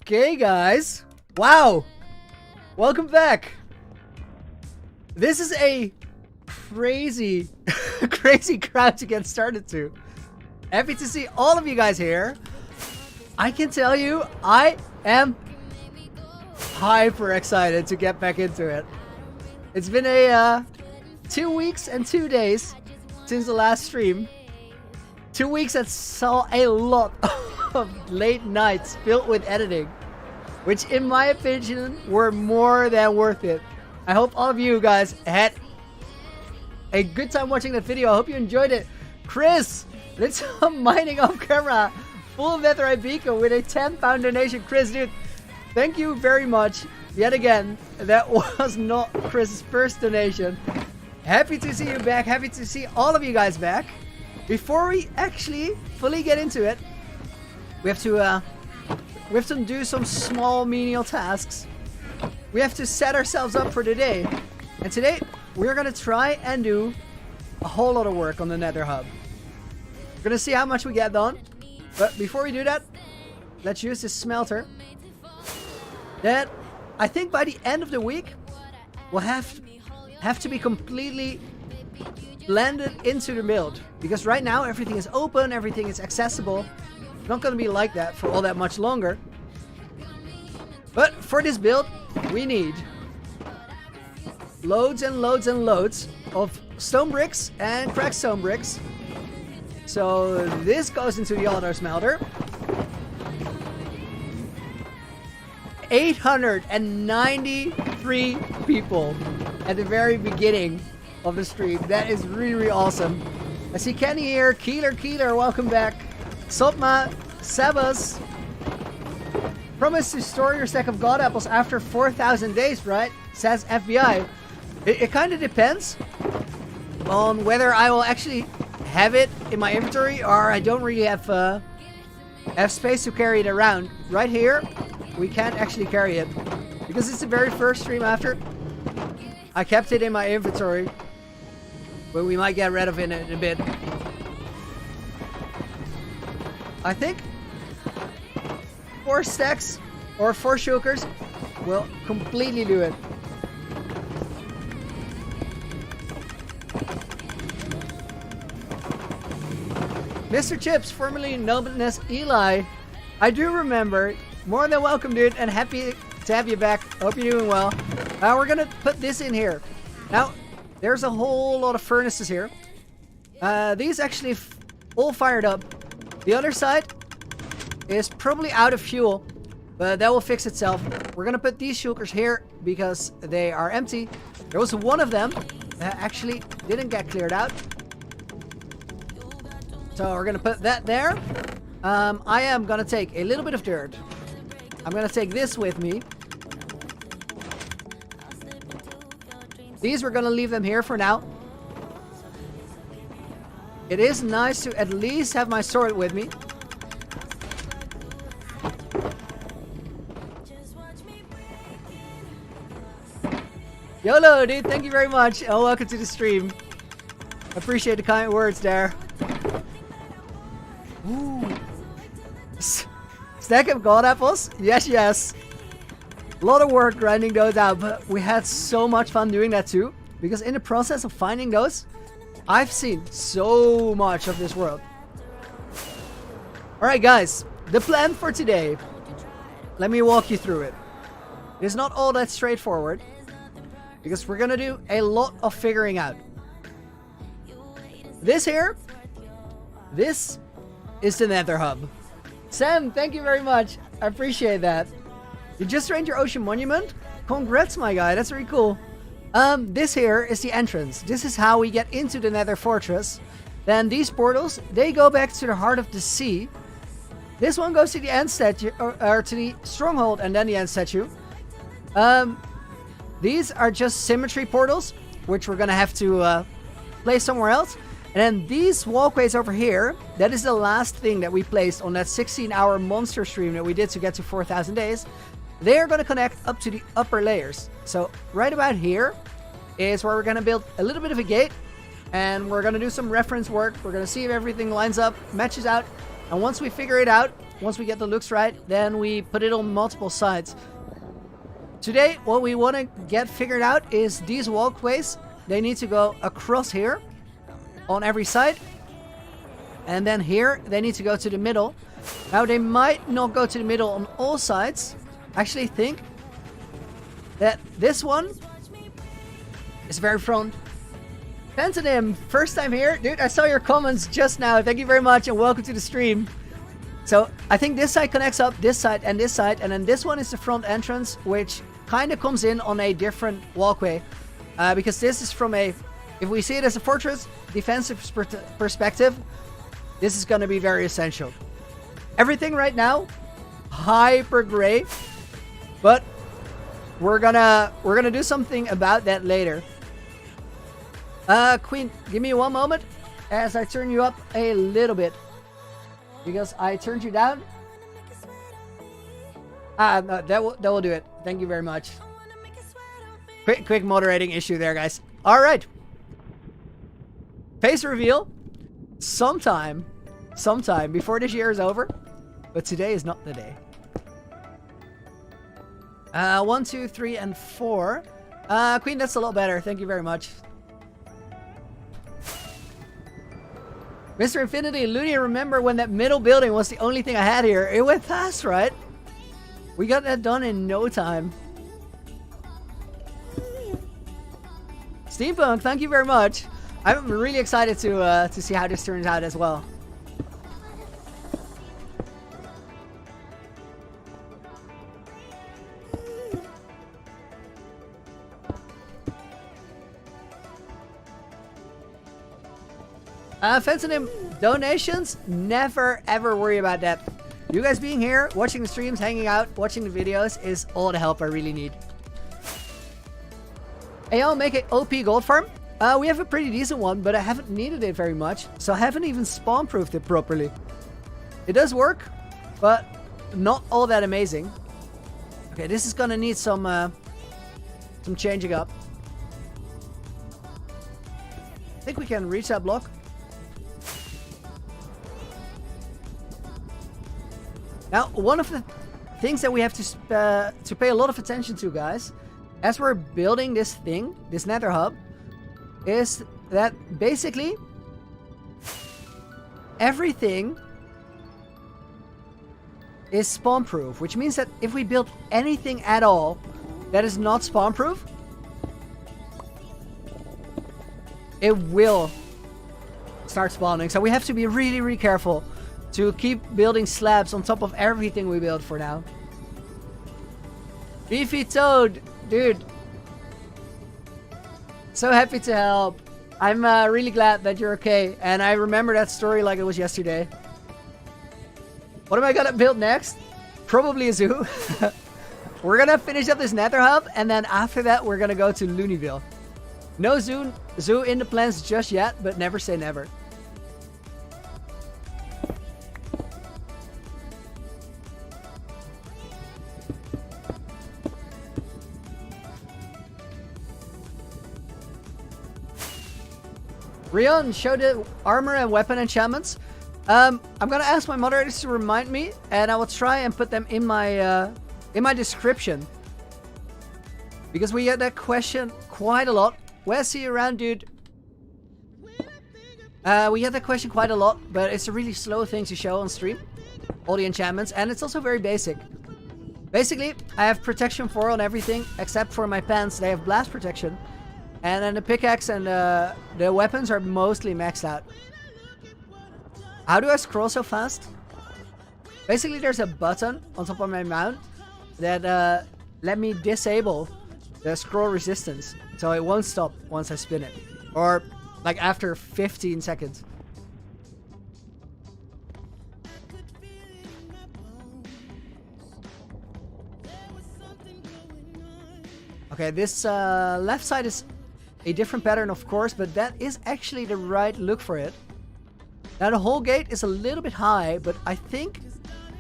Okay, guys. Wow. Welcome back. This is a crazy, crazy crowd to get started to. Happy to see all of you guys here. I can tell you, I am hyper excited to get back into it. It's been a 2 weeks and 2 days since the last stream. 2 weeks that saw a lot of late nights filled with editing, which in my opinion were more than worth it. I hope all of you guys had a good time watching that video. I hope you enjoyed it. Chris, let's mining off camera. Full netherite beacon with a £10 donation. Chris, dude, thank you very much. Yet again, that was not Chris's first donation. Happy to see you back. Happy to see all of you guys back. Before we actually fully get into it, we have to do some small menial tasks. We have to set ourselves up for today. And today, we're going to try and do a whole lot of work on the Nether Hub. We're going to see how much we get done. But before we do that, let's use this smelter. That, I think by the end of the week, we'll have to be completely blended into the build. Because right now, everything is open, everything is accessible. It's not going to be like that for all that much longer. But for this build, we need loads and loads and loads of stone bricks and cracked stone bricks. So this goes into the auto smelter. 893 people at the very beginning of the stream. That is really, really awesome. I see Kenny here. Keeler, welcome back. Sopma, Sebas. Promise to store your stack of god apples after 4,000 days, right? Says FBI. It kind of depends on whether I will actually have it in my inventory or I don't really have space to carry it around. Right here, we can't actually carry it because it's the very first stream after. I kept it in my inventory, but we might get rid of it in a bit. I think 4 stacks or 4 shulkers will completely do it. Mr. Chips, formerly known as Eli. I do remember. More than welcome, dude, and happy to have you back. Hope you're doing well. We're gonna put this in here. Now, there's a whole lot of furnaces here. These actually all fired up. The other side is probably out of fuel, but that will fix itself. We're gonna put these shulkers here because they are empty. There was one of them that actually didn't get cleared out. So we're gonna put that there. I am gonna take a little bit of dirt. I'm gonna take this with me. These, we're gonna leave them here for now. It is nice to at least have my sword with me. YOLO, dude, thank you very much. Oh, welcome to the stream. Appreciate the kind words there. Ooh. Stack of god apples? Yes, yes. A lot of work grinding those out, but we had so much fun doing that too. Because in the process of finding those, I've seen so much of this world. Alright guys, the plan for today. Let me walk you through it. It's not all that straightforward. Because we're gonna do a lot of figuring out. This here, this is the Nether Hub. Sam, thank you very much. I appreciate that. You just trained your ocean monument? Congrats, my guy. That's really cool. This here is the entrance. This is how we get into the Nether Fortress. Then these portals, they go back to the heart of the sea. This one goes to the end statue, or to the stronghold, and then the end statue. These are just symmetry portals, which we're gonna have to place somewhere else. And then these walkways over here, that is the last thing that we placed on that 16-hour monster stream that we did to get to 4,000 days. They are going to connect up to the upper layers. So right about here is where we're going to build a little bit of a gate. And we're going to do some reference work. We're going to see if everything lines up, matches out. And once we figure it out, once we get the looks right, then we put it on multiple sides. Today, what we want to get figured out is these walkways. They need to go across here on every side. And then here, they need to go to the middle. Now, they might not go to the middle on all sides. I actually think that this one is very front. Pentanim, first time here. Dude, I saw your comments just now. Thank you very much and welcome to the stream. So, I think this side connects up this side, and then this one is the front entrance, which kind of comes in on a different walkway. Because this is from a, if we see it as a fortress defensive perspective, this is going to be very essential. Everything right now, hyper gray, but we're gonna do something about that later. Queen, give me one moment as I turn you up a little bit, because I turned you down. No, that will do it. Thank you very much. Quick moderating issue there, guys. All right. Face reveal sometime before this year is over, but today is not the day. 1, 2, 3, and 4. Queen, that's a lot better. Thank you very much. Mr. Infinity, Looney, remember when that middle building was the only thing I had here? It went fast, right? We got that done in no time. Steampunk, thank you very much. I'm really excited to see how this turns out as well. Fentonym, donations, never ever worry about that. You guys being here, watching the streams, hanging out, watching the videos is all the help I really need. Hey, I'll make an OP gold farm. We have a pretty decent one, but I haven't needed it very much, so I haven't even spawn-proofed it properly. It does work, but not all that amazing. Okay, this is gonna need some changing up. I think we can reach that block. Now, one of the things that we have to pay a lot of attention to, guys, as we're building this thing, this Nether Hub, is that basically everything is spawn-proof, which means that if we build anything at all that is not spawn-proof, it will start spawning. So we have to be really, really careful to keep building slabs on top of everything we build for now. Beefy Toad, dude. So happy to help. I'm really glad that you're okay, and I remember that story like it was yesterday. What am I gonna build next? Probably a zoo. We're gonna finish up this Nether Hub, and then after that we're gonna go to Looneyville. No zoo in the plans just yet, but never say never. Rion, show the armor and weapon enchantments. I'm gonna ask my moderators to remind me, and I will try and put them in my description, because we get that question quite a lot. Where's he around, dude? We get that question quite a lot, but it's a really slow thing to show on stream, all the enchantments, and it's also very basic. Basically, I have protection 4 on everything except for my pants. They have blast protection. And then the pickaxe and the weapons are mostly maxed out. How do I scroll so fast? Basically, there's a button on top of my mount that let me disable the scroll resistance, so it won't stop once I spin it, or like after 15 seconds. Okay, this left side is a different pattern, of course, but that is actually the right look for it. Now, the whole gate is a little bit high, but I think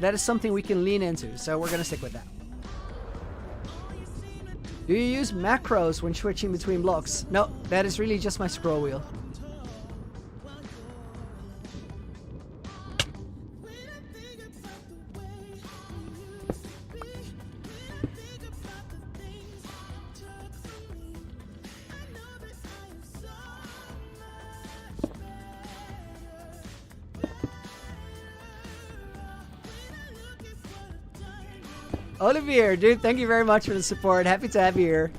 that is something we can lean into, so we're gonna stick with that. Do you use macros when switching between blocks? No, that is really just my scroll wheel. Olivier, dude, thank you very much for the support. Happy to have you here.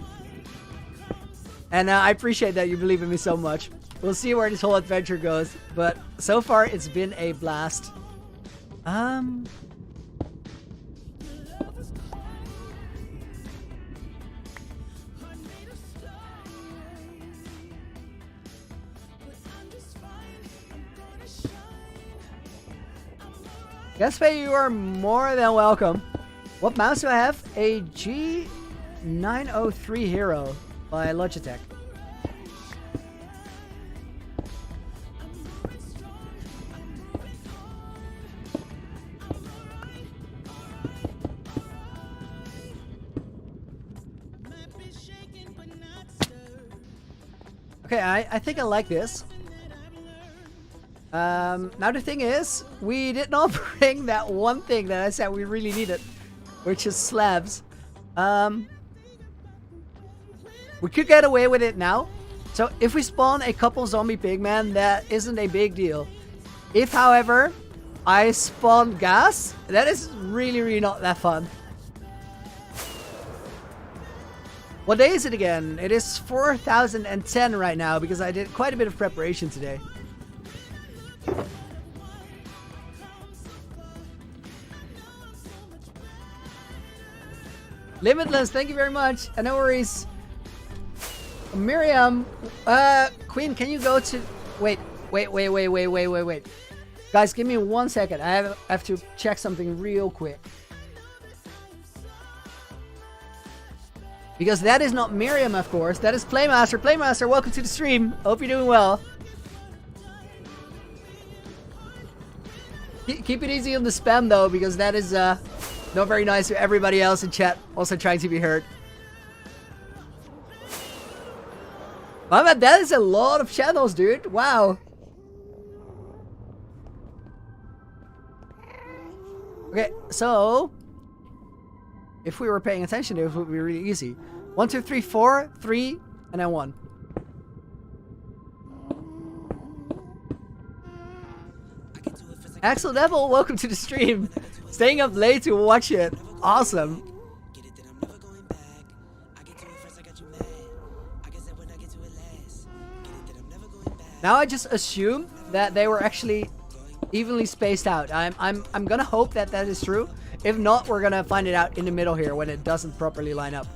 And I appreciate that you believe in me so much. We'll see where this whole adventure goes. But so far, it's been a blast. Gaspe, you are more than welcome. What mouse do I have? A G903 Hero by Logitech. Okay, I think I like this. Now the thing is, we did not bring that one thing that I said we really needed, which is slabs. We could get away with it now. So if we spawn a couple zombie pigmen, that isn't a big deal. If, however, I spawn gas, that is really not that fun. What day is it again? It is 4010 right now because I did quite a bit of preparation today. Limitless, thank you very much. And no worries. Miriam, Queen, can you go to... Wait. Guys, give me 1 second. I have to check something real quick. Because that is not Miriam, of course. That is Playmaster. Playmaster, welcome to the stream. Hope you're doing well. Keep it easy on the spam, though, because that is not very nice to everybody else in chat. Also trying to be heard. Wow, man, that is a lot of channels, dude. Wow. Okay, so... if we were paying attention, it would be really easy. 1, 2, 3, 4, 3, and then 1. Axel Devil, welcome to the stream. Staying up late to watch it. Awesome. Now I just assume that they were actually evenly spaced out. I'm gonna hope that that is true. If not, we're gonna find it out in the middle here when it doesn't properly line up.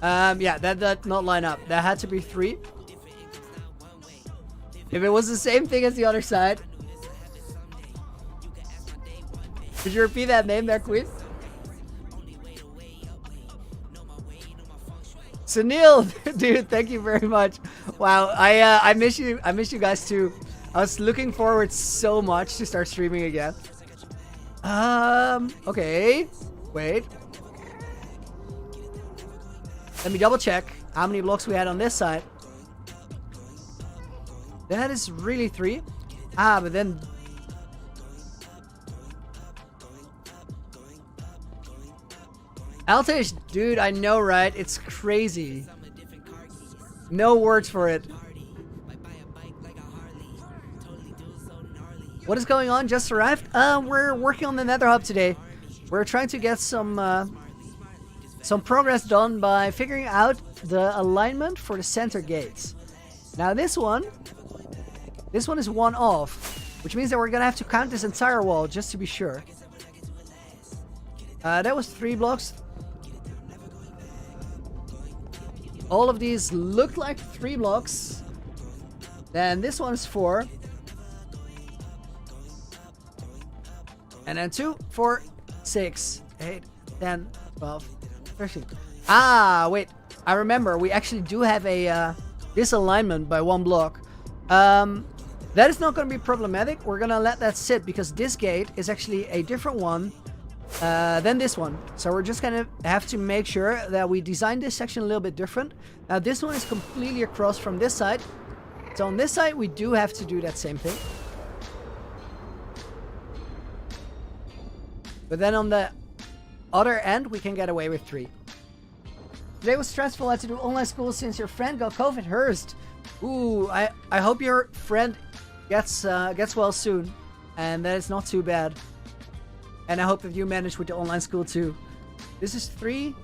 Yeah, that did not line up. That had to be 3. If it was the same thing as the other side. Could you repeat that name there, Queen? Sunil, dude, thank you very much. Wow, I miss you. I miss you guys too. I was looking forward so much to start streaming again. Okay. Wait. Let me double check how many blocks we had on this side. That is really 3. But then... Altish, dude, I know, right? It's crazy. No words for it. What is going on? Just arrived? We're working on the Nether Hub today. We're trying to get some progress done by figuring out the alignment for the center gates. Now this one is 1 off, which means that we're gonna have to count this entire wall just to be sure. That was 3 blocks. All of these look like 3 blocks. Then this one's 4. And then 2, 4, 6, 8, 10, 12, 13. Wait. I remember we actually do have a disalignment by 1 block. That is not going to be problematic. We're going to let that sit because this gate is actually a different one than this one. So we're just going to have to make sure that we design this section a little bit different. Now this one is completely across from this side. So on this side we do have to do that same thing. But then on the other end we can get away with 3. Today was stressful. I had to do online school since your friend got COVID. Hurst. Ooh, I hope your friend gets well soon, and that is not too bad. And I hope that you manage with the online school too. This is 3,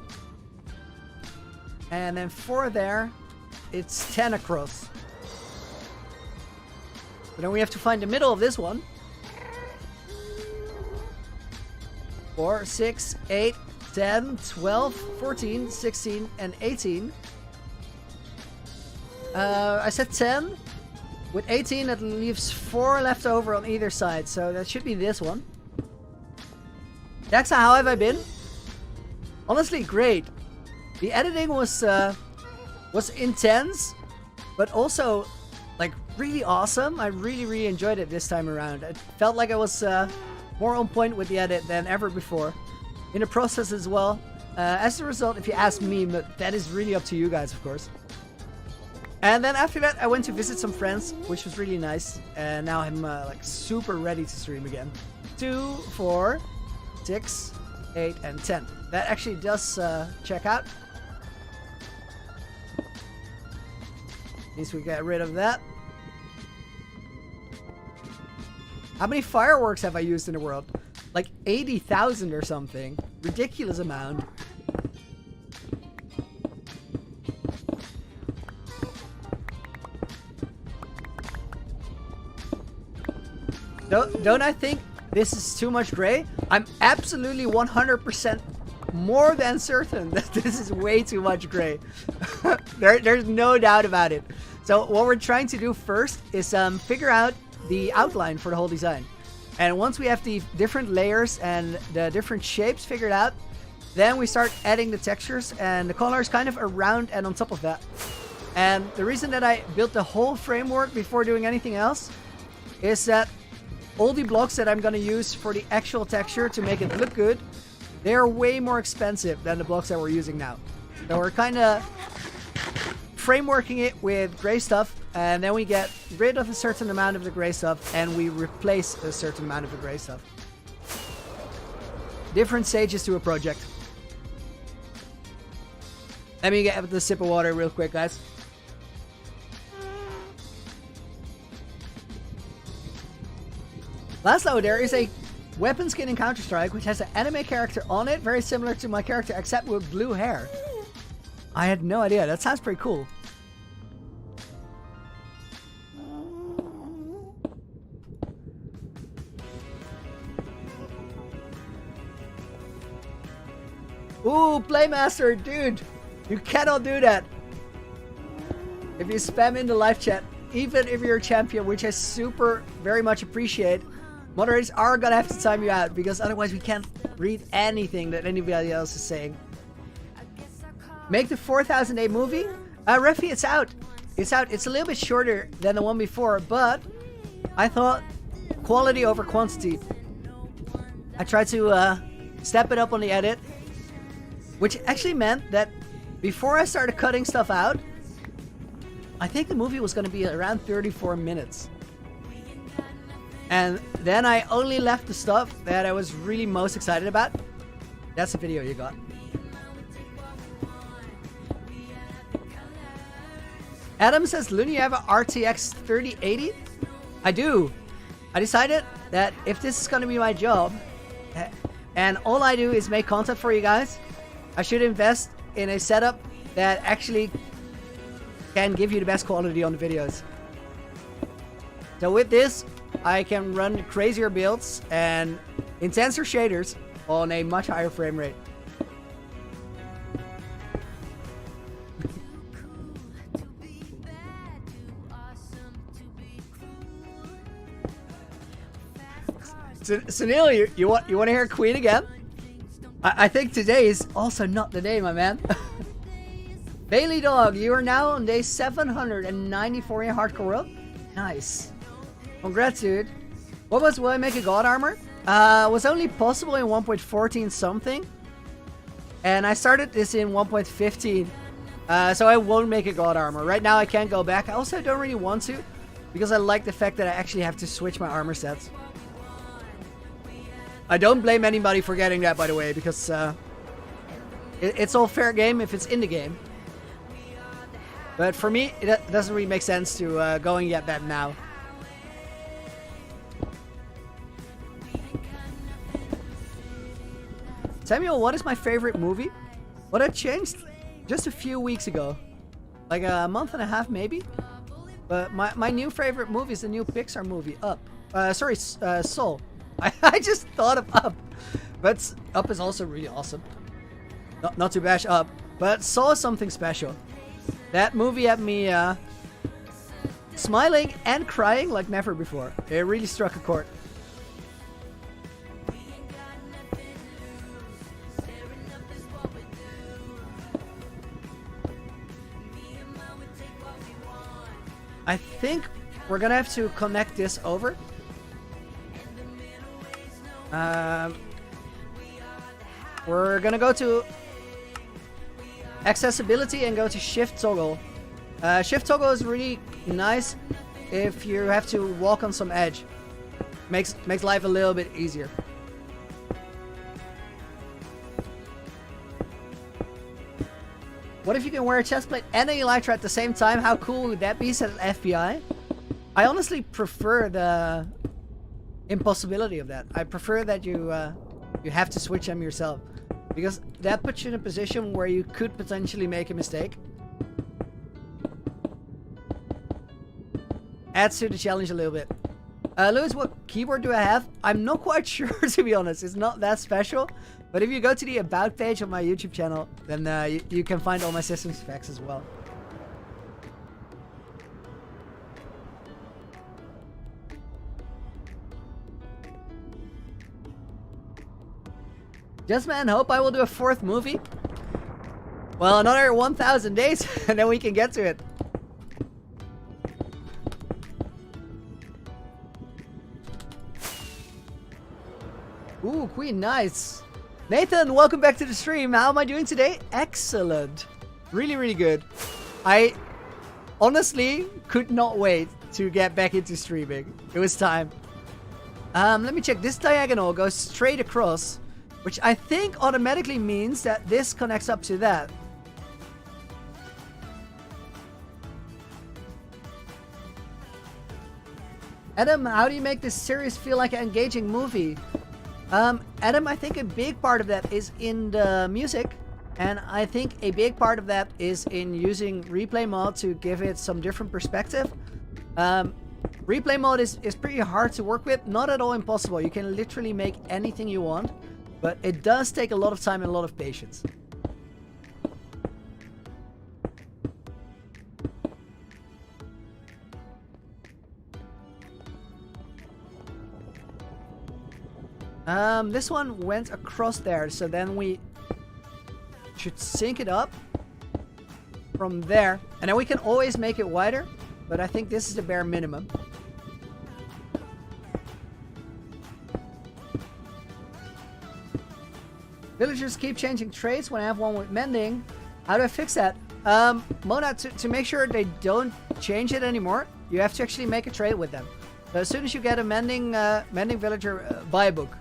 and then 4 there. It's 10 across. But then we have to find the middle of this one. 4, 6, 8, 10, 12, 14, 16, and 18. I said 10. With 18, that leaves 4 left over on either side. So that should be this one. Daxa, how have I been? Honestly, great. The editing was intense, but also like really awesome. I really enjoyed it this time around. It felt like I was more on point with the edit than ever before. In the process as well. As a result, if you ask me, but that is really up to you guys, of course. And then after that, I went to visit some friends, which was really nice. And now I'm like super ready to stream again. 2, 4, 6, 8, and 10. That actually does check out. Means we get rid of that. How many fireworks have I used in the world? Like 80,000 or something. Ridiculous amount. Don't I think this is too much gray? I'm absolutely 100% more than certain that this is way too much gray. There's no doubt about it. So what we're trying to do first is figure out the outline for the whole design. And once we have the different layers and the different shapes figured out, then we start adding the textures and the colors kind of around and on top of that. And the reason that I built the whole framework before doing anything else is that all the blocks that I'm going to use for the actual texture to make it look good, they're way more expensive than the blocks that we're using now. So we're kind of frameworking it with gray stuff, and then we get rid of a certain amount of the gray stuff and we replace a certain amount of the gray stuff. Different stages to a project. Let me get the sip of water real quick, guys. Lastly, there is a weapon skin in Counter-Strike which has an anime character on it, very similar to my character except with blue hair. I had no idea. That sounds pretty cool. Ooh, Playmaster, dude! You cannot do that! If you spam in the live chat, even if you're a champion, which I very much appreciate, moderators are gonna have to time you out, because otherwise we can't read anything that anybody else is saying. Make the 4008 movie? Refi, it's out. It's out. It's a little bit shorter than the one before, but I thought quality over quantity. I tried to step it up on the edit, which actually meant that before I started cutting stuff out, I think the movie was going to be around 34 minutes. And then I only left the stuff that I was really most excited about. That's the video you got. Adam says, Looney, you have an RTX 3080? I do. I decided that if this is going to be my job, and all I do is make content for you guys, I should invest in a setup that actually can give you the best quality on the videos. So with this, I can run crazier builds and intenser shaders on a much higher frame rate. Sunil, you want to hear Queen again? I think today is also not the day, my man. Bailey Dog, you are now on day 794 in Hardcore World. Nice. Congrats, dude. Will I make a God Armor? Was only possible in 1.14 something. And I started this in 1.15. So I won't make a God Armor. Right now I can't go back. I also don't really want to, because I like the fact that I actually have to switch my armor sets. I don't blame anybody for getting that, by the way, because it's all fair game if it's in the game. But for me, it doesn't really make sense to go and get that now. Samuel, what is my favorite movie? Well, that changed just a few weeks ago. Like a month and a half, maybe. But my new favorite movie is the new Pixar movie, Up. Soul. I just thought of Up. But Up is also really awesome. Not to bash Up, but Soul is something special. That movie had me smiling and crying like never before. It really struck a chord. I think we're gonna have to connect this over. We're gonna go to accessibility and go to shift toggle. Shift toggle is really nice if you have to walk on some edge. Makes life a little bit easier. What if you can wear a chest plate and an Elytra at the same time? How cool would that be, said FBI? I honestly prefer the impossibility of that. I prefer that you have to switch them yourself. Because that puts you in a position where you could potentially make a mistake. Adds to the challenge a little bit. Lewis, what keyboard do I have? I'm not quite sure, to be honest. It's not that special. But if you go to the About page on my YouTube channel, then you can find all my system specs as well. Just man, hope I will do a 4th movie. Well, another 1,000 days, and then we can get to it. Ooh, Queen, nice. Nathan, welcome back to the stream. How am I doing today? Excellent. Really, really good. I honestly could not wait to get back into streaming. It was time. Let me check. This diagonal goes straight across, which I think automatically means that this connects up to that. Adam, how do you make this series feel like an engaging movie? Adam, I think a big part of that is in the music, and I think a big part of that is in using replay mode to give it some different perspective. Replay mode is pretty hard to work with, not at all impossible. You can literally make anything you want, but it does take a lot of time and a lot of patience. This one went across there, so then we should sync it up from there. And then we can always make it wider, but I think this is the bare minimum. Villagers keep changing traits when I have one with mending. How do I fix that? Mona, to make sure they don't change it anymore, you have to actually make a trait with them. So as soon as you get a mending villager, buy a book.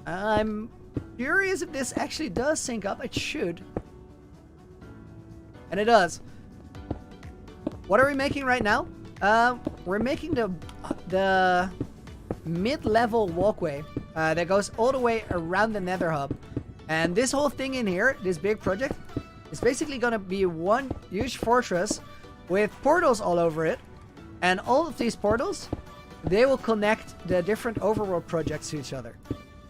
I'm curious if this actually does sync up. It should. And it does. What are we making right now? We're making the mid-level walkway that goes all the way around the Nether Hub. And this whole thing in here, this big project, is basically going to be one huge fortress with portals all over it. And all of these portals, they will connect the different overworld projects to each other.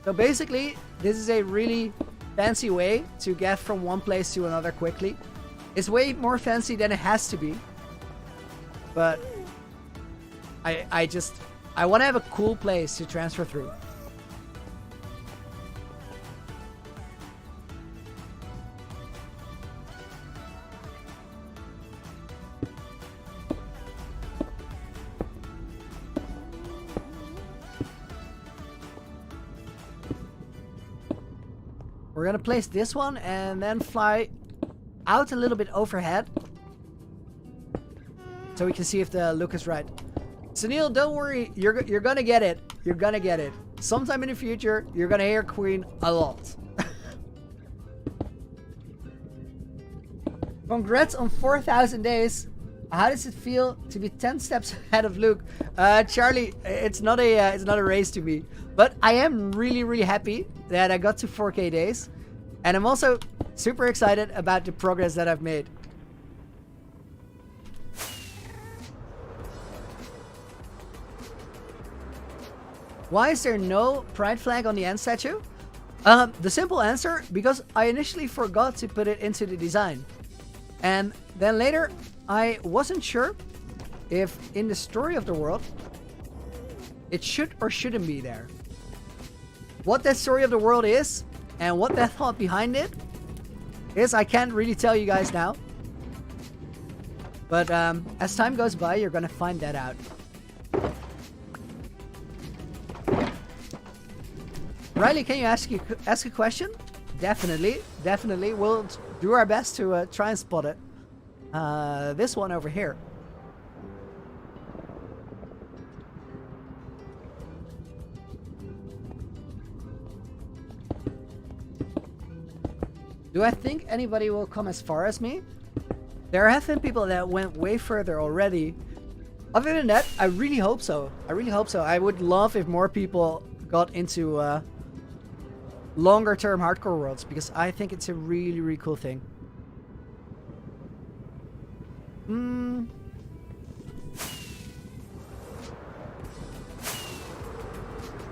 So basically, this is a really fancy way to get from one place to another quickly. It's way more fancy than it has to be. But I want to have a cool place to transfer through. We're gonna place this one and then fly out a little bit overhead, so we can see if the look is right. Sunil, don't worry, you're gonna get it. You're gonna get it. Sometime in the future, you're gonna hear Queen a lot. Congrats on 4,000 days. How does it feel to be 10 steps ahead of Luke? Charlie, it's not a race to me, but I am really happy that I got to 4K days, and I'm also super excited about the progress that I've made. Why is there no pride flag on the end statue? The simple answer, because I initially forgot to put it into the design. And then later, I wasn't sure if in the story of the world, it should or shouldn't be there. What that story of the world is, and what that thought behind it is, I can't really tell you guys now. But as time goes by, you're gonna find that out. Riley, can you ask a question? Definitely. We'll do our best to try and spot it. This one over here. Do I think anybody will come as far as me? There have been people that went way further already. Other than that, I really hope so. I would love if more people got into longer term hardcore worlds, because I think it's a really cool thing.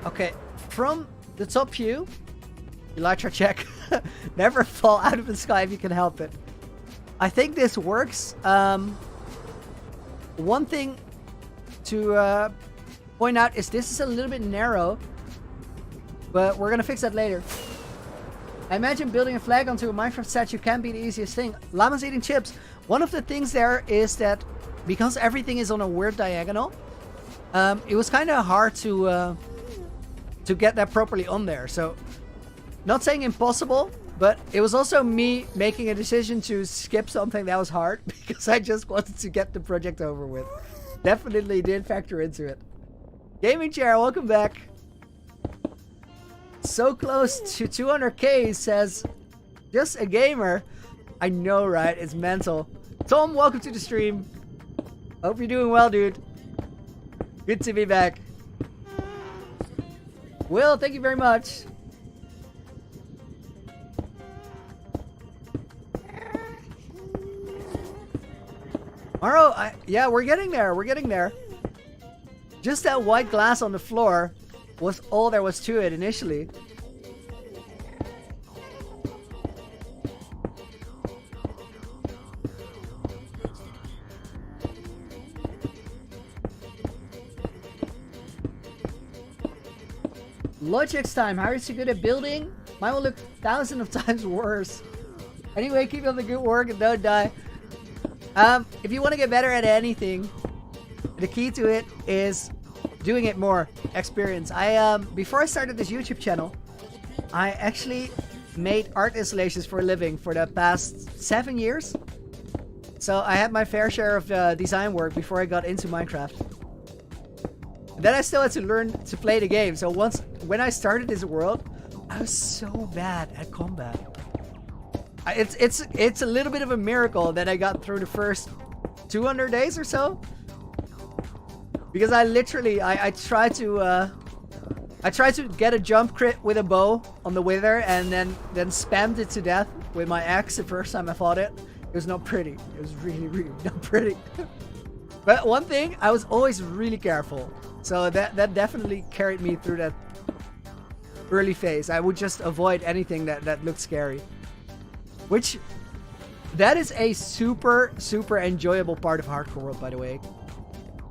Okay, from the top view, Elytra check. Never fall out of the sky if you can help it. I think this works. One thing to point out is this is a little bit narrow, but we're gonna fix that later. I imagine building a flag onto a Minecraft statue can be the easiest thing. Llama's eating chips. One of the things there is that because everything is on a weird diagonal, it was kind of hard to get that properly on there. So, not saying impossible, but it was also me making a decision to skip something that was hard because I just wanted to get the project over with. Definitely did factor into it. Gaming Chair, welcome back. So close to 200k, says just a gamer. I know, right? It's mental. Tom, welcome to the stream. Hope you're doing well, dude. Good to be back. Will, thank you very much. Maro, yeah, we're getting there. Just that white glass on the floor was all there was to it initially. Logic's time. How is he good at building? Mine will look thousands of times worse. Anyway, keep up the good work and don't die. If you want to get better at anything, the key to it is doing it more. Experience. Before I started this YouTube channel, I actually made art installations for a living for the past 7 years. So I had my fair share of design work before I got into Minecraft. Then I still had to learn to play the game. So when I started this world, I was so bad at combat. It's a little bit of a miracle that I got through the first 200 days or so, because I literally I tried to get a jump crit with a bow on the wither and then spammed it to death with my axe the first time I fought it. It was not pretty. It was really not pretty. But one thing, I was always really careful, so that definitely carried me through that early phase. I would just avoid anything that looked scary. Which, that is a super enjoyable part of Hardcore World, by the way.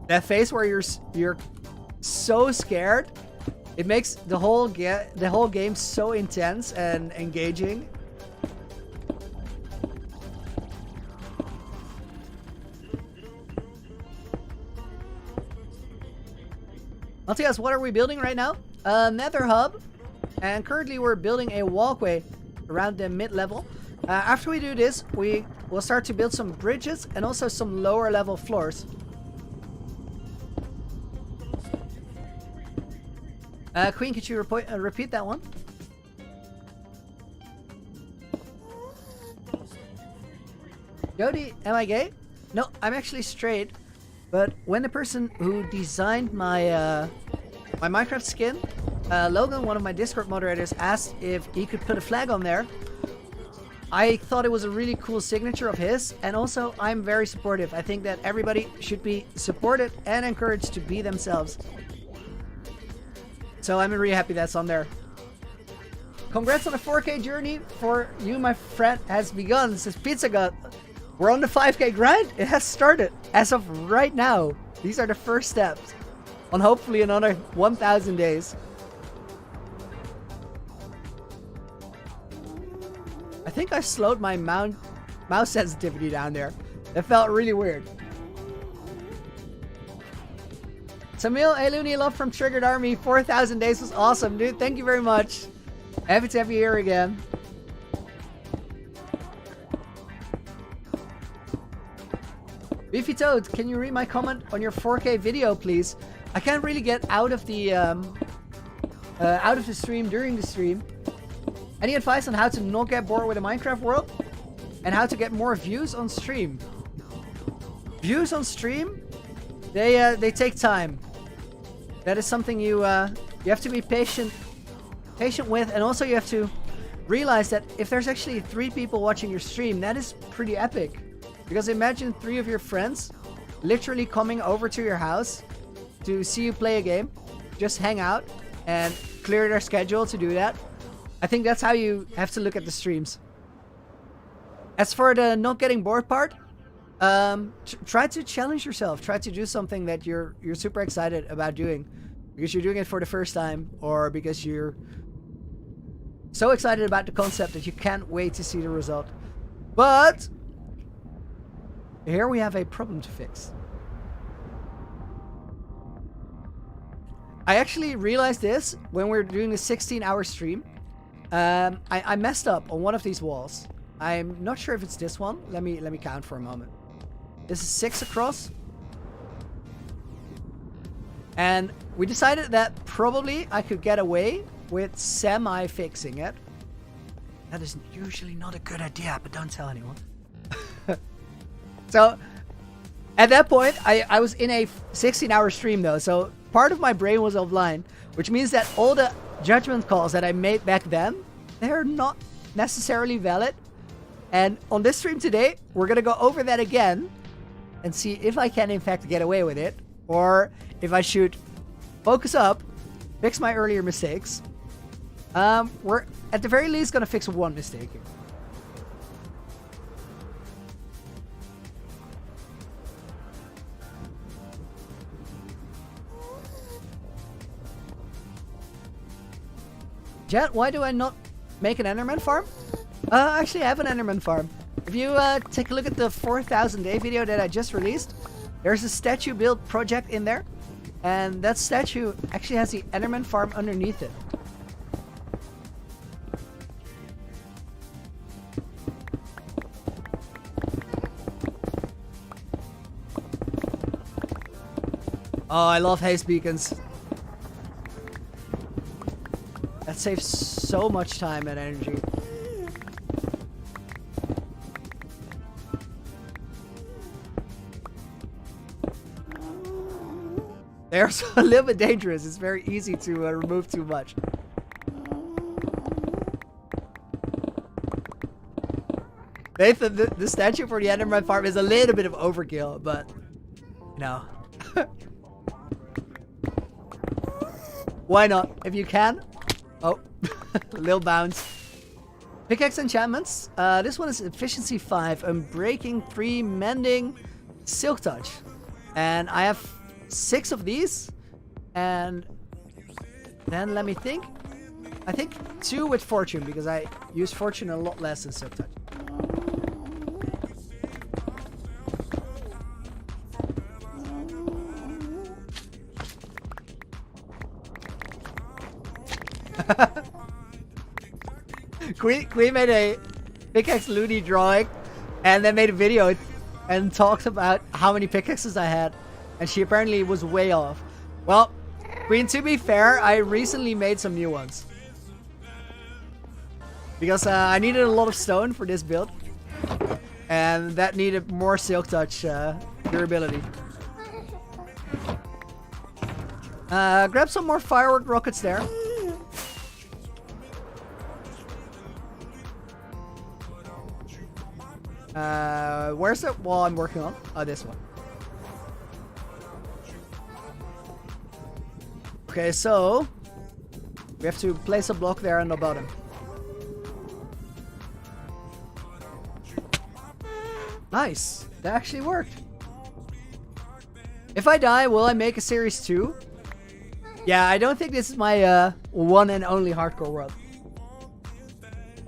That phase where you're so scared, it makes the whole game so intense and engaging. Matthias, what are we building right now? Nether Hub, and currently we're building a walkway around the mid-level. After we do this, we will start to build some bridges and also some lower level floors. Queen, could you repeat that one? Jody, am I gay? No, I'm actually straight. But when the person who designed my my Minecraft skin, Logan, one of my Discord moderators, asked if he could put a flag on there, I thought it was a really cool signature of his, and also I'm very supportive. I think that everybody should be supported and encouraged to be themselves. So I'm really happy that's on there. Congrats on the 4K journey for you, my friend, has begun, says Pizza God. We're on the 5K grind. It has started as of right now. These are the first steps on hopefully another 1,000 days. I think I slowed my mouse sensitivity down there. It felt really weird. Samil, hey Looney, love from Triggered Army. 4,000 days was awesome, dude. Thank you very much. Happy to have you here again. Beefy Toad, can you read my comment on your 4K video, please? I can't really get out of the stream during the stream. Any advice on how to not get bored with the Minecraft world? And how to get more views on stream? Views on stream? They take time. That is something you have to be patient with, and also you have to realize that if there's actually 3 people watching your stream, that is pretty epic. Because imagine 3 of your friends literally coming over to your house to see you play a game, just hang out and clear their schedule to do that. I think that's how you have to look at the streams. As for the not getting bored part, try to challenge yourself. Try to do something that you're super excited about doing, because you're doing it for the first time, or because you're so excited about the concept that you can't wait to see the result. But here we have a problem to fix. I actually realized this when we were doing the 16-hour stream. I messed up on one of these walls. I'm not sure if it's this one. Let me count for a moment. This is 6 across. And we decided that probably I could get away with semi-fixing it. That is usually not a good idea, but don't tell anyone. So, at that point, I was in a 16-hour stream though, so part of my brain was offline, which means that all the judgment calls that I made back then, they're not necessarily valid. And on this stream today, we're gonna go over that again and see if I can in fact get away with it, or if I should focus up, fix my earlier mistakes. We're at the very least gonna fix one mistake here. Jet, why do I not make an Enderman farm? Actually, I have an Enderman farm. If you take a look at the 4,000 day video that I just released, there's a statue build project in there. And that statue actually has the Enderman farm underneath it. Oh, I love haze beacons. That saves so much time and energy. They're also a little bit dangerous. It's very easy to remove too much. Nathan, the statue for the Enderman farm is a little bit of overkill, but you know. Why not? If you can. Oh, little bounce. Pickaxe Enchantments. This one is Efficiency 5, Unbreaking 3, Mending, Silk Touch. And I have 6 of these. And then let me think. I think 2 with Fortune, because I use Fortune a lot less than Silk Touch. Queen made a pickaxe loony drawing and then made a video and talked about how many pickaxes I had, and she apparently was way off. Well, Queen, to be fair, I recently made some new ones because I needed a lot of stone for this build. And that needed more Silk Touch durability. Grab some more firework rockets there. Where's the wall I'm working on? Oh, this one. Okay, so we have to place a block there on the bottom. Nice. That actually worked. If I die, will I make a series 2? Yeah, I don't think this is my one and only hardcore world.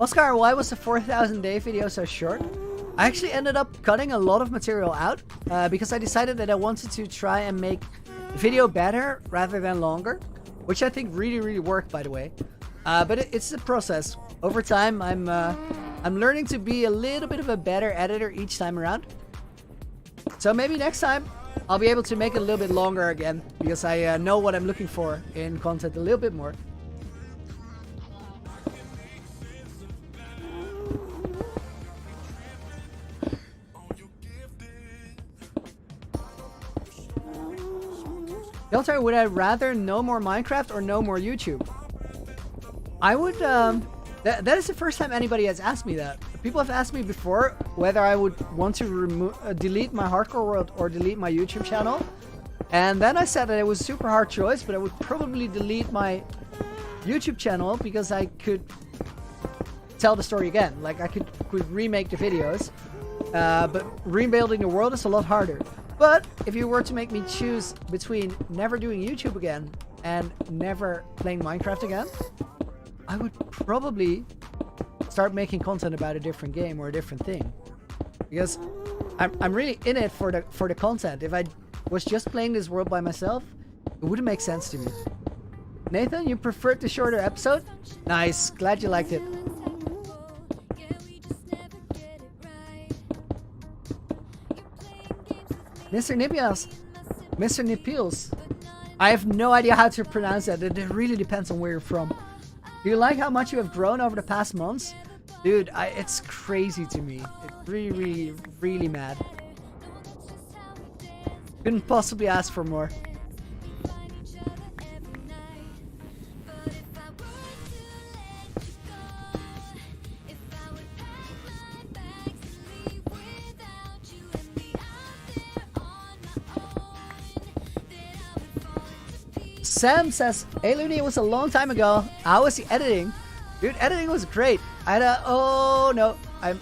Oscar, why was the 4,000 day video so short? I actually ended up cutting a lot of material out because I decided that I wanted to try and make the video better rather than longer, which I think really worked, by the way. But it's a process. Over time, I'm learning to be a little bit of a better editor each time around. So maybe next time I'll be able to make it a little bit longer again because I know what I'm looking for in content a little bit more. Delta, would I rather know more Minecraft or know more YouTube? I would, that is the first time anybody has asked me that. People have asked me before whether I would want to delete my hardcore world or delete my YouTube channel. And then I said that it was a super hard choice, but I would probably delete my YouTube channel because I could tell the story again. Like I could remake the videos, but rebuilding the world is a lot harder. But if you were to make me choose between never doing YouTube again and never playing Minecraft again, I would probably start making content about a different game or a different thing. Because I'm really in it for the content. If I was just playing this world by myself, it wouldn't make sense to me. Nathan, you preferred the shorter episode? Nice, glad you liked it. Mr. Nipios. I have no idea how to pronounce that. It really depends on where you're from. Do you like how much you have grown over the past months? Dude, it's crazy to me. It's really mad. Couldn't possibly ask for more. Sam says, hey Looney, it was a long time ago. How was the editing? Dude, editing was great. I had a, oh no, I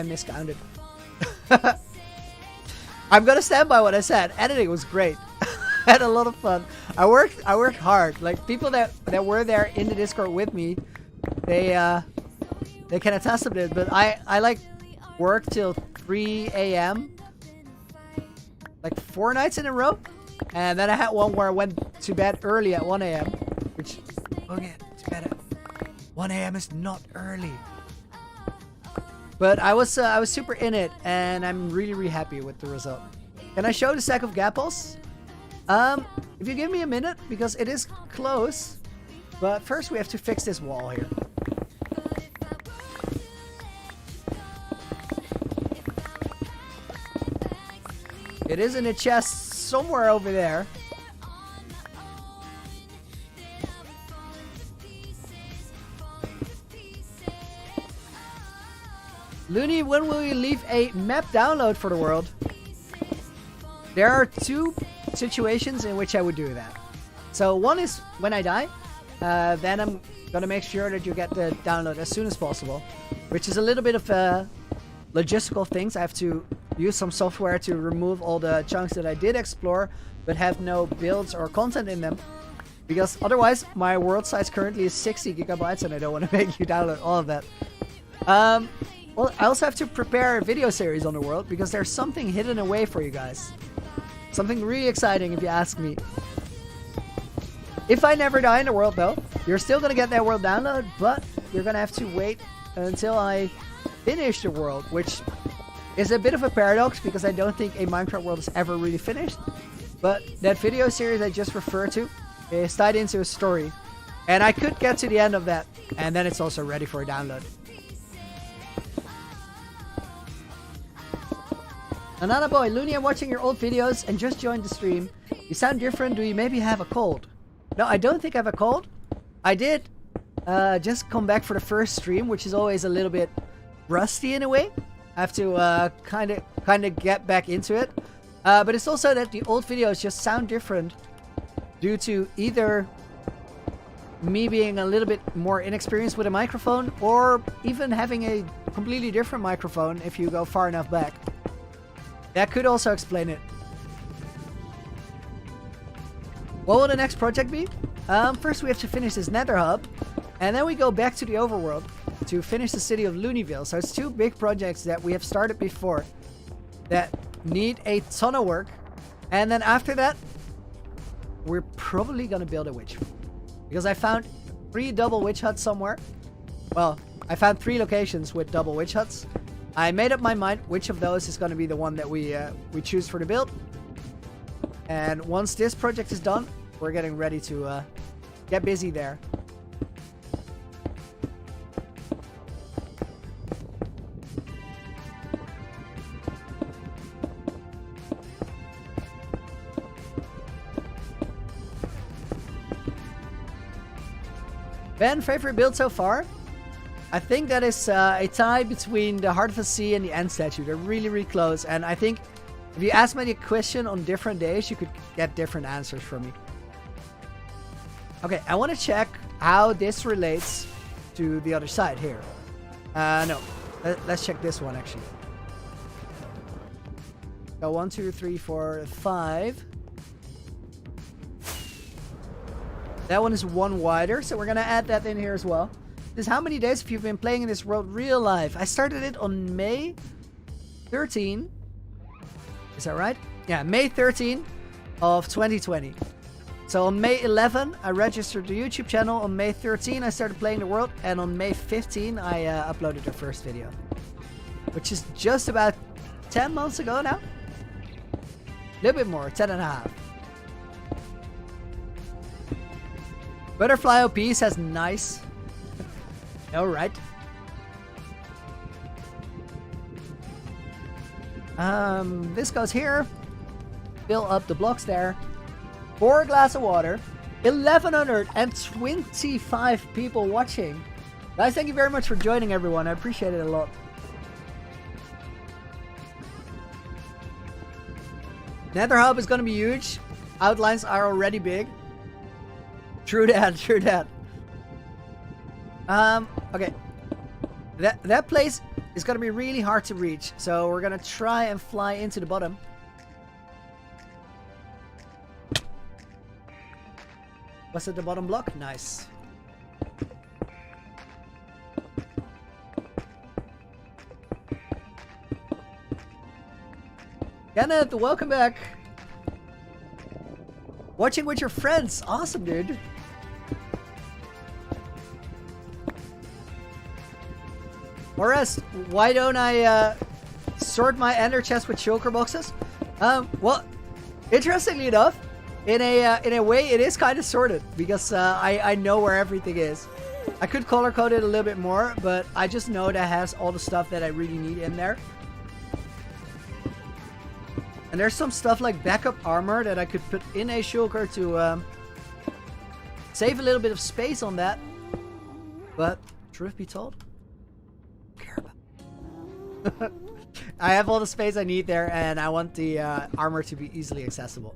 miscounted. I'm gonna stand by what I said. Editing was great. I had a lot of fun. I worked hard. Like people that were there in the Discord with me, they can attest to this. But I like worked till 3 a.m. like 4 nights in a row. And then I had one where I went to bed early at 1 a.m. Which, okay, to bed at 1 a.m. is not early. But I was super in it, and I'm really happy with the result. Can I show the stack of gapples? If you give me a minute, because it is close. But first we have to fix this wall here. It is in a chest somewhere over there. Looney, when will you leave a map download for the world? There are 2 situations in which I would do that. So one is when I die, then I'm gonna make sure that you get the download as soon as possible, which is a little bit of logistical things. I have to use some software to remove all the chunks that I did explore but have no builds or content in them, because otherwise my world size currently is 60 gigabytes and I don't want to make you download all of that. Well, I also have to prepare a video series on the world because there's something hidden away for you guys. Something really exciting if you ask me. If I never die in the world though, you're still gonna get that world download, but you're gonna have to wait until I finish the world, which is a bit of a paradox because I don't think a Minecraft world is ever really finished. But that video series I just referred to is tied into a story. And I could get to the end of that, and then it's also ready for a download. Another boy, Looney, I'm watching your old videos and just joined the stream. You sound different. Do you maybe have a cold? No, I don't think I have a cold. I did just come back for the first stream, which is always a little bit rusty in a way. I have to kind of get back into it. But it's also that the old videos just sound different due to either me being a little bit more inexperienced with a microphone or even having a completely different microphone if you go far enough back. That could also explain it. What will the next project be? First we have to finish this Nether Hub, and then we go back to the overworld to finish the city of Looneyville. So it's two big projects that we have started before that need a ton of work. And then after that, we're probably gonna build a witch. Because I found 3 double witch huts somewhere. Well, I found 3 locations with double witch huts. I made up my mind which of those is gonna be the one that we choose for the build. And once this project is done, we're getting ready to get busy there. Ben, favorite build so far? I think that is a tie between the Heart of the Sea and the End Statue. They're really, really close. And I think if you ask me the question on different days, you could get different answers from me. Okay, I want to check how this relates to the other side here. No. Let's check this one, actually. So 1, 2, 3, 4, 5. That one is 1 wider, so we're going to add that in here as well. This how many days have you been playing in this world real life? I started it on May 13. Is that right? Yeah, May 13 of 2020. So on May 11, I registered the YouTube channel. On May 13, I started playing the world. And on May 15, I uploaded the first video. Which is just about 10 months ago now. A little bit more, 10 and a half. Butterfly OP says nice. Alright. This goes here. Fill up the blocks there. 4 glass of water. 1,125 people watching. Guys, thank you very much for joining, everyone. I appreciate it a lot. Nether Hub is going to be huge. Outlines are already big. True that, true that. Okay. That place is going to be really hard to reach. So we're going to try and fly into the bottom. Was it the bottom block? Nice. Kenneth, welcome back. Watching with your friends. Awesome, dude. Forrest, why don't I sort my ender chest with shulker boxes? Well, interestingly enough, in a way, it is kind of sorted because I know where everything is. I could color code it a little bit more, but I just know that has all the stuff that I really need in there. And there's some stuff like backup armor that I could put in a shulker to save a little bit of space on that. But truth be told, care about. I have all the space I need there, and I want the armor to be easily accessible.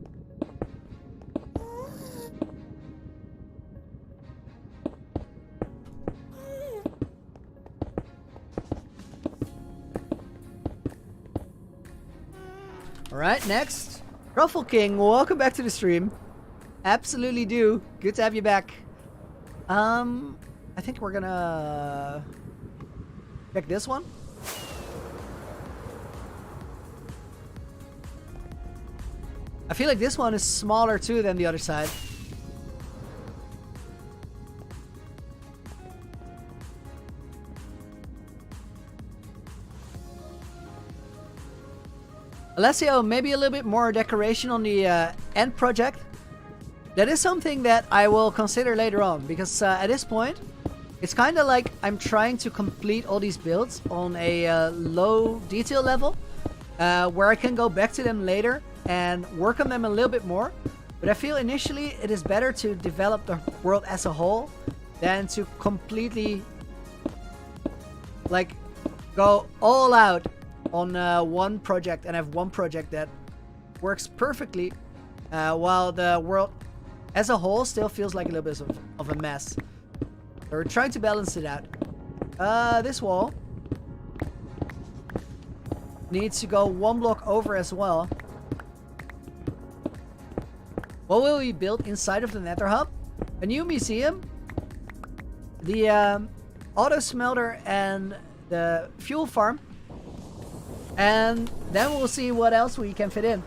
Alright, next. Ruffle King, welcome back to the stream. Absolutely do. Good to have you back. I think we're gonna check this one. I feel like this one is smaller too than the other side. Alessio, maybe a little bit more decoration on the end project. That is something that I will consider later on, because at this point, it's kind of like I'm trying to complete all these builds on a low detail level. where I can go back to them later and work on them a little bit more. But I feel initially it is better to develop the world as a whole than to completely like go all out on one project and have one project that works perfectly while the world as a whole still feels like a little bit of a mess. So we're trying to balance it out. This wall needs to go one block over as well. What will we build inside of the Nether Hub? A new museum, the auto smelter and the fuel farm, and then we'll see what else we can fit in.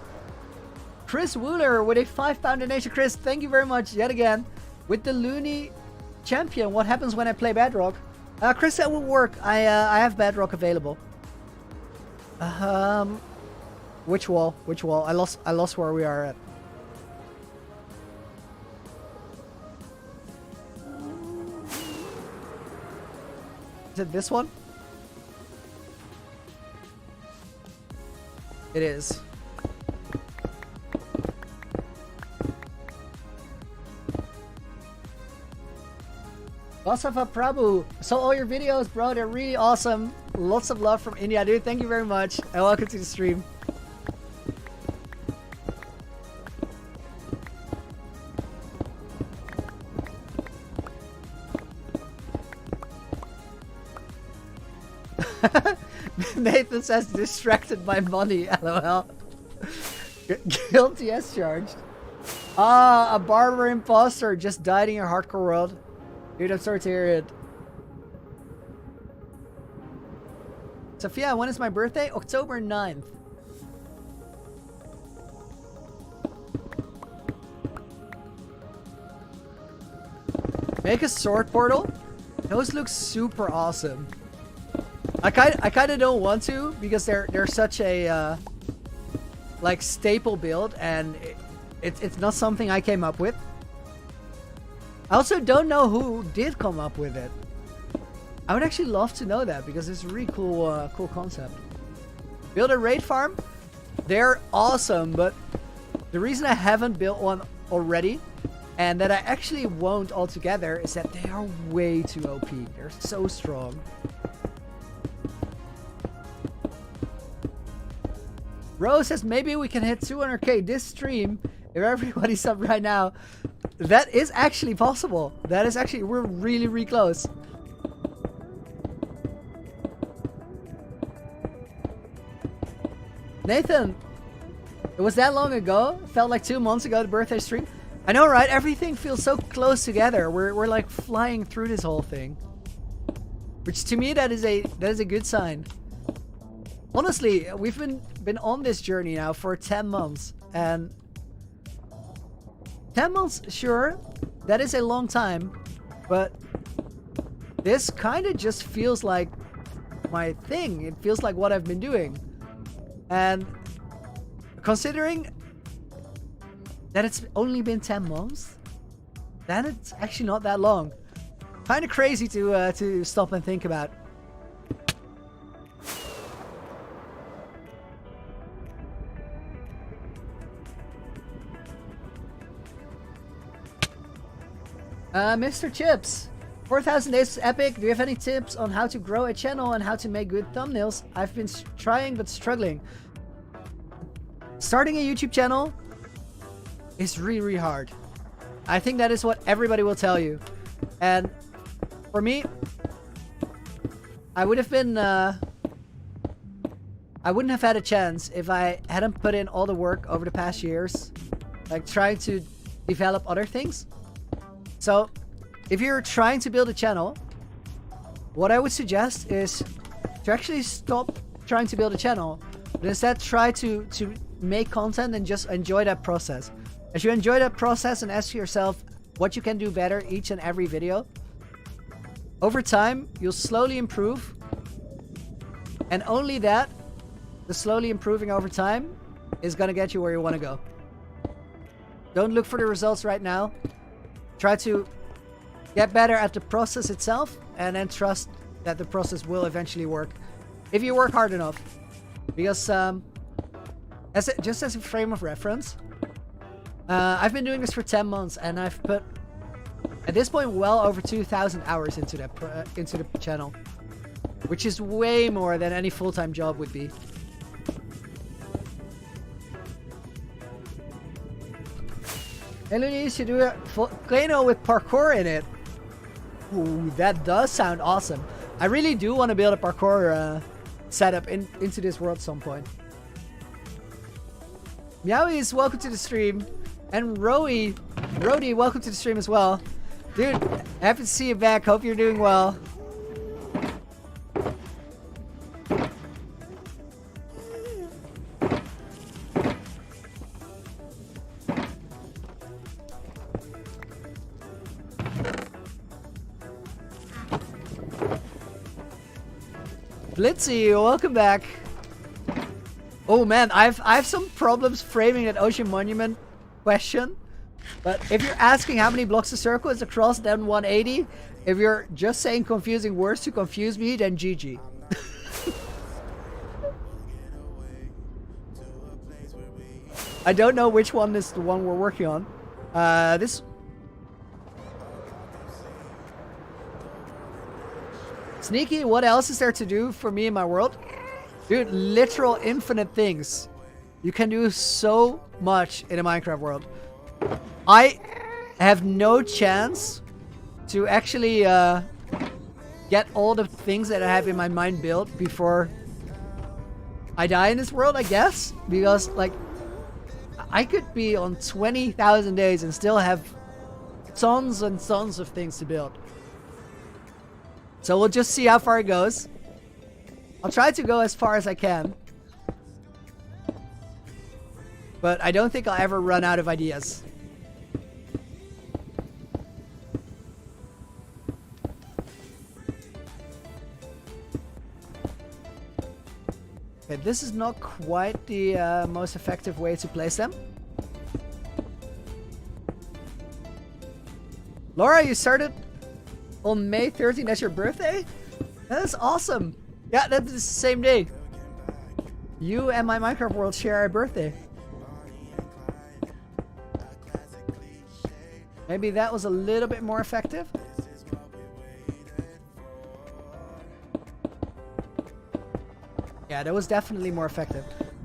Chris Wooler with a £5 donation. Chris, thank you very much yet again. With the Looney Champion, what happens when I play Bedrock? Chris, that will work. I have Bedrock available. Which wall? Which wall? I lost where we are at. Is it this one? It is. Vasafa Prabhu, saw all your videos, bro. They're really awesome. Lots of love from India, dude. Thank you very much, and welcome to the stream. Nathan says distracted by money. LOL. Guilty as charged. Ah, a barber imposter just died in your hardcore world. Dude, I'm sorry to hear it. Sophia, when is my birthday? October 9th. Make a sword portal? Those look super awesome. I kind of don't want to because they're such a like staple build, and it's not something I came up with. I also don't know who did come up with it. I would actually love to know that because it's a really cool cool concept. Build a raid farm? They're awesome, but the reason I haven't built one already and that I actually won't altogether is that they are way too OP. They're so strong. Rose says maybe we can hit 200k this stream if everybody's up right now. That is actually possible. That is actually, we're really, really close. Nathan, it was that long ago. Felt like 2 months ago, the birthday stream. I know, right? Everything feels so close together. We're like flying through this whole thing. Which to me, that is a good sign. Honestly, we've been on this journey now for 10 months, and 10 months, sure, that is a long time, but this kind of just feels like my thing. It feels like what I've been doing. And considering that it's only been 10 months, then it's actually not that long. Kind of crazy to stop and think about. Mr. Chips, 4,000 days is epic. Do you have any tips on how to grow a channel and how to make good thumbnails? I've been trying but struggling. Starting a YouTube channel is really, really hard. I think that is what everybody will tell you. And for me, I would have been, I wouldn't have had a chance if I hadn't put in all the work over the past years, like trying to develop other things. So, if you're trying to build a channel, what I would suggest is to actually stop trying to build a channel, but instead try to make content and just enjoy that process. As you enjoy that process and ask yourself what you can do better each and every video, over time, you'll slowly improve. And only that, the slowly improving over time, is going to get you where you want to go. Don't look for the results right now. Try to get better at the process itself, and then trust that the process will eventually work if you work hard enough. Because Just as a frame of reference, I've been doing this for 10 months, and I've put, at this point, well over 2,000 hours into the channel, which is way more than any full-time job would be. Hey, Lunis, you do a volcano with parkour in it. Ooh, that does sound awesome. I really do want to build a parkour setup into this world at some point. Meowies, welcome to the stream. And Rody, welcome to the stream as well. Dude, happy to see you back. Hope you're doing well. Blitzy, welcome back. Oh man, I've some problems framing that Ocean Monument question. But if you're asking how many blocks a circle is across, then 180. If you're just saying confusing words to confuse me, then GG. I don't know which one is the one we're working on. This. Sneaky, what else is there to do for me in my world? Dude, literal infinite things. You can do so much in a Minecraft world. I have no chance to actually get all the things that I have in my mind built before I die in this world, I guess. Because, like, I could be on 20,000 days and still have tons and tons of things to build. So we'll just see how far it goes. I'll try to go as far as I can. But I don't think I'll ever run out of ideas. Okay, this is not quite the most effective way to place them. Laura, you started on May 13th. That's your birthday? That's awesome. Yeah, that's the same day. You and my Minecraft world share a birthday. Maybe that was a little bit more effective. Yeah, that was definitely more effective.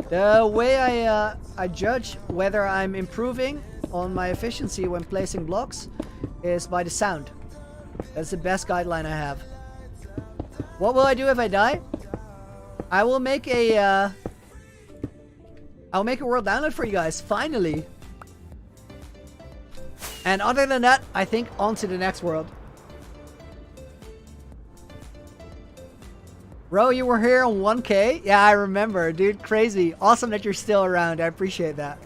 The way I judge whether I'm improving on my efficiency when placing blocks is by the sound. That's the best guideline I have. What will I do if I die? I will make a world download for you guys, finally. And other than that, I think on to the next world. Bro, you were here on 1K? Yeah, I remember, dude. Crazy. Awesome that you're still around. I appreciate that.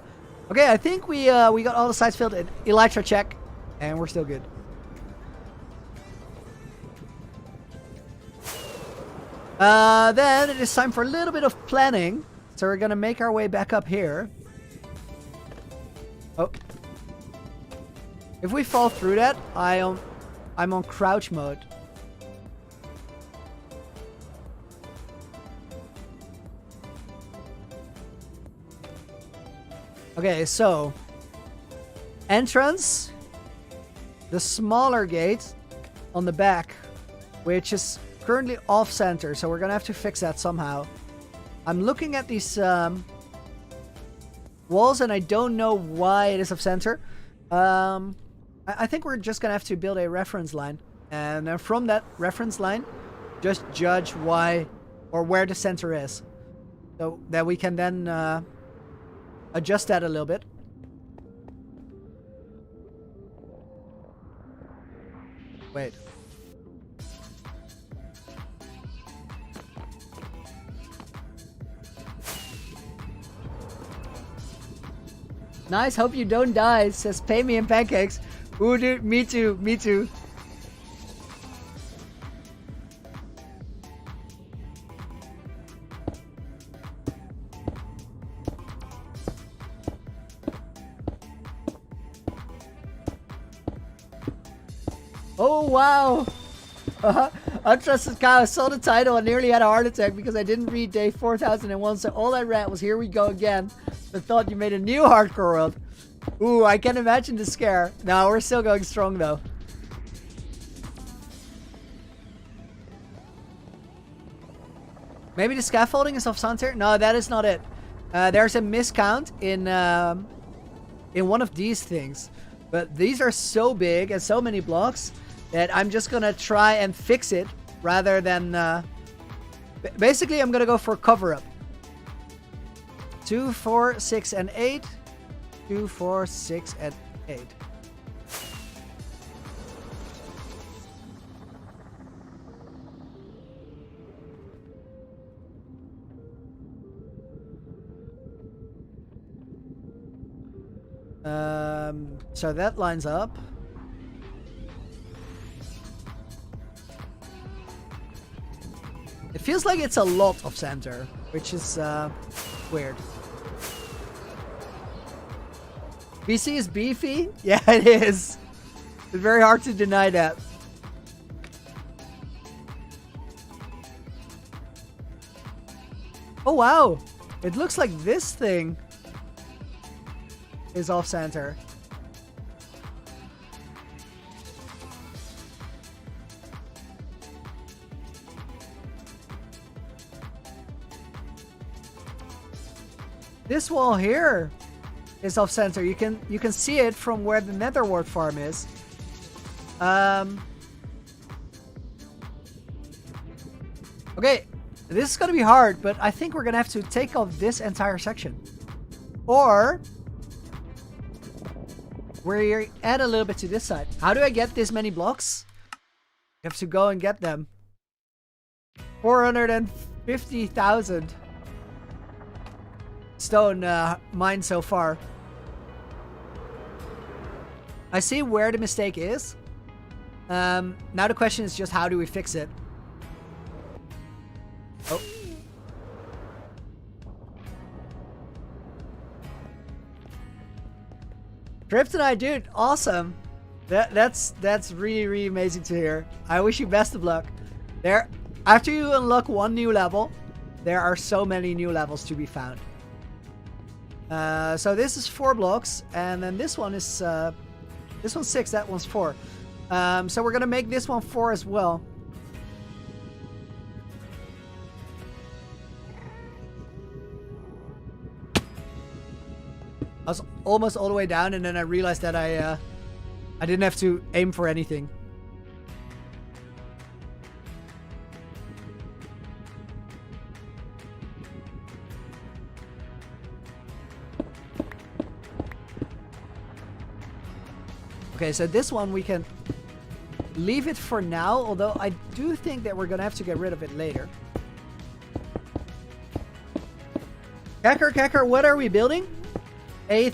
Okay, I think we got all the sites filled in. Elytra check. And we're still good. Then it is time for a little bit of planning. So we're gonna make our way back up here. Oh. If we fall through that, I'm on crouch mode. Okay, so entrance, the smaller gate on the back, which is currently off center, so we're gonna have to fix that somehow. I'm looking at these walls and I don't know why it is off center. I think we're just gonna have to build a reference line, and from that reference line just judge why or where the center is, so that we can then adjust that a little bit. Wait. Nice, hope you don't die, says Pay Me in Pancakes. Ooh, dude, me too, me too. Oh, wow. Untrusted Cow, I saw the title and nearly had a heart attack because I didn't read day 4001, so all I read was here we go again. I thought you made a new hardcore world. Ooh, I can imagine the scare. No, we're still going strong though. Maybe the scaffolding is off center? No, that is not it. There's a miscount in one of these things. But these are so big and so many blocks that I'm just gonna try and fix it rather than... basically, I'm gonna go for cover up. 2, 4, 6, and 8. 2, 4, 6, and 8. So that lines up. It feels like it's a lot of center, which is weird. BC is beefy? Yeah, it is. It's very hard to deny that. Oh wow! It looks like this thing is off center. This wall here is off center. You can see it from where the Nether Wart farm is. Okay, this is gonna be hard, but I think we're gonna have to take off this entire section, or we're add a little bit to this side. How do I get this many blocks? You have to go and get them. 450,000 stone mined so far. I see where the mistake is. Now the question is just how do we fix it? Oh. Kryptonite, dude, awesome. That's really, really amazing to hear. I wish you best of luck. After you unlock one new level, there are so many new levels to be found. So this is 4 blocks, and then this one is this one's 6, that one's 4. So we're gonna make this one 4 as well. I was almost all the way down, and then I realized that I didn't have to aim for anything. Okay, so this one we can leave it for now, although I do think that we're gonna have to get rid of it later. Kecker, what are we building? A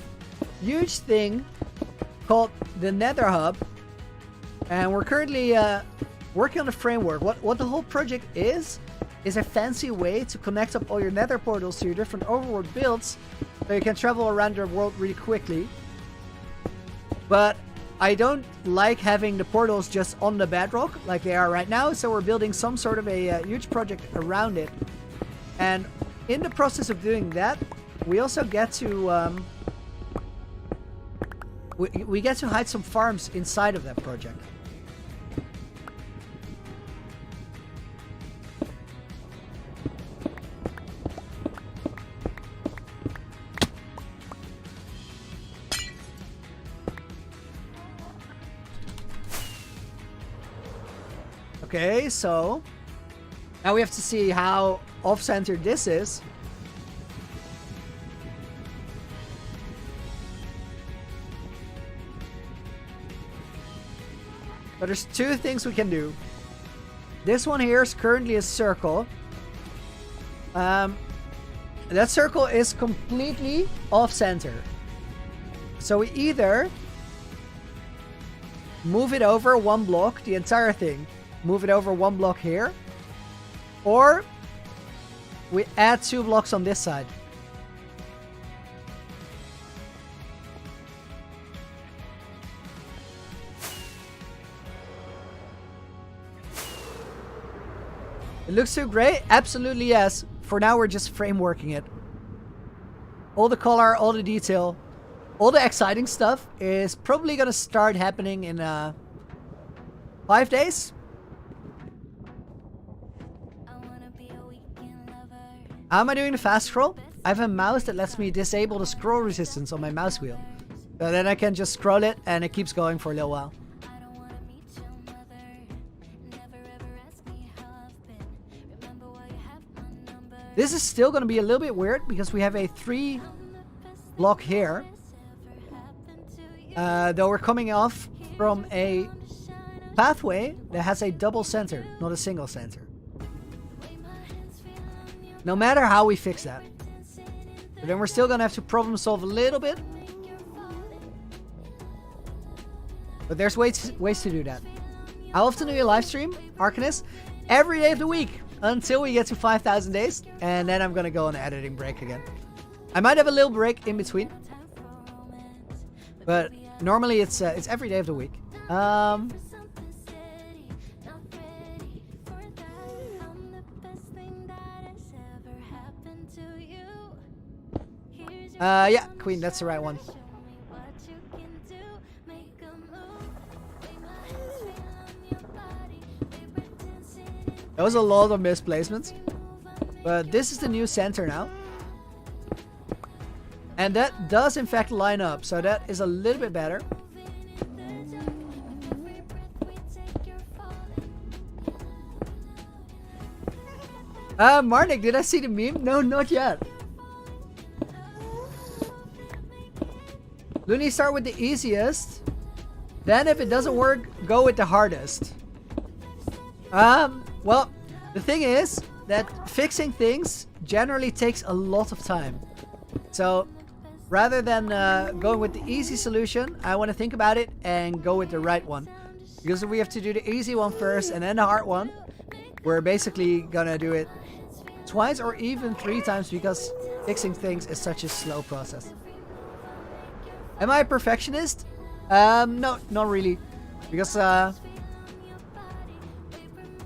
huge thing called the Nether Hub, and we're currently working on the framework. What the whole project is a fancy way to connect up all your Nether portals to your different overworld builds, so you can travel around your world really quickly. But I don't like having the portals just on the bedrock like they are right now, so we're building some sort of a huge project around it. And in the process of doing that, we also get to we get to hide some farms inside of that project. Okay, so now we have to see how off-centered this is. But there's 2 things we can do. This one here is currently a circle. That circle is completely off-center. So we either move it over 1 block, the entire thing. Move it over 1 block here. Or we add 2 blocks on this side. It looks too great? Absolutely yes. For now we're just frameworking it. all the color, all the detail, all the exciting stuff is probably gonna start happening in 5 days. How am I doing the fast scroll? I have a mouse that lets me disable the scroll resistance on my mouse wheel. So then I can just scroll it and it keeps going for a little while. This is still going to be a little bit weird because we have a 3 block here. Though we're coming off from a pathway that has a double center, not a single center. No matter how we fix that. But then we're still going to have to problem solve a little bit. But there's ways to do that. How often do you live stream, Arcanist? Every day of the week until we get to 5,000 days. And then I'm going to go on an editing break again. I might have a little break in between. But normally it's every day of the week. Yeah, Queen, that's the right one. That was a lot of misplacements. But this is the new center now. And that does in fact line up, so that is a little bit better. Marnik, did I see the meme? No, not yet. Looney, start with the easiest. Then if it doesn't work, go with the hardest. Well, the thing is that fixing things generally takes a lot of time. So rather than going with the easy solution, I want to think about it and go with the right one. Because if we have to do the easy one first and then the hard one, we're basically gonna do it twice or even 3 times because fixing things is such a slow process. Am I a perfectionist? No, not really. Because I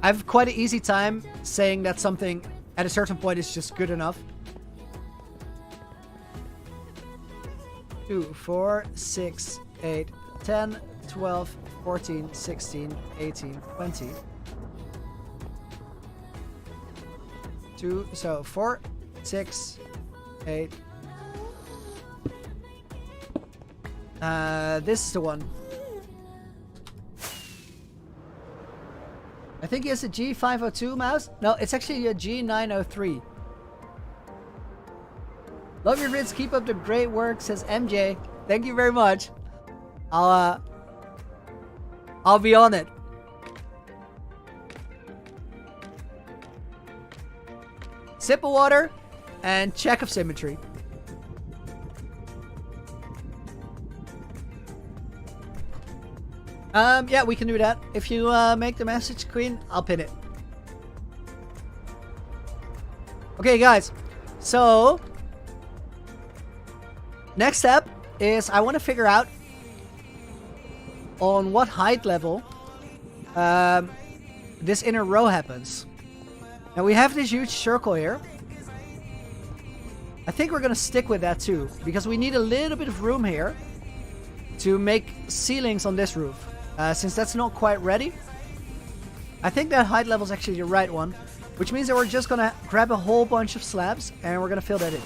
have quite an easy time saying that something at a certain point is just good enough. 2, 4, 6, 8, 10, 12, 14, 16, 18, 20. 2, so 4, 6, 8. This is the one. I think he has a G502 mouse. No, it's actually a G903. Love your vids. Keep up the great work, says MJ. Thank you very much. I'll be on it. Sip of water and check of symmetry. Yeah, we can do that. If you make the message, Queen, I'll pin it. Okay, guys. So, next step is I want to figure out on what height level this inner row happens. Now, we have this huge circle here. I think we're going to stick with that too, because we need a little bit of room here to make ceilings on this roof. Since that's not quite ready, I think that height level is actually the right one, which means that we're just gonna grab a whole bunch of slabs and we're gonna fill that in.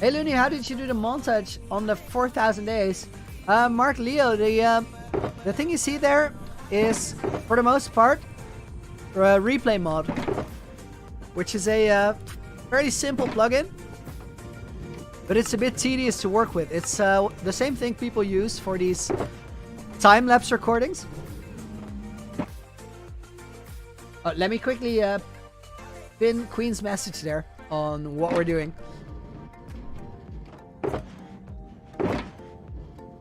Hey Looney, how did you do the montage on the 4,000 days? Mark Leo, the thing you see there is, for the most part, a replay mod, which is a fairly simple plugin. But it's a bit tedious to work with. It's the same thing people use for these time-lapse recordings. Let me quickly pin Queen's message there on what we're doing.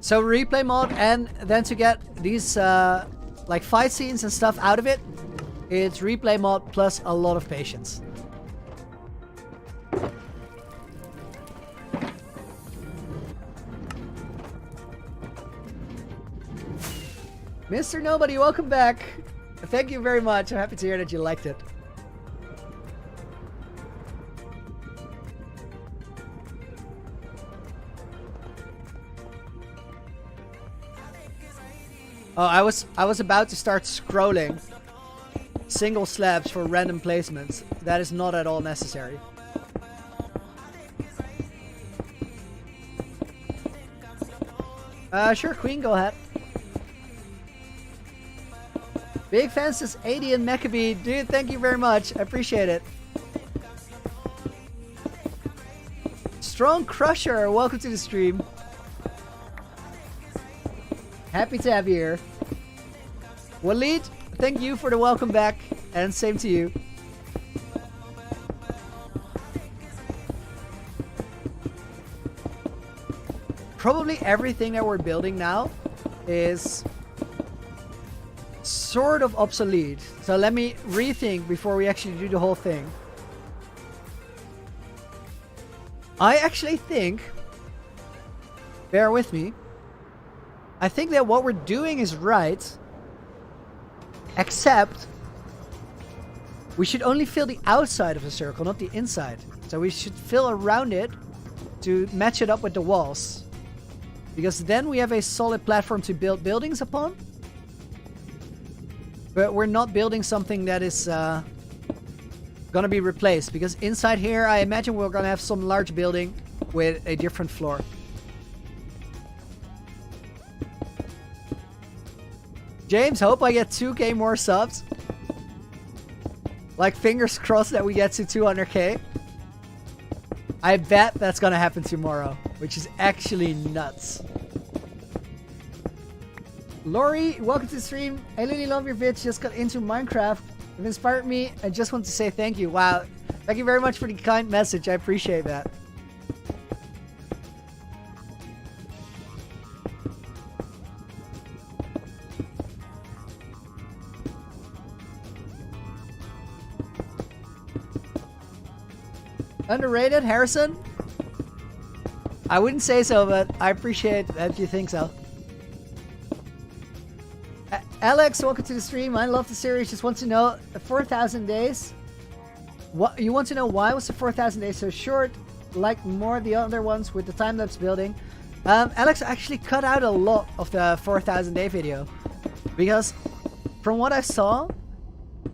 So replay mod, and then to get these like fight scenes and stuff out of it, it's replay mod plus a lot of patience. Mr. Nobody, welcome back. Thank you very much. I'm happy to hear that you liked it. Oh, I was about to start scrolling single slabs for random placements. That is not at all necessary. Sure, Queen, go ahead. Big fan says 80 and Maccabee. Dude, thank you very much. I appreciate it. Strong Crusher, welcome to the stream. Happy to have you here. Waleed, thank you for the welcome back, and same to you. Probably everything that we're building now is sort of obsolete. So let me rethink before we actually do the whole thing. I actually think, bear with me, I think that what we're doing is right, except we should only fill the outside of the circle, not the inside. So we should fill around it to match it up with the walls. Because then we have a solid platform to build buildings upon. But we're not building something that is gonna be replaced. Because inside here, I imagine we're gonna have some large building with a different floor. James, hope I get 2k more subs. Like, fingers crossed that we get to 200k. I bet that's gonna happen tomorrow, which is actually nuts. Lori, welcome to the stream. I really love your vids. Just got into Minecraft. It inspired me. I just want to say thank you. Wow. Thank you very much for the kind message. I appreciate that. Underrated, Harrison? I wouldn't say so, but I appreciate that you think so. Alex, welcome to the stream. I love the series. Just want to know, 4,000 days. What you want to know? Why was the 4,000 days so short? Like more of the other ones with the time-lapse building. Alex actually cut out a lot of the 4,000 day video because, from what I saw,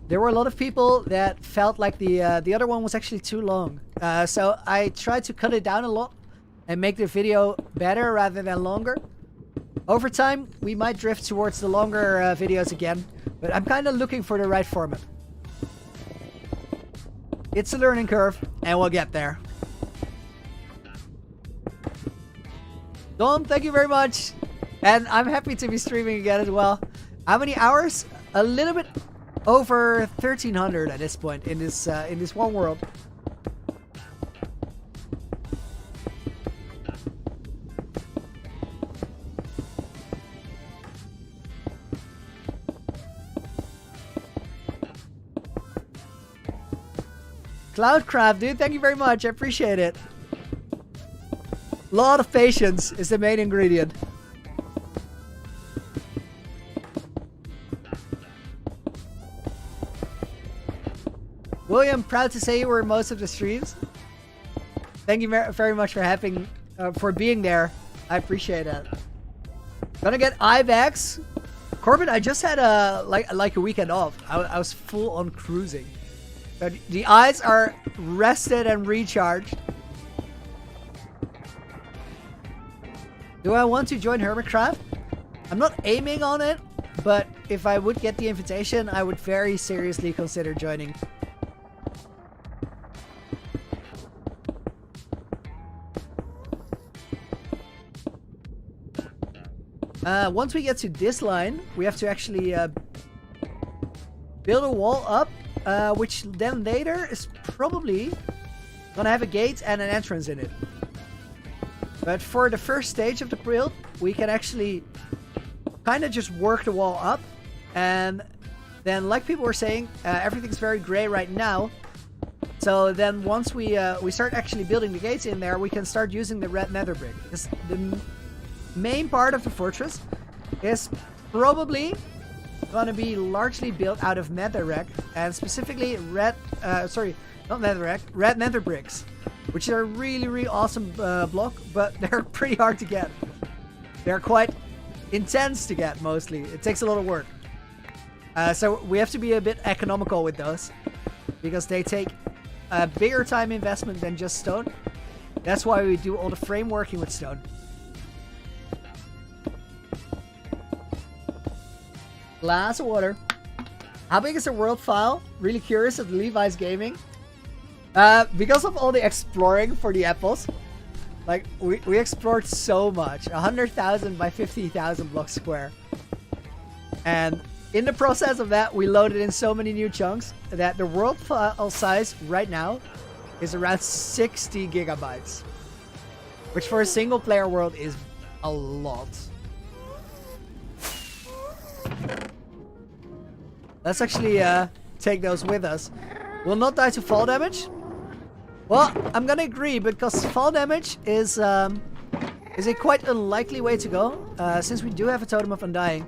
there were a lot of people that felt like the other one was actually too long. So I tried to cut it down a lot and make the video better rather than longer. Over time, we might drift towards the longer videos again, but I'm kind of looking for the right format. It's a learning curve, and we'll get there. Dom, thank you very much. And I'm happy to be streaming again as well. How many hours? A little bit over 1,300 at this point in this one world. Cloudcraft, dude, thank you very much. I appreciate it. Lot of patience is the main ingredient. William, proud to say you were in most of the streams. Thank you very much for having, for being there. I appreciate it. Gonna get Ibex. Corbin, I just had like a weekend off. I was full on cruising. So the eyes are rested and recharged. Do I want to join Hermitcraft? I'm not aiming on it, but if I would get the invitation, I would very seriously consider joining. Once we get to this line, we have to actually build a wall up, which then later is probably gonna have a gate and an entrance in it. But for the first stage of the build, we can actually kind of just work the wall up, and then, like people were saying, everything's very gray right now. So then once we start actually building the gates in there, we can start using the red nether brick. Because the main part of the fortress is probably gonna be largely built out of netherrack, and specifically red nether bricks, which are really awesome block, but they're pretty hard to get. They're quite intense to get mostly. It takes a lot of work. So we have to be a bit economical with those because they take a bigger time investment than just stone. That's why we do all the frame working with stone. Glass of water. How big is the world file? Really curious at Levi's Gaming. Because of all the exploring for the apples, like we explored so much. 100,000 by 50,000 blocks square. And in the process of that, we loaded in so many new chunks that the world file size right now is around 60 gigabytes. Which for a single player world is a lot. Let's actually take those with us. Will not die to fall damage? Well, I'm gonna agree because fall damage is a quite unlikely way to go since we do have a totem of undying.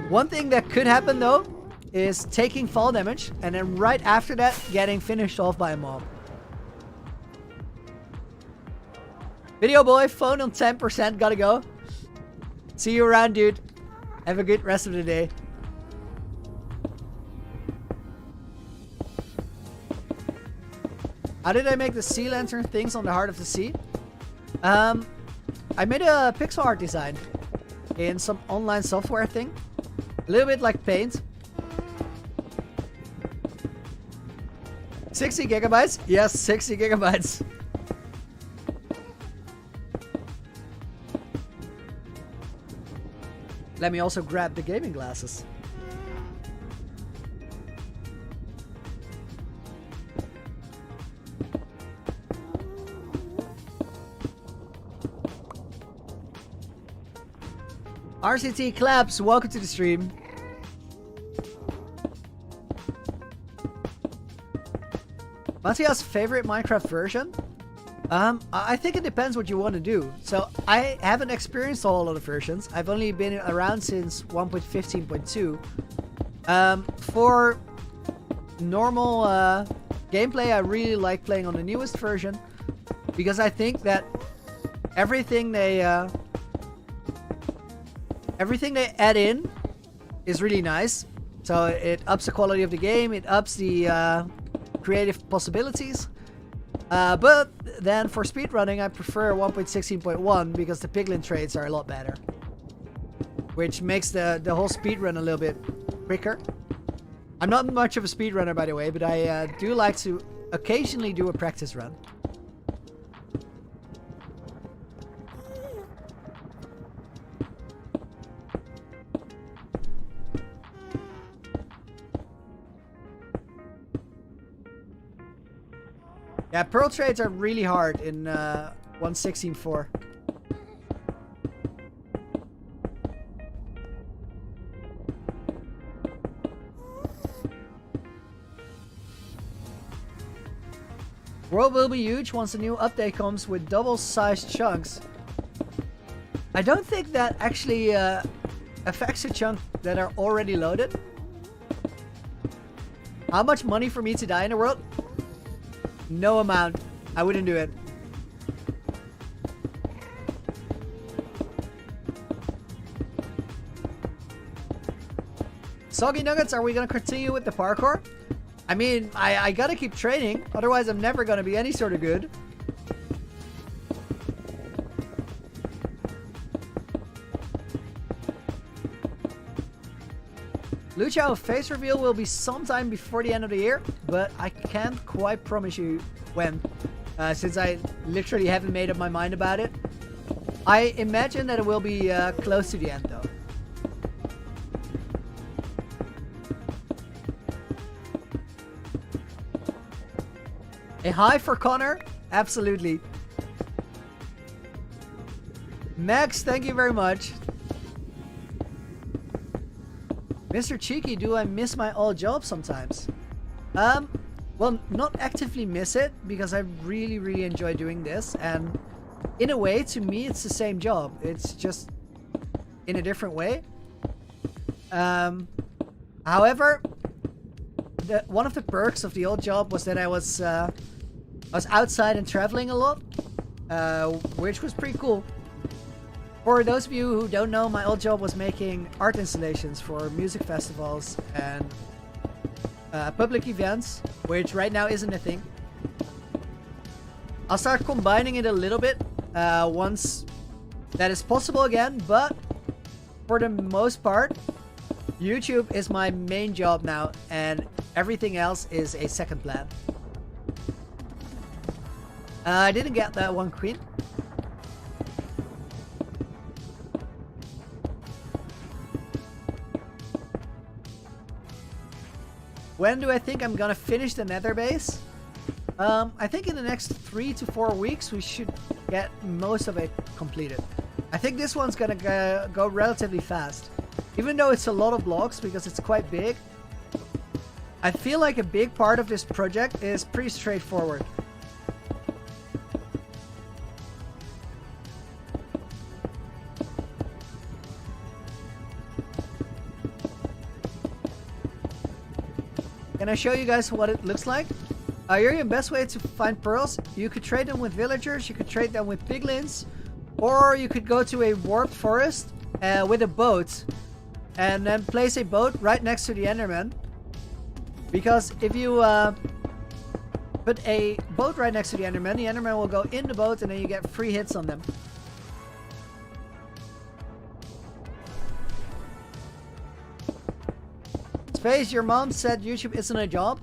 One thing that could happen though is taking fall damage and then right after that getting finished off by a mob. Video boy, phone on 10%, gotta go. See you around, dude. Have a good rest of the day. How did I make the sea lantern things on the heart of the sea? I made a pixel art design in some online software thing. A little bit like Paint. 60 gigabytes? Yes, 60 gigabytes. Let me also grab the gaming glasses. RCT Claps, welcome to the stream. Matthias' favorite Minecraft version? I think it depends what you want to do. So I haven't experienced all of the versions. I've only been around since 1.15.2. For normal gameplay, I really like playing on the newest version because I think that everything they add in is really nice. So it ups the quality of the game, it ups the creative possibilities. But then for speedrunning, I prefer 1.16.1 because the piglin trades are a lot better. Which makes the whole speedrun a little bit quicker. I'm not much of a speedrunner, by the way, but I do like to occasionally do a practice run. Yeah, pearl trades are really hard in 1.16.4. World will be huge once the new update comes with double-sized chunks. I don't think that actually affects the chunk that are already loaded. How much money for me to die in the world? No amount. I wouldn't do it. Soggy Nuggets, are we gonna continue with the parkour? I mean, I gotta keep training, otherwise I'm never gonna be any sort of good. Lucio face reveal will be sometime before the end of the year, but I can't quite promise you when, since I literally haven't made up my mind about it. I imagine that it will be close to the end though. A hi for Connor? Absolutely. Max, thank you very much. Mr. Cheeky, do I miss my old job sometimes? Well, not actively miss it, because I really, really enjoy doing this, and in a way, to me, it's the same job. It's just in a different way. However, one of the perks of the old job was that I was outside and traveling a lot, which was pretty cool. For those of you who don't know, my old job was making art installations for music festivals and public events, which right now isn't a thing. I'll start combining it a little bit once that is possible again, but for the most part, YouTube is my main job now, and everything else is a second plan. I didn't get that one queen. When do I think I'm gonna finish the nether base? I think in the next 3 to 4 weeks we should get most of it completed. I think this one's gonna go relatively fast. Even though it's a lot of blocks because it's quite big, I feel like a big part of this project is pretty straightforward. Can I show you guys what it looks like? Here, your best way to find pearls. You could trade them with villagers, you could trade them with piglins, or you could go to a warped forest with a boat and then place a boat right next to the Enderman. Because if you put a boat right next to the Enderman will go in the boat and then you get free hits on them. Space, your mom said YouTube isn't a job.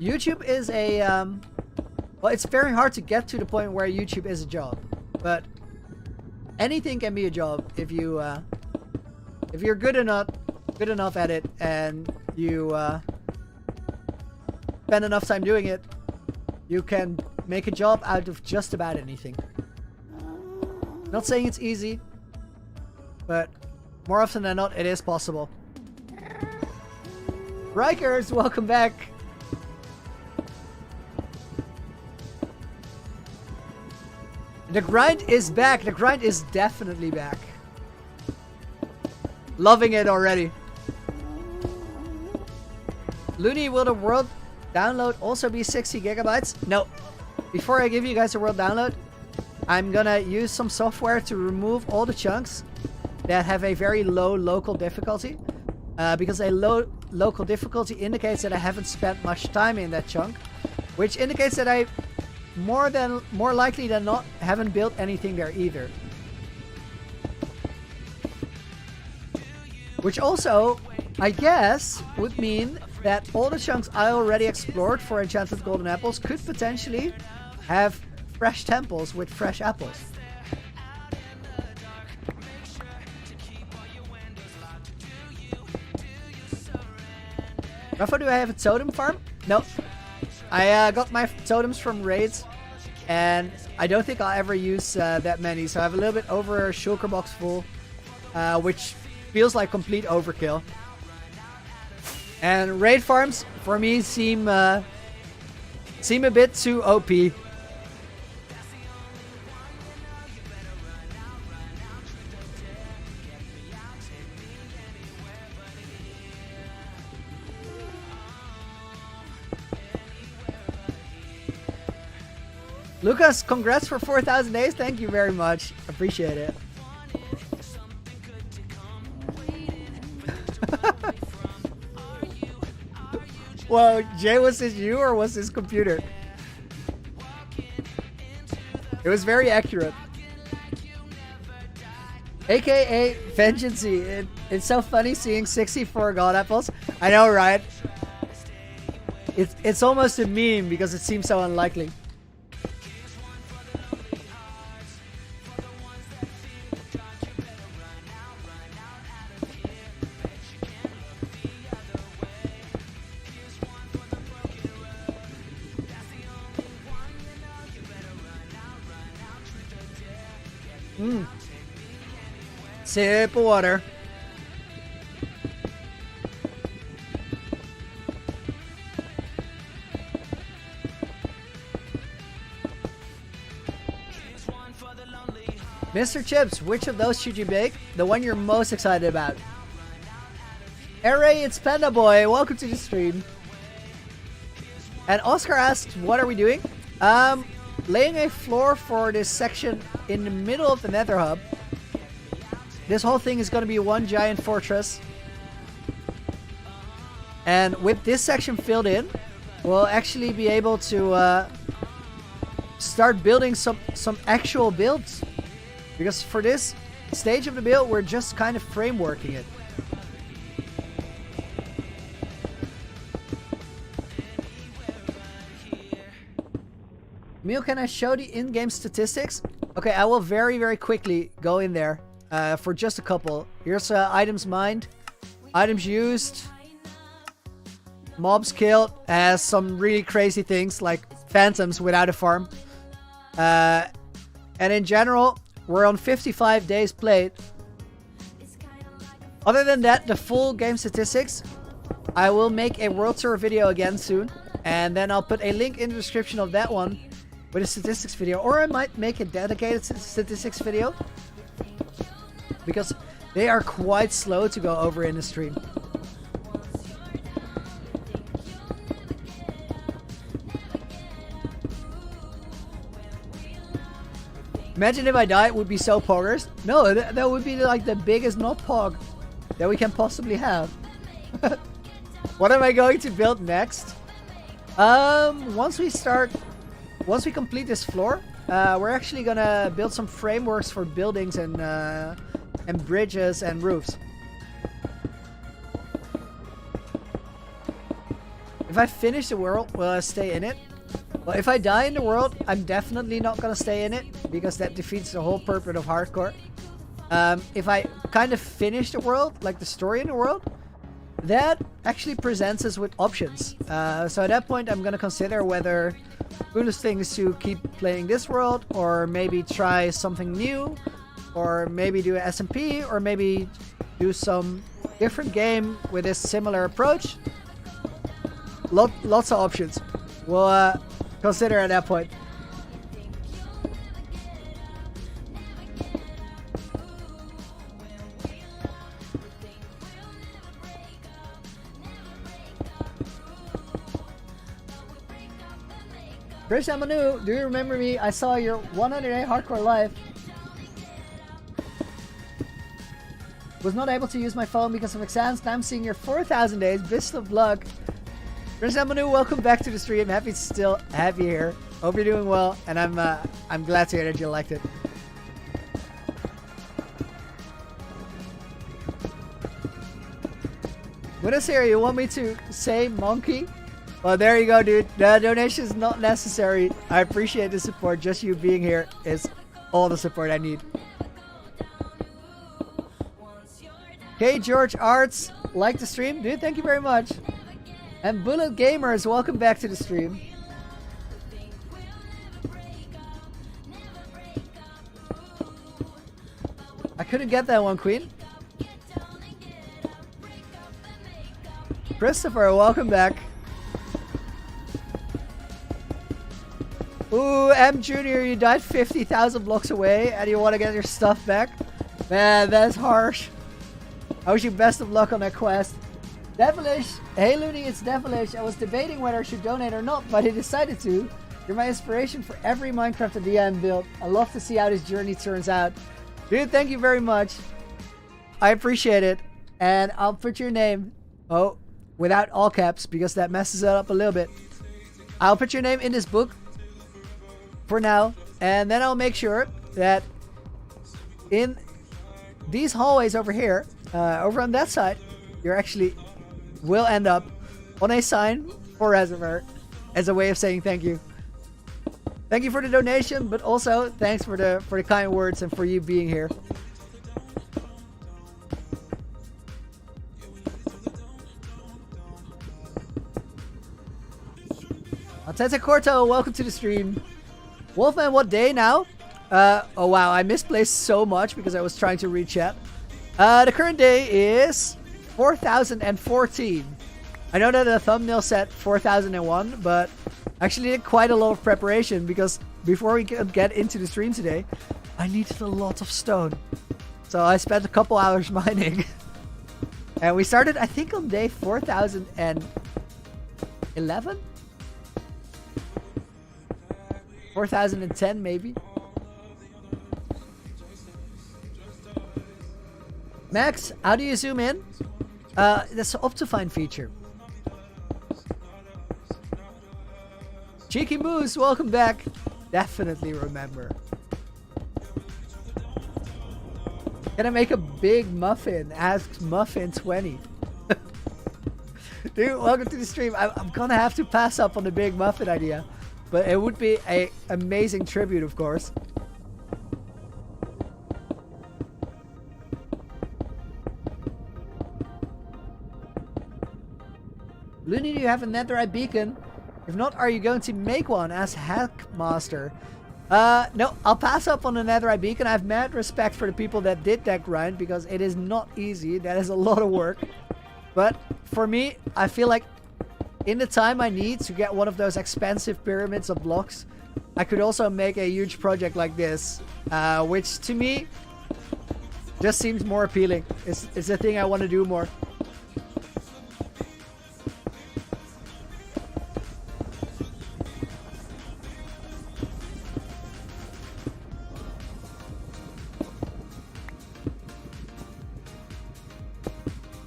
YouTube is a, well, it's very hard to get to the point where YouTube is a job. But anything can be a job if you're good enough at it and you spend enough time doing it, you can make a job out of just about anything. Not saying it's easy, but more often than not, it is possible. Rikers, welcome back. The grind is back. The grind is definitely back. Loving it already. Looney, will the world download also be 60 gigabytes? No. Before I give you guys a world download, I'm gonna use some software to remove all the chunks that have a very low local difficulty. Because a low local difficulty indicates that I haven't spent much time in that chunk, which indicates that I more likely than not haven't built anything there either. Which also, I guess, would mean that all the chunks I already explored for enchanted golden apples could potentially have fresh temples with fresh apples. Rafa, do I have a totem farm? Nope. I got my totems from raids, and I don't think I'll ever use that many. So I have a little bit over a shulker box full, which feels like complete overkill. And raid farms for me seem a bit too OP. Lucas, congrats for 4,000 days. Thank you very much. Appreciate it. Whoa, Jay, was this you or was this computer? It was very accurate. AKA Vengeancey. It's so funny seeing 64 god apples. I know, right? It's almost a meme because it seems so unlikely. Sip of water. Mr. Chips, which of those should you bake? The one you're most excited about. Array, it's Panda Boy. Welcome to the stream. And Oscar asked, what are we doing? Laying a floor for this section in the middle of the Nether Hub. this whole thing is going to be one giant fortress. And with this section filled in, we'll actually be able to start building some actual builds. Because for this stage of the build, we're just kind of frameworking it. Emil, can I show the in-game statistics? Okay, I will very, very quickly go in there for just a couple. Here's items mined, items used, mobs killed, has some really crazy things like phantoms without a farm. And in general, we're on 55 days played. Other than that, the full game statistics, I will make a world tour video again soon. And then I'll put a link in the description of that one with a statistics video. Or I might make a dedicated statistics video, because they are quite slow to go over in the stream. Imagine if I die, it would be so poggers. No, that would be like the biggest not pog that we can possibly have. What am I going to build next? Once we complete this floor, we're actually gonna build some frameworks for buildings and bridges and roofs. If I finish the world, will I stay in it? Well, if I die in the world, I'm definitely not gonna stay in it, because that defeats the whole purpose of hardcore. If I kind of finish the world, like the story in the world, that actually presents us with options. So at that point, I'm gonna consider whether coolest thing is to keep playing this world, or maybe try something new, or maybe do an SMP, or maybe do some different game with a similar approach. Lots of options. We'll consider at that point. Christian Manu, do you remember me? I saw your 100-day hardcore live. Was not able to use my phone because of exams. Now I'm seeing your 4,000 days. Best of luck. Christian Manu, welcome back to the stream. Happy to still have you here. Hope you're doing well, and I'm glad to hear that you liked it. What is here? You want me to say monkey? Well, there you go, dude. The donation is not necessary. I appreciate the support. Just you being here is all the support I need. Okay, George Arts, like the stream? Dude, thank you very much. And Bullet Gamers, welcome back to the stream. I couldn't get that one, Queen. Christopher, welcome back. Ooh, M Junior, you died 50,000 blocks away and you want to get your stuff back? Man, that's harsh. I wish you best of luck on that quest. Devilish, hey Looney, it's Devilish. I was debating whether I should donate or not, but I decided to. You're my inspiration for every Minecraft DM build. I love to see how this journey turns out. Dude, thank you very much. I appreciate it. And I'll put your name, without all caps, because that messes it up a little bit. I'll put your name in this book for now, and then I'll make sure that in these hallways over here, over on that side, you're actually will end up on a sign for Reservoir as a way of saying thank you. Thank you for the donation, but also thanks for the kind words and for you being here. Altete Corto, welcome to the stream. Wolfman, what day now? Oh wow, I misplaced so much because I was trying to read chat. The current day is 4014. I know that the thumbnail said 4001, but I actually did quite a lot of preparation because before we could get into the stream today, I needed a lot of stone. So I spent a couple hours mining. And we started, I think, on day 4011? 4010 maybe. Max, how do you zoom in? That's the Optifine feature. Cheeky Moose, welcome back. Definitely remember. Can I make a big muffin? Asks Muffin20. Dude, welcome to the stream. I'm gonna have to pass up on the big muffin idea. But it would be an amazing tribute, of course. Looney, do you have a netherite beacon? If not, are you going to make one as Hackmaster? No, I'll pass up on the netherite beacon. I have mad respect for the people that did that grind because it is not easy. That is a lot of work. But for me, I feel like in the time I need to get one of those expensive pyramids of blocks, I could also make a huge project like this, which to me just seems more appealing. It's a thing I want to do more.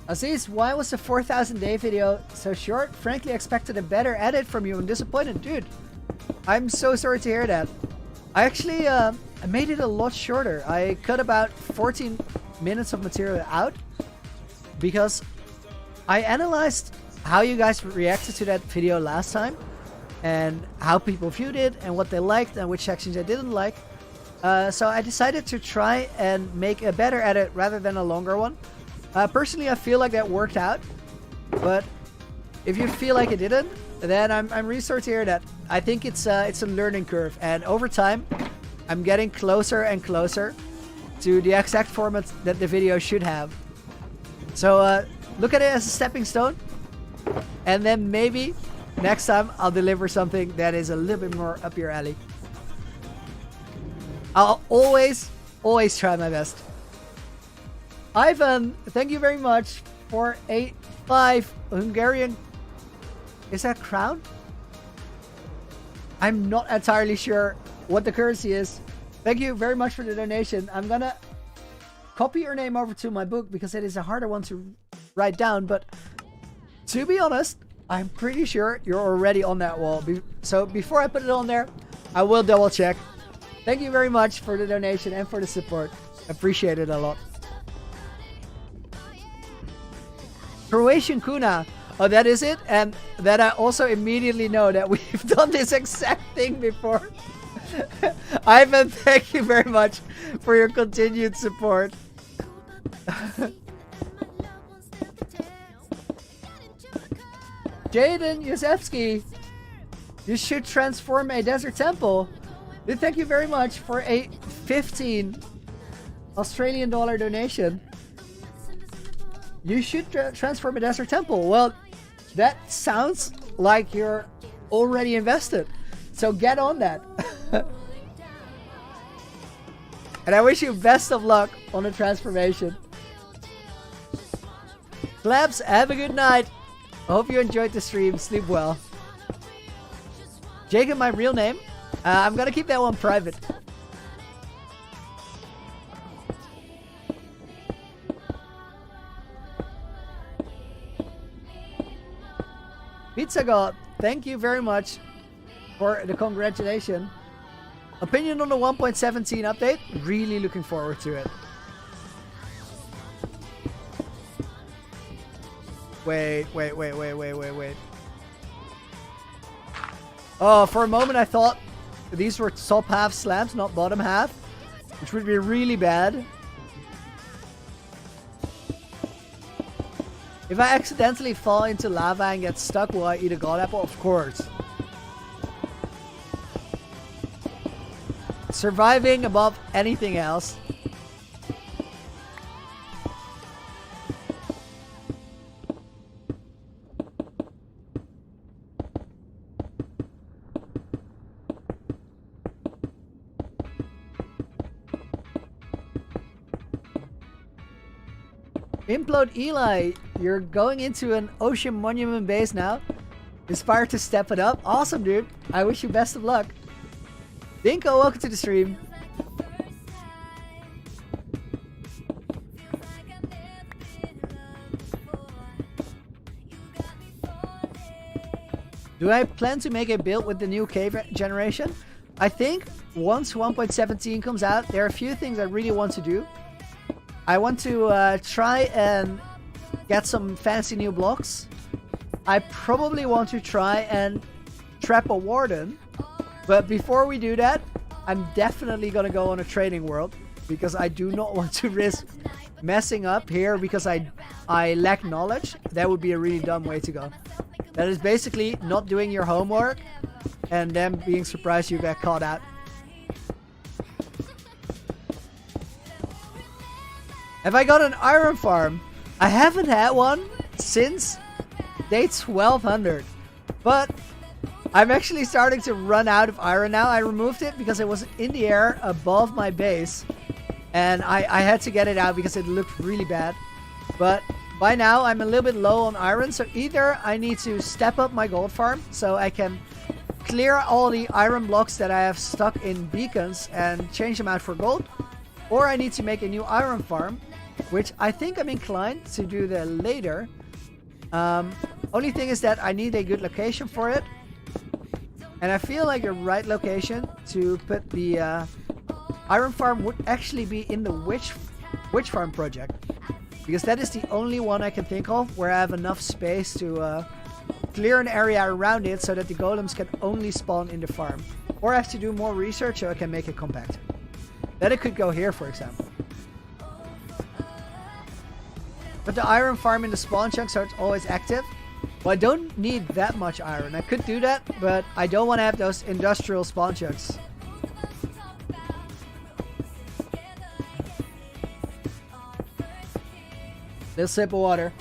Aziz, why was the 4,000 day video so short? Frankly, expected a better edit from you and disappointed. Dude, I'm so sorry to hear that. I actually I made it a lot shorter. I cut about 14 minutes of material out because I analyzed how you guys reacted to that video last time and how people viewed it and what they liked and which sections they didn't like. So I decided to try and make a better edit rather than a longer one. Personally, I feel like that worked out, but if you feel like it didn't, then I'm really sorry to hear that. I think it's a learning curve, and over time, I'm getting closer and closer to the exact format that the video should have. So look at it as a stepping stone, and then maybe next time I'll deliver something that is a little bit more up your alley. I'll always try my best. Ivan, thank you very much for a 5 Hungarian. Is that crown? I'm not entirely sure what the currency is. Thank you very much for the donation. I'm gonna copy your name over to my book because it is a harder one to write down. But to be honest, I'm pretty sure you're already on that wall. So before I put it on there, I will double check. Thank you very much for the donation and for the support. Appreciate it a lot. Croatian Kuna. Oh, that is it? And that I also immediately know that we've done this exact thing before. Ivan, thank you very much for your continued support. Jaden Yusefsky, you should transform a desert temple. Thank you very much for a 15 Australian dollar donation. You should transform a desert temple. Well, that sounds like you're already invested. So get on that. And I wish you best of luck on the transformation. Claps, have a good night. I hope you enjoyed the stream. Sleep well. Jacob, my real name. I'm gonna keep that one private. Pizza God, thank you very much for the congratulations. Opinion on the 1.17 update? Really looking forward to it. Wait. Oh, for a moment I thought these were top half slabs, not bottom half, which would be really bad. If I accidentally fall into lava and get stuck while I eat a god apple, of course. Surviving above anything else. Implode Eli, you're going into an ocean monument base now. Inspired to step it up. Awesome, dude. I wish you best of luck. Dinko, welcome to the stream. Do I plan to make a build with the new cave generation? I think once 1.17 comes out, there are a few things I really want to do. I want to try and get some fancy new blocks. I probably want to try and trap a warden. But before we do that, I'm definitely going to go on a trading world. Because I do not want to risk messing up here because I lack knowledge. That would be a really dumb way to go. That is basically not doing your homework and then being surprised you get caught out. Have I got an iron farm? I haven't had one since day 1200. But I'm actually starting to run out of iron now. I removed it because it was in the air above my base. And I had to get it out because it looked really bad. But by now I'm a little bit low on iron. So either I need to step up my gold farm so I can clear all the iron blocks that I have stuck in beacons and change them out for gold. Or I need to make a new iron farm, which I think I'm inclined to do that later. Only thing is that I need a good location for it. And I feel like the right location to put the iron farm would actually be in the witch farm project. Because that is the only one I can think of where I have enough space to clear an area around it so that the golems can only spawn in the farm. Or I have to do more research so I can make it compact. Then it could go here, for example. But the iron farm in the spawn chunk so it's always active. Well, I don't need that much iron. I could do that, but I don't want to have those industrial spawn chunks. Little sip of water.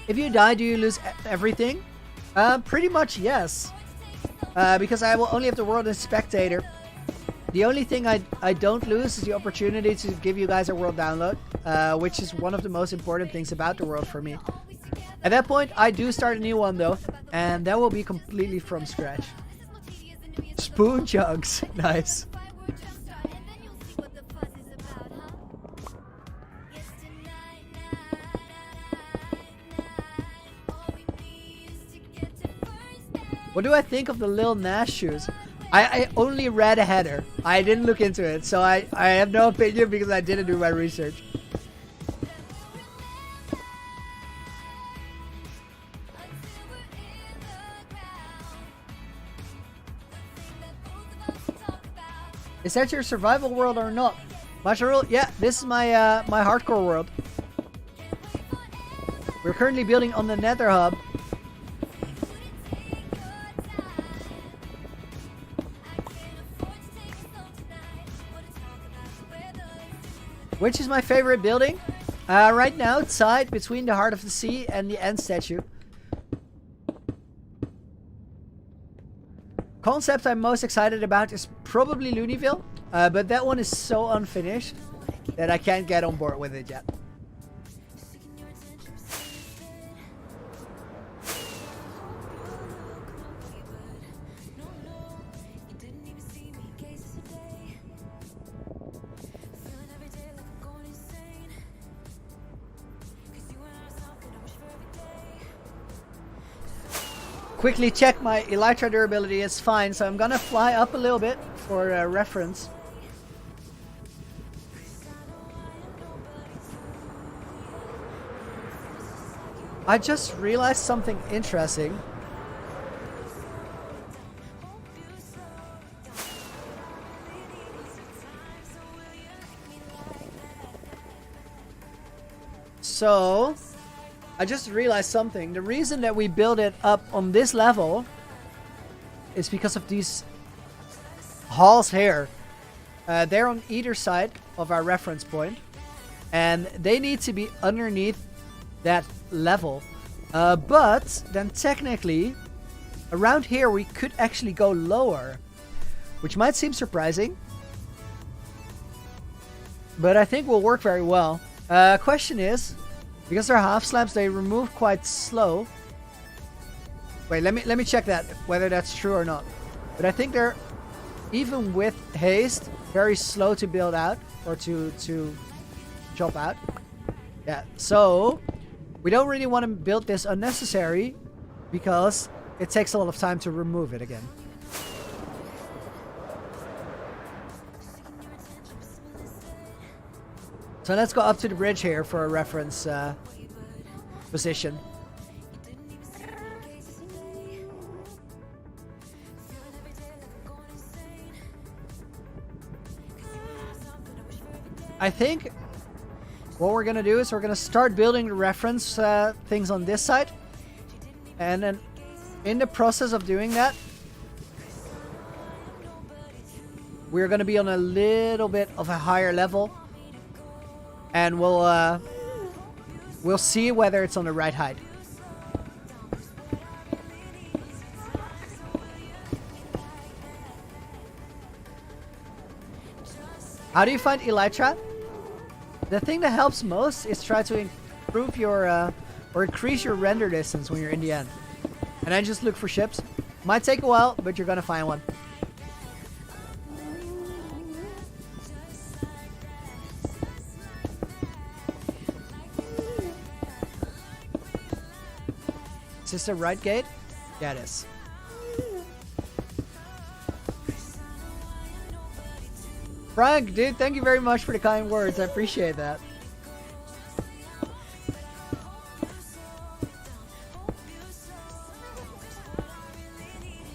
If you die, do you lose everything? Pretty much yes. Because I will only have the world as spectator. The only thing I don't lose is the opportunity to give you guys a world download. Which is one of the most important things about the world for me. At that point, I do start a new one though. And that will be completely from scratch. Spoon chunks. Nice. What do I think of the Lil Nas shoes? I only read a header. I didn't look into it, so I have no opinion because I didn't do my research. Is that your survival world or not? Masharul, yeah, this is my my hardcore world. We're currently building on the Nether Hub. Which is my favorite building? Right now, it's tied between the Heart of the Sea and the End statue. Concept I'm most excited about is probably Looneyville, but that one is so unfinished that I can't get on board with it yet. Quickly check my Elytra durability is fine, so I'm gonna fly up a little bit for reference. I just realized something interesting. So I just realized something. The reason that we build it up on this level is because of these halls here. They're on either side of our reference point, and they need to be underneath that level. But then technically, around here we could actually go lower, which might seem surprising, but I think will work very well. Question is, because they're half slabs, they remove quite slow. Wait, let me check that, whether that's true or not. But I think they're, even with haste, very slow to build out or to chop out. Yeah, so We don't really want to build this unnecessary because it takes a lot of time to remove it again. So let's go up to the bridge here for a reference position. I think what we're gonna do is we're gonna start building the reference things on this side, and then in the process of doing that, we're gonna be on a little bit of a higher level, and we'll see whether it's on the right height. How do you find Elytra? The thing that helps most is try to improve your or increase your render distance when you're in the end. And then just look for ships. Might take a while, but you're gonna find one. Is this the right gate? Yeah, it is. Frank, dude, thank you very much for the kind words. I appreciate that.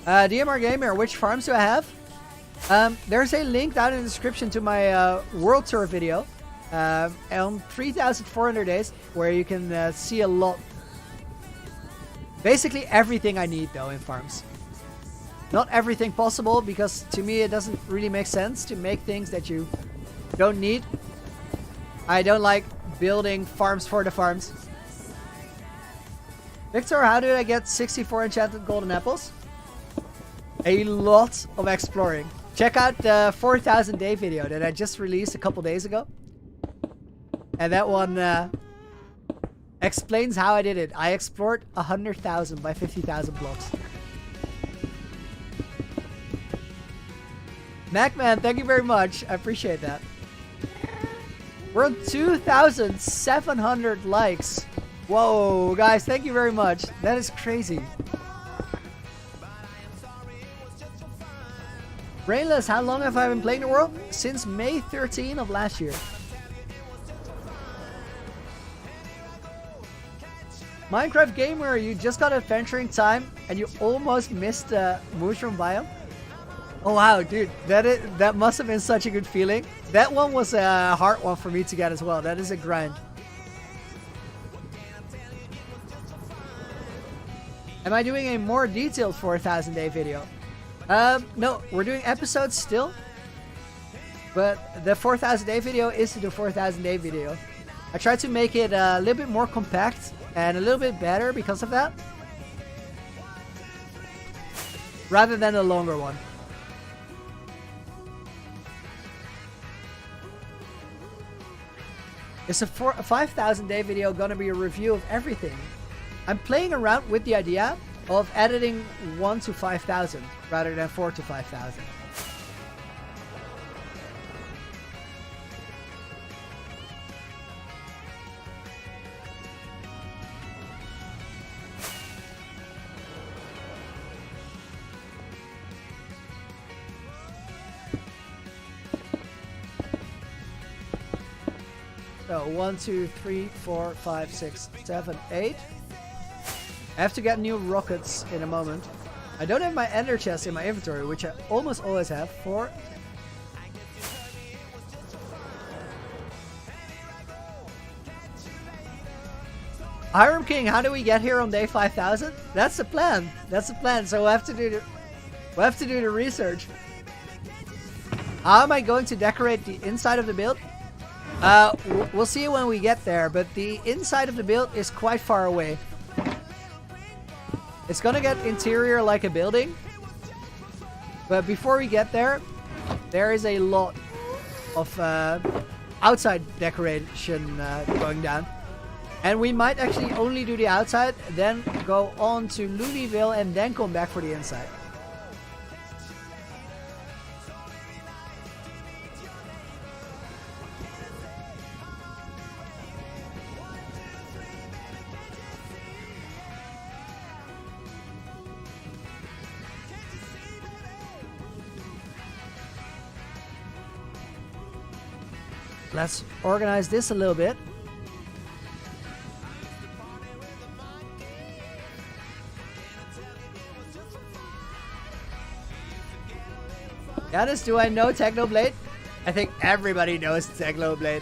DMR Gamer, which farms do I have? There's a link down in the description to my World Tour video on 3,400 days, where you can see a lot. Basically everything I need, though, in farms. Not everything possible, because to me it doesn't really make sense to make things that you don't need. I don't like building farms for the farms. Victor, how did I get 64 enchanted golden apples? A lot of exploring. Check out the 4,000 day video that I just released a couple days ago. And that one explains how I did it. I explored 100,000 by 50,000 blocks. Macman, thank you very much. I appreciate that. We're on 2,700 likes. Whoa, guys, thank you very much. That is crazy. Brainless, how long have I been playing the world? Since May 13 of last year. Minecraft Gamer, you just got adventuring time and you almost missed the mushroom biome. Oh wow, dude, that must have been such a good feeling. That one was a hard one for me to get as well. That is a grind. Am I doing a more detailed 4,000 day video? No, we're doing episodes still. But the 4,000 day video is the 4,000 day video. I tried to make it a little bit more compact and a little bit better because of that, rather than a longer one. Is a 5,000 day video gonna be a review of everything? I'm playing around with the idea of editing 1 to 5,000 rather than 4 to 5,000. So 1, 2, 3, 4, 5, 6, 7, 8. I have to get new rockets in a moment. I don't have my ender chest in my inventory, which I almost always have. 4. Hiram King, how do we get here on day 5,000? That's the plan. That's the plan. So we'll have to do the research. How am I going to decorate the inside of the build? We'll see when we get there, but the inside of the build is quite far away. It's gonna get interior like a building, but before we get there, there is a lot of outside decoration going down. And we might actually only do the outside, then go on to Louisville and then come back for the inside. Let's organize this a little bit. Giannis, do I know Technoblade? I think everybody knows Technoblade.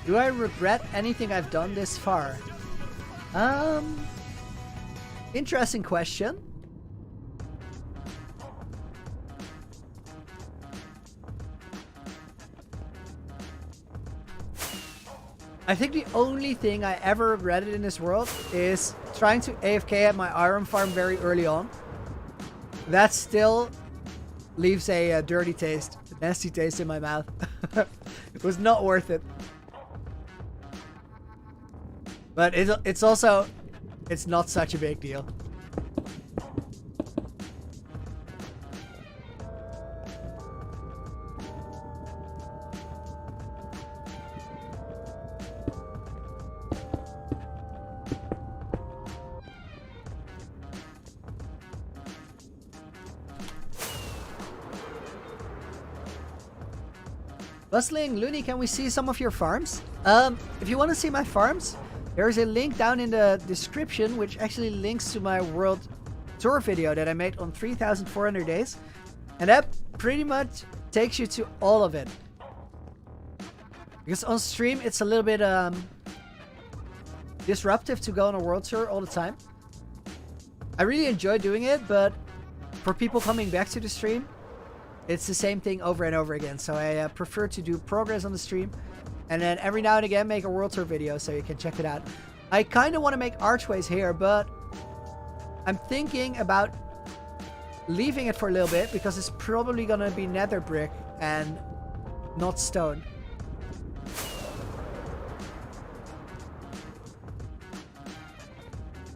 Do I regret anything I've done this far? Interesting question. I think the only thing I ever regretted in this world is trying to AFK at my iron farm very early on. That still leaves a dirty taste, a nasty taste in my mouth. It was not worth it. But it's also, it's not such a big deal. Bustling Looney, can we see some of your farms? If you want to see my farms, there's a link down in the description which actually links to my world tour video that I made on 3,400 days. And that pretty much takes you to all of it. Because on stream it's a little bit disruptive to go on a world tour all the time. I really enjoy doing it, but for people coming back to the stream, it's the same thing over and over again. So I prefer to do progress on the stream and then every now and again make a world tour video so you can check it out. I kind of want to make archways here, but I'm thinking about leaving it for a little bit because it's probably going to be nether brick and not stone.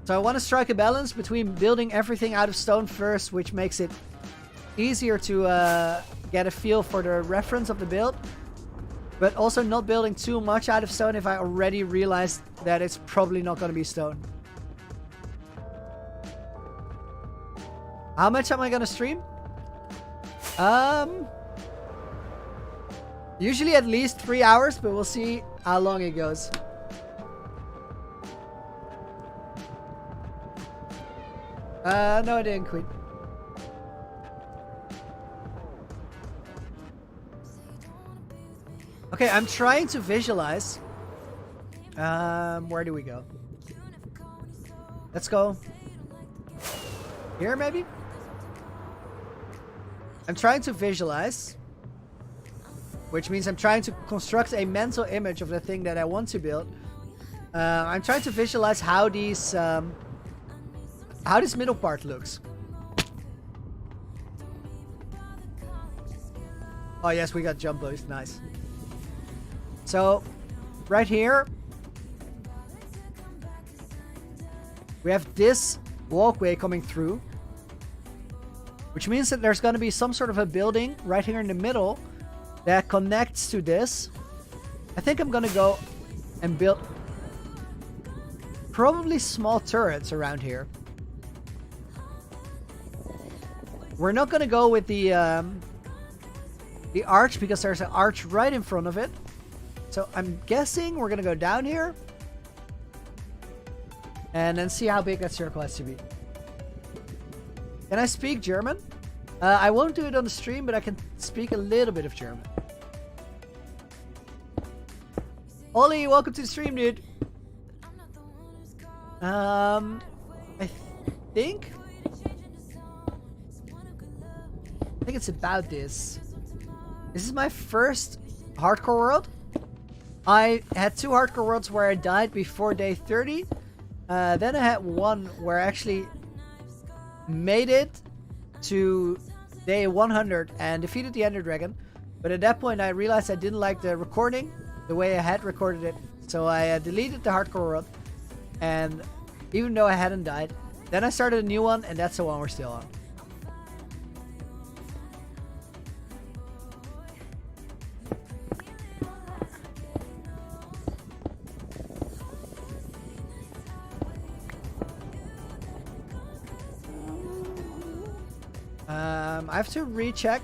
So I want to strike a balance between building everything out of stone first, which makes it easier to get a feel for the reference of the build, but also not building too much out of stone if I already realized that it's probably not going to be stone. How much am I going to stream? Usually at least 3 hours, but we'll see how long it goes. No, I didn't quit. Okay, I'm trying to visualize. Where do we go? Let's go here, maybe? I'm trying to visualize, which means I'm trying to construct a mental image of the thing that I want to build. I'm trying to visualize how these, how this middle part looks. Oh yes, we got jump boost, nice. So, right here, we have this walkway coming through, which means that there's going to be some sort of a building right here in the middle that connects to this. I think I'm going to go and build probably small turrets around here. We're not going to go with the arch because there's an arch right in front of it. So I'm guessing we're going to go down here and then see how big that circle has to be. Can I speak German? I won't do it on the stream, but I can speak a little bit of German. Ollie, welcome to the stream, dude. I think it's about this. This is my first hardcore world. I had 2 hardcore worlds where I died before day 30. Then I had one where I actually made it to day 100 and defeated the Ender Dragon. But at that point I realized I didn't like the recording, the way I had recorded it. So I deleted the hardcore world. And even though I hadn't died, then I started a new one, and that's the one we're still on. I have to recheck.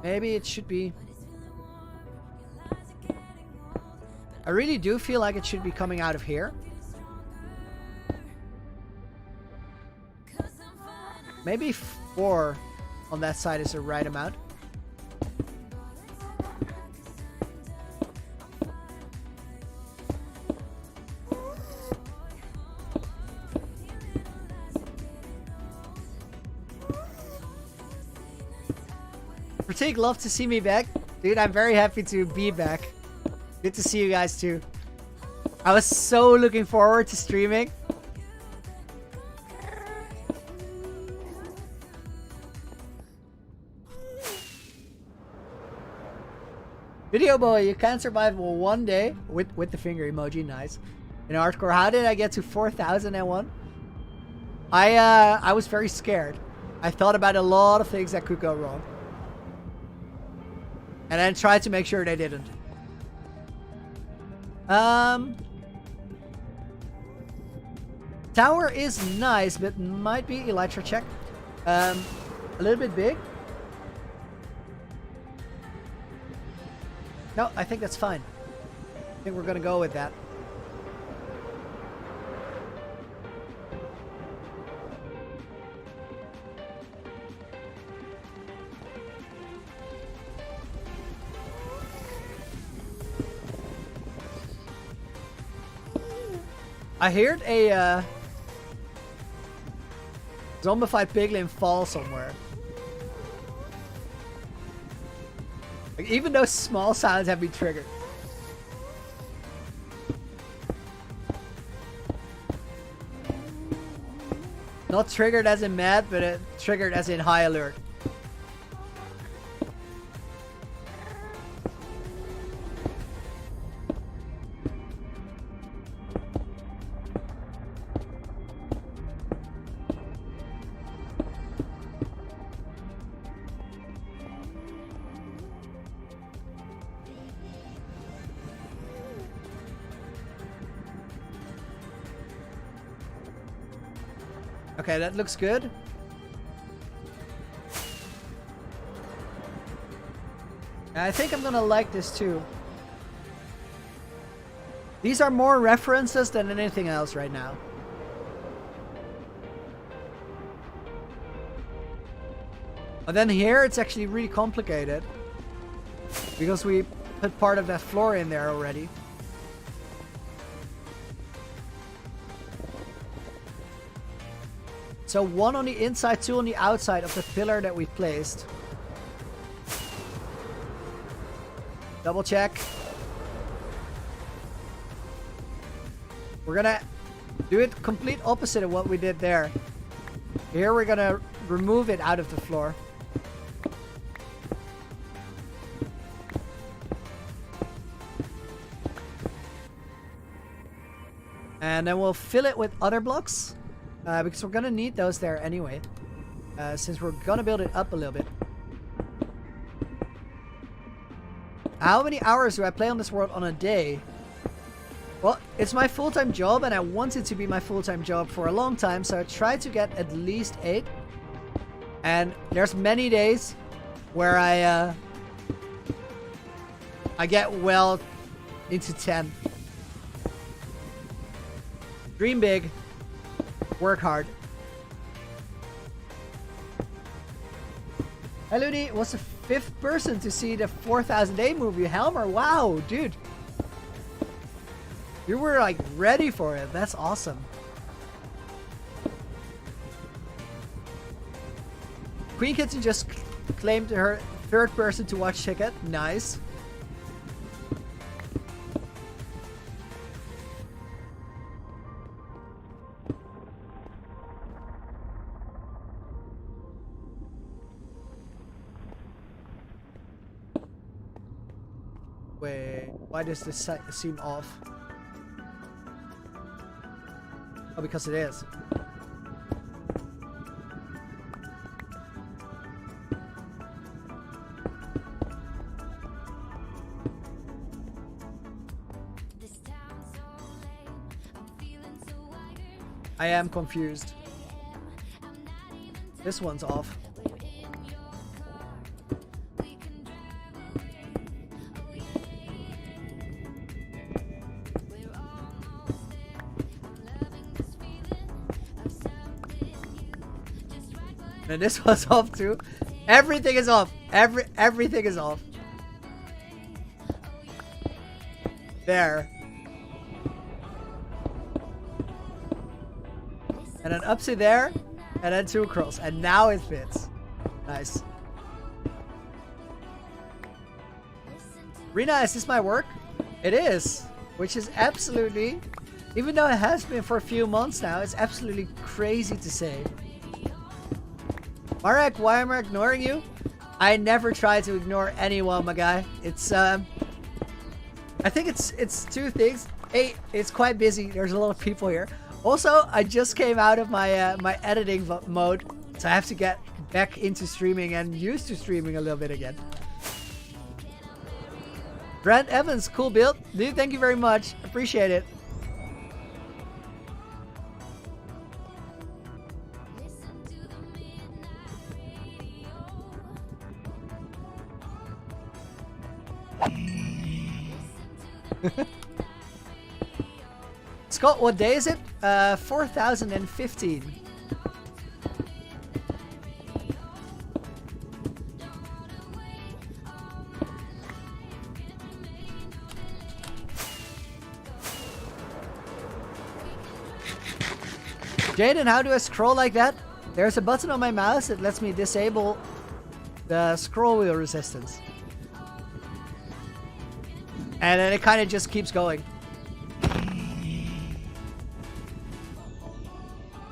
Maybe it should be. I really do feel like it should be coming out of here. Maybe 4 on that side is the right amount. Pratik, love to see me back. Dude, I'm very happy to be back. Good to see you guys too. I was so looking forward to streaming. Video boy, you can't survive one day with the finger emoji, nice. In hardcore, how did I get to 4,001? I was very scared. I thought about a lot of things that could go wrong. And then tried to make sure they didn't. Tower is nice, but might be Elytra check. A little bit big. No, I think that's fine. I think we're gonna go with that. I heard a zombified piglin fall somewhere. Like, even those small sounds have been triggered. Not triggered as in mad, but triggered as in high alert. Okay, that looks good. I think I'm gonna like this too. These are more references than anything else right now. But then here it's actually really complicated. Because we put part of that floor in there already. So 1 on the inside, 2 on the outside of the pillar that we placed. Double check. We're gonna do it complete opposite of what we did there. Here we're gonna remove it out of the floor. And then we'll fill it with other blocks. Because we're gonna need those there anyway. Since we're gonna build it up a little bit. How many hours do I play on this world on a day? Well, it's my full-time job and I want it to be my full-time job for a long time. So I try to get at least 8. And there's many days where I get well into 10. Dream big. Work hard. Hey Looney, was the 5th person to see the 4008 movie, Helmer. Wow, dude. You were like ready for it. That's awesome. Queen Kitten just claimed her 3rd person to watch ticket. Nice. Wait, why does this seem off? Oh, because it is. I am confused. This one's off. And this one's off too. Everything is off. Everything is off. There. And then up to there. And then 2 across. And now it fits. Nice. Rena, is this my work? It is. Which is absolutely, even though it has been for a few months now, it's absolutely crazy to say. Marek, why am I ignoring you? I never try to ignore anyone, my guy. It's I think it's 2 things. A, it's quite busy. There's a lot of people here. Also, I just came out of my my editing mode, so I have to get back into streaming and used to streaming a little bit again. Brent Evans, cool build. Dude, thank you very much. Appreciate it. Scott, what day is it? 4015. Jaden, how do I scroll like that? There's a button on my mouse that lets me disable the scroll wheel resistance. And then it kind of just keeps going.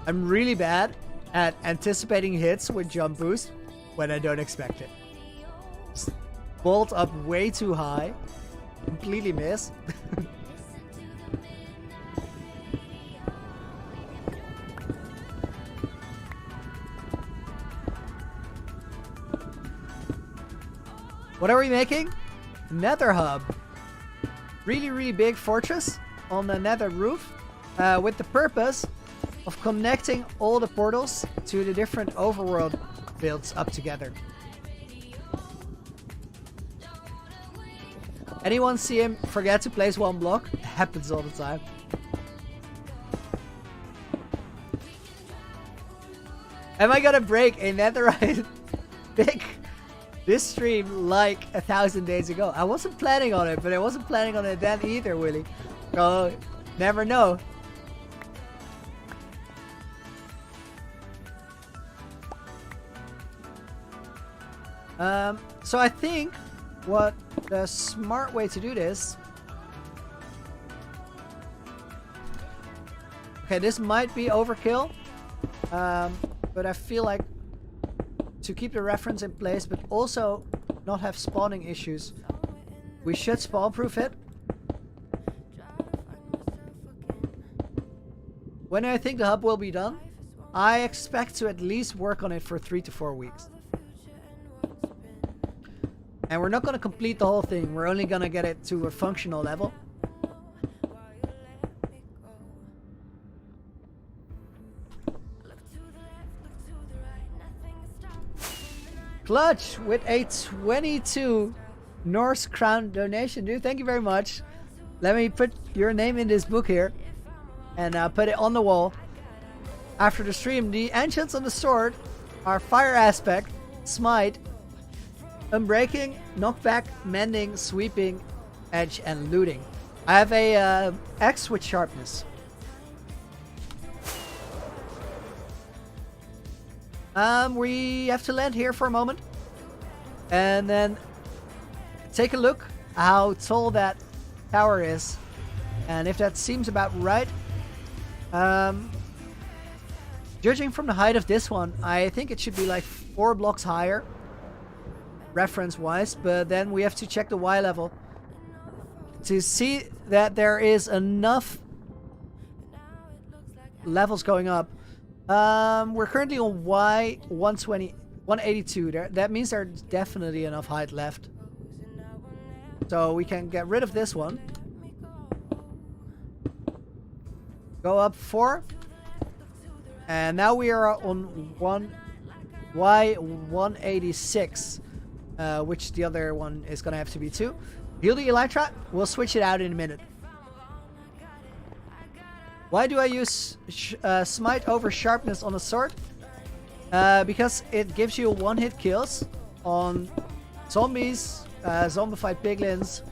I'm really bad at anticipating hits with jump boost when I don't expect it. Just bolt up way too high. Completely miss. What are we making? Nether Hub. Really big fortress on the nether roof with the purpose of connecting all the portals to the different overworld builds up together. Anyone see him forget to place 1 block? It happens all the time. Am I gonna break a netherite pick this stream like 1,000 days ago? I wasn't planning on it, but I wasn't planning on it then either, Willie. So, never know. So I think what the smart way to do this... Okay, this might be overkill, but I feel like to keep the reference in place, but also not have spawning issues, we should spawn-proof it. When I think the hub will be done, I expect to at least work on it for 3 to 4 weeks. And we're not going to complete the whole thing. We're only going to get it to a functional level. Clutch with a 22 Norse crown donation, dude. Thank you very much. Let me put your name in this book here and put it on the wall. After the stream, the enchants on the sword are fire aspect, smite, unbreaking, knockback, mending, sweeping, edge, and looting. I have a axe with sharpness. We have to land here for a moment and then take a look how tall that tower is, and if that seems about right. Judging from the height of this one, I think it should be like 4 blocks higher reference wise, but then we have to check the Y level to see that there is enough levels going up. We're currently on Y 120, 182. That means there's definitely enough height left. So we can get rid of this one. Go up 4. And now we are on Y186, which the other one is gonna have to be 2. Heal the Elytra. We'll switch it out in a minute. Why do I use Smite over Sharpness on a sword? Because it gives you one-hit kills on zombies, zombified piglins,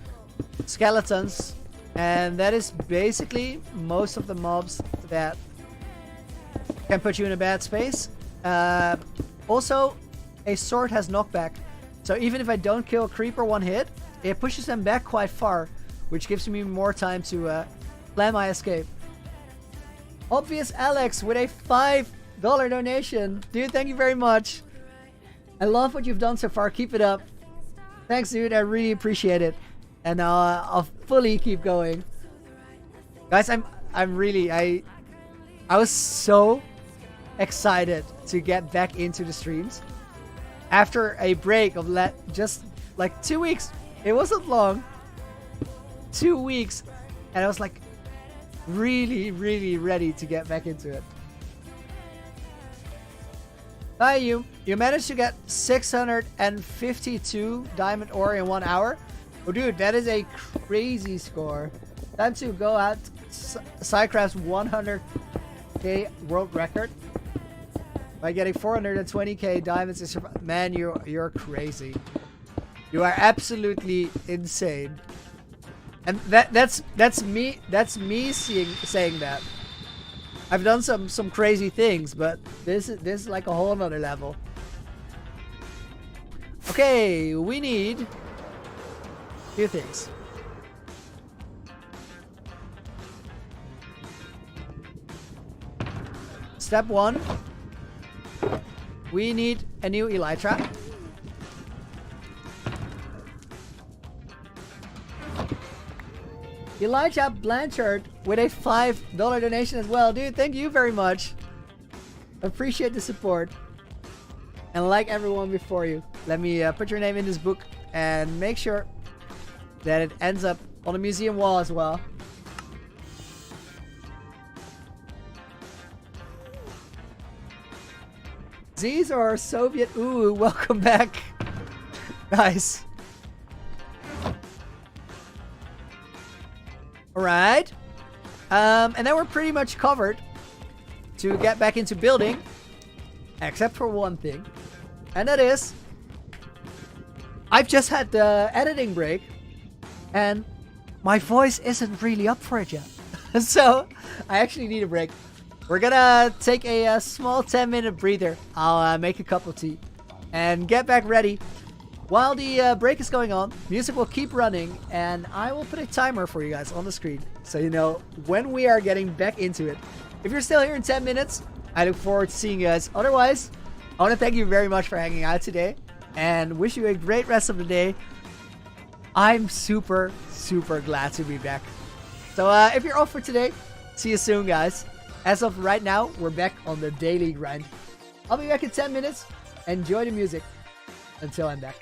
skeletons, and that is basically most of the mobs that can put you in a bad space. Also, a sword has knockback, so even if I don't kill a creeper one hit, it pushes them back quite far, which gives me more time to plan my escape. Obvious Alex with a $5 donation. Dude, thank you very much. I love what you've done so far. Keep it up. Thanks, dude. I really appreciate it. And I'll fully keep going. Guys, I was so excited to get back into the streams after a break of just like 2 weeks. It wasn't long. 2 weeks. And I was like really ready to get back into it. Hi, you managed to get 652 diamond ore in 1 hour. Oh dude, that is a crazy score. Time to go out Psycraft's 100k world record by getting 420k diamonds. Man, you're crazy. You are absolutely insane. And that's me saying that. I've done some crazy things, but this is like a whole nother level. Okay, we need a few things. Step 1. We need a new Elytra. Elijah Blanchard with a $5 donation as well. Dude, thank you very much. Appreciate the support. And like everyone before you, let me put your name in this book and make sure that it ends up on the museum wall as well. Z's or Soviet Ooooooh, welcome back. Nice. Alright. And then we're pretty much covered to get back into building. Except for one thing. And that is, I've just had the editing break. And my voice isn't really up for it yet. So, I actually need a break. We're gonna take a small 10-minute breather. I'll make a cup of tea. And get back ready. While the break is going on, music will keep running, and I will put a timer for you guys on the screen so you know when we are getting back into it. If you're still here in 10 minutes, I look forward to seeing you guys. Otherwise, I want to thank you very much for hanging out today and wish you a great rest of the day. I'm super glad to be back. So if you're off for today, see you soon, guys. As of right now, we're back on the daily grind. I'll be back in 10 minutes. Enjoy the music until I'm back.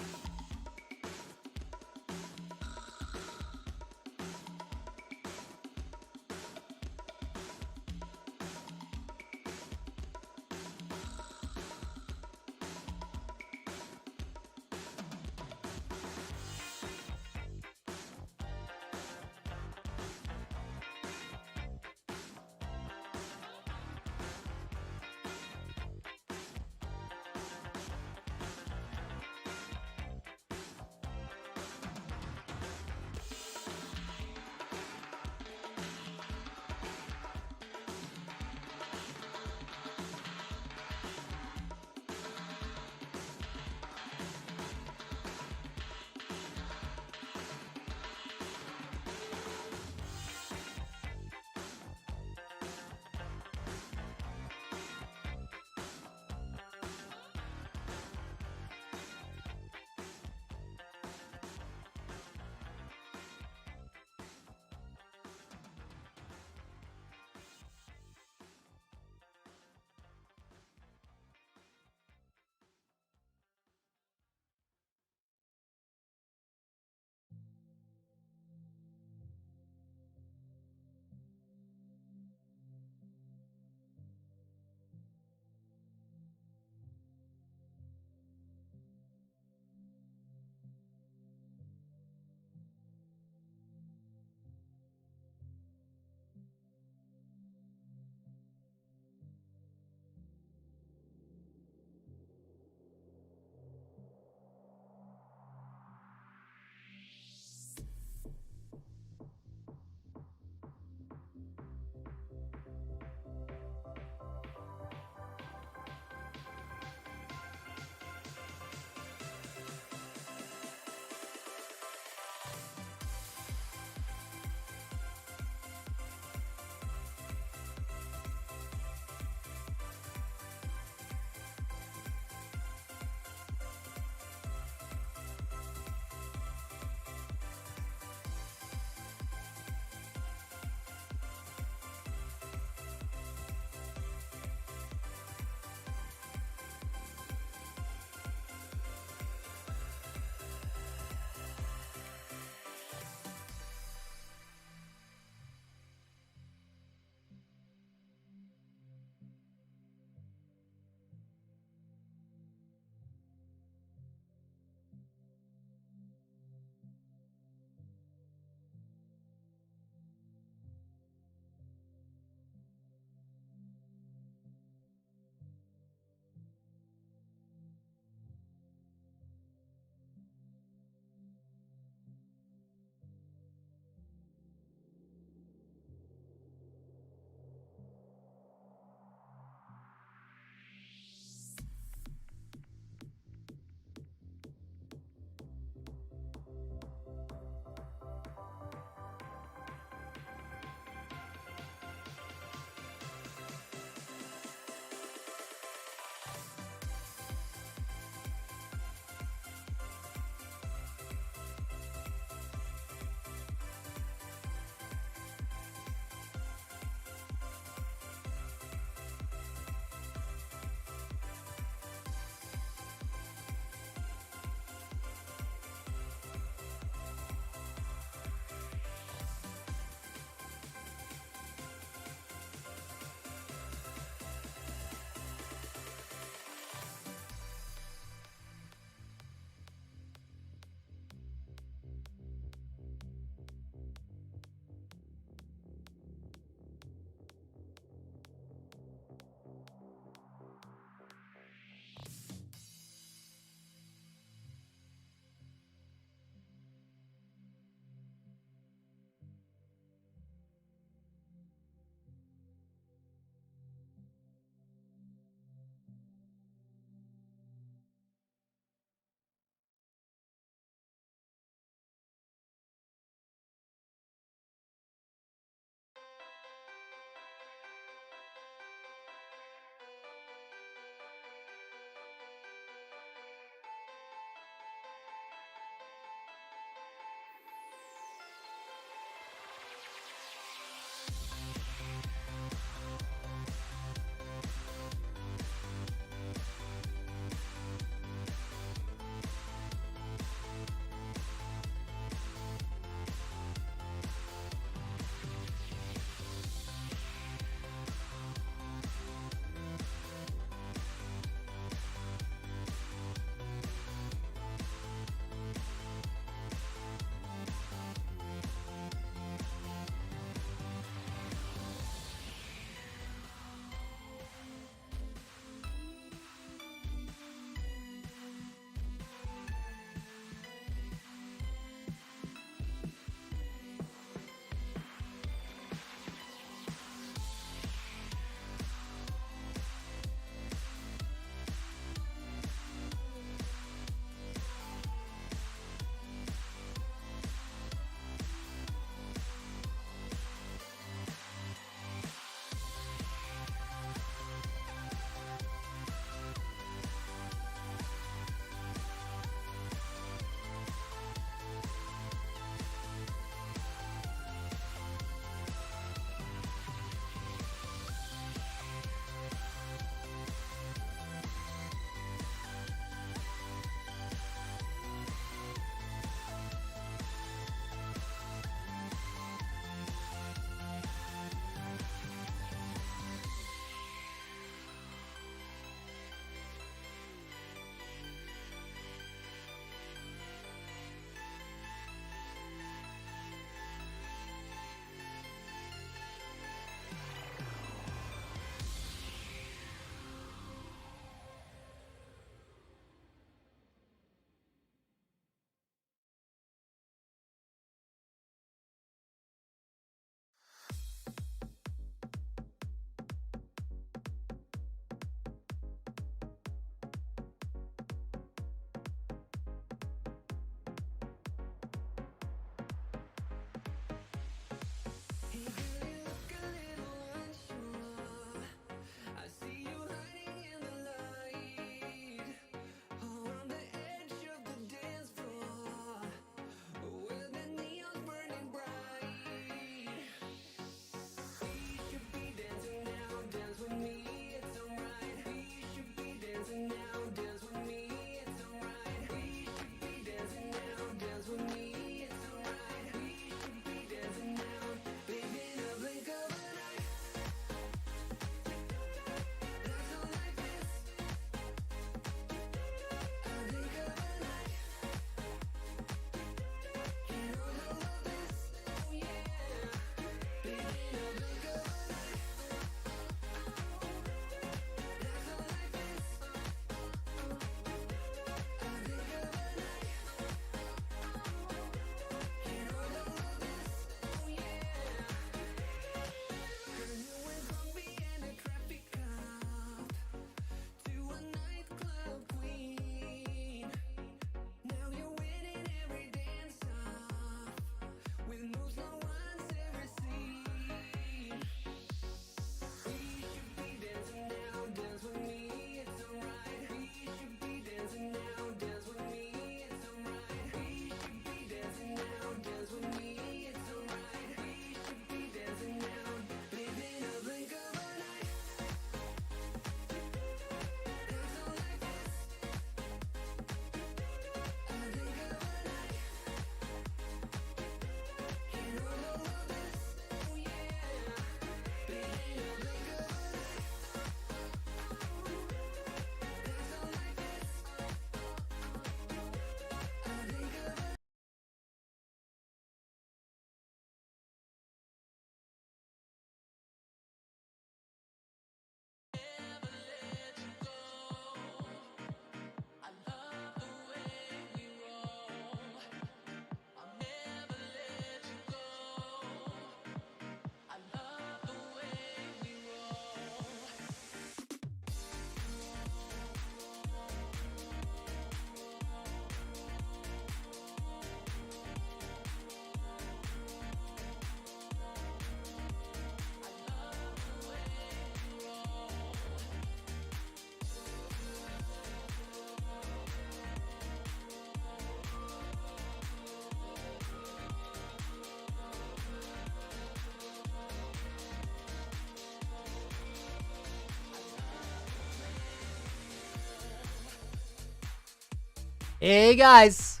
Hey guys,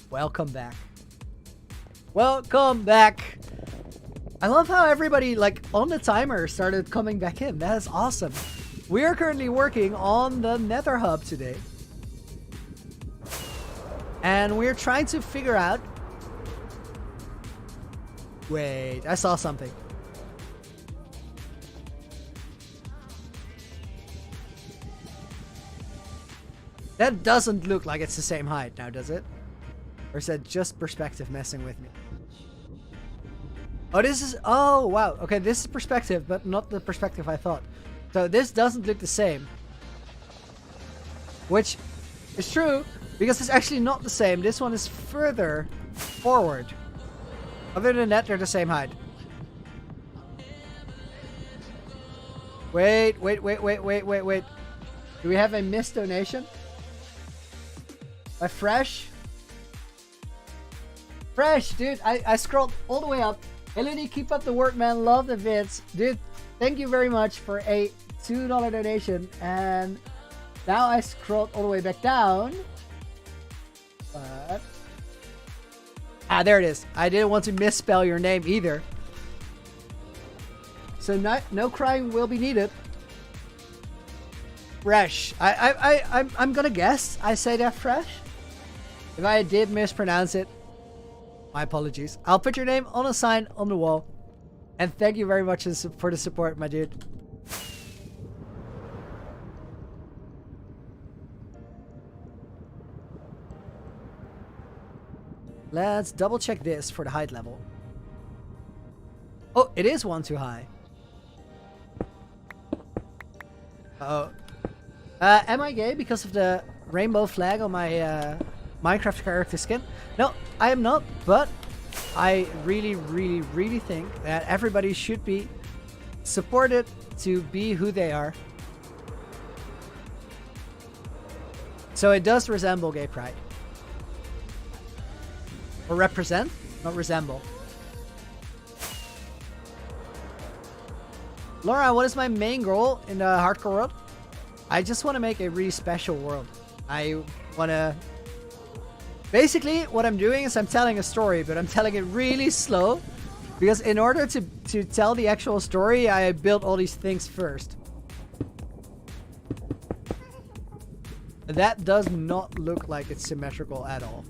welcome back. Welcome back. I love how everybody like on the timer started coming back in. That is awesome. We are currently working on the Nether Hub today. And we're trying to figure out... Wait, I saw something. That doesn't look like it's the same height now, does it? Or is that just perspective messing with me? Oh, this is... Oh, wow. Okay, this is perspective, but not the perspective I thought. So this doesn't look the same. Which is true, because it's actually not the same. This one is further forward. Other than that, they're the same height. Wait. Do we have a missed donation? A fresh, dude. I scrolled all the way up. Elodie, keep up the work, man. Love the vids, dude. Thank you very much for a $2 donation. And now I scrolled all the way back down. But there it is. I didn't want to misspell your name either. So no crying will be needed. Fresh. I'm gonna guess I say that fresh. If I did mispronounce it, my apologies. I'll put your name on a sign on the wall. And thank you very much for the support, my dude. Let's double check this for the height level. Oh, it is one too high. Uh-oh. Am I gay because of the rainbow flag on my Minecraft character skin? No, I am not, but I really think that everybody should be supported to be who they are. So it does resemble gay pride. Or represent, not resemble. Laura, what is my main goal in the hardcore world? I just want to make a really special world. I want to... Basically, what I'm doing is I'm telling a story, but I'm telling it really slow. Because in order to tell the actual story, I built all these things first. That does not look like it's symmetrical at all.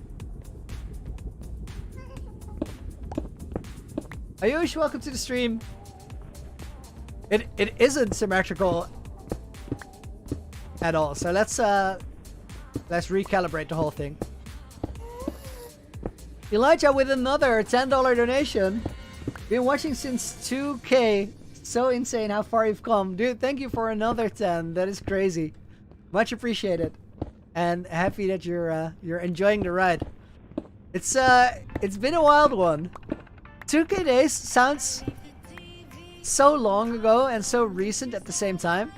Ayush, welcome to the stream. It isn't symmetrical at all. So let's recalibrate the whole thing. Elytra with another $10 donation. Been watching since 2K. So insane how far you've come. Dude, thank you for another 10. That is crazy. Much appreciated. And happy that you're enjoying the ride. It's been a wild one. 2K days sounds so long ago and so recent at the same time.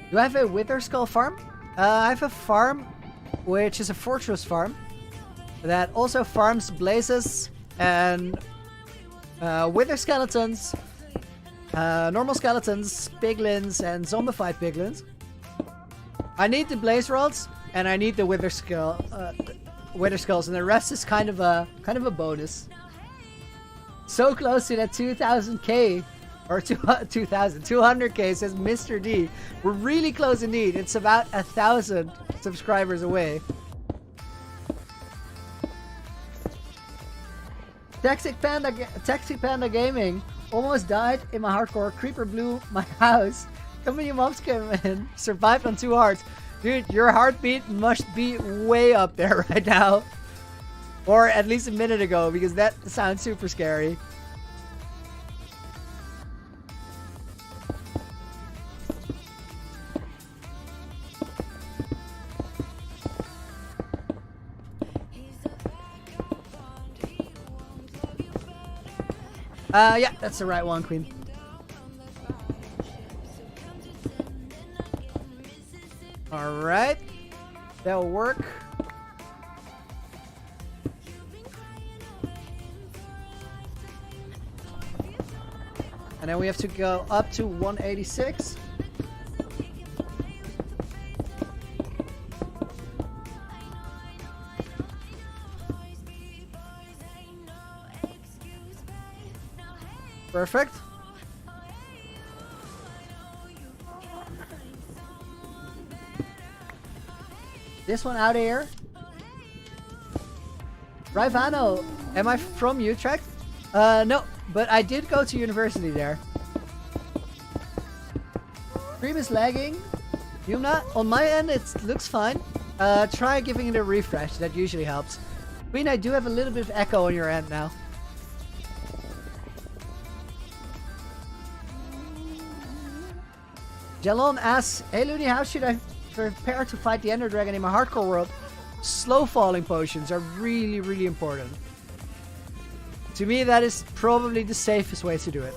Do I have a Wither Skull farm? I have a farm which is a fortress farm that also farms blazes and wither skeletons, normal skeletons, piglins, and zombified piglins. I need the blaze rods and I need the wither skulls, and the rest is kind of a bonus. So close to that 2,000k. Or 200k, says Mr. D. We're really close indeed. It's about 1,000 subscribers away. Toxic Panda Gaming almost died in my hardcore. Creeper blew my house. Company mobs came in. Survived on 2 hearts. Dude, your heartbeat must be way up there right now. Or at least a minute ago, because that sounds super scary. Yeah, that's the right one, Queen. Alright. That'll work. And then we have to go up to 186. Perfect. This one out of here. Raivano, am I from Utrecht? No, but I did go to university there. Stream is lagging. Yumna, on my end it looks fine. Try giving it a refresh, that usually helps. Queen, I do have a little bit of echo on your end now. Jalon asks, hey Looney, how should I prepare to fight the Ender Dragon in my hardcore world? Slow falling potions are really, really important. To me, that is probably the safest way to do it.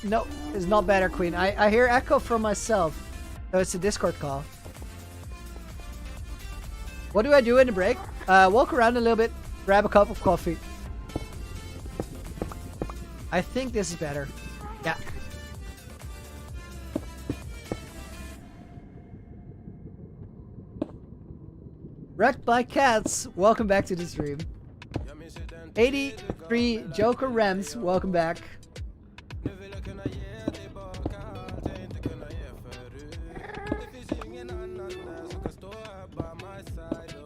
No, it's not better, Queen. I hear echo from myself. So it's a Discord call. What do I do in the break? Walk around a little bit, grab a cup of coffee. I think this is better. Yeah. Wrecked by Cats, welcome back to the stream. 83 Joker Rems, welcome back.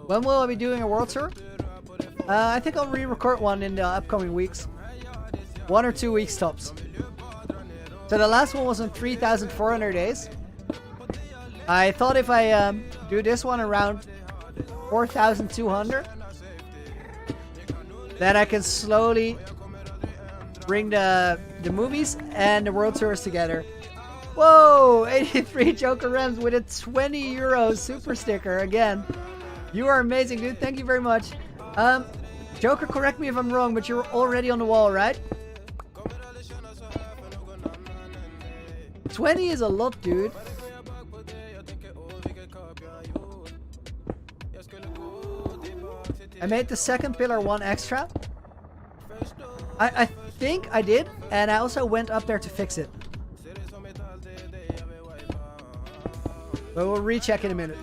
When will I be doing a world tour? I think I'll re-record one in the upcoming weeks. 1 or 2 weeks tops. So the last one was on 3,400 days. I thought if I do this one around 4,200, then I can slowly bring the movies and the world tours together. Whoa! 83 Joker Rems with a 20 euro super sticker again. You are amazing, dude. Thank you very much. Joker, correct me if I'm wrong, but you're already on the wall, right? 20 is a lot, dude. I made the second pillar 1 extra. I think I did, and I also went up there to fix it. But we'll recheck in a minute.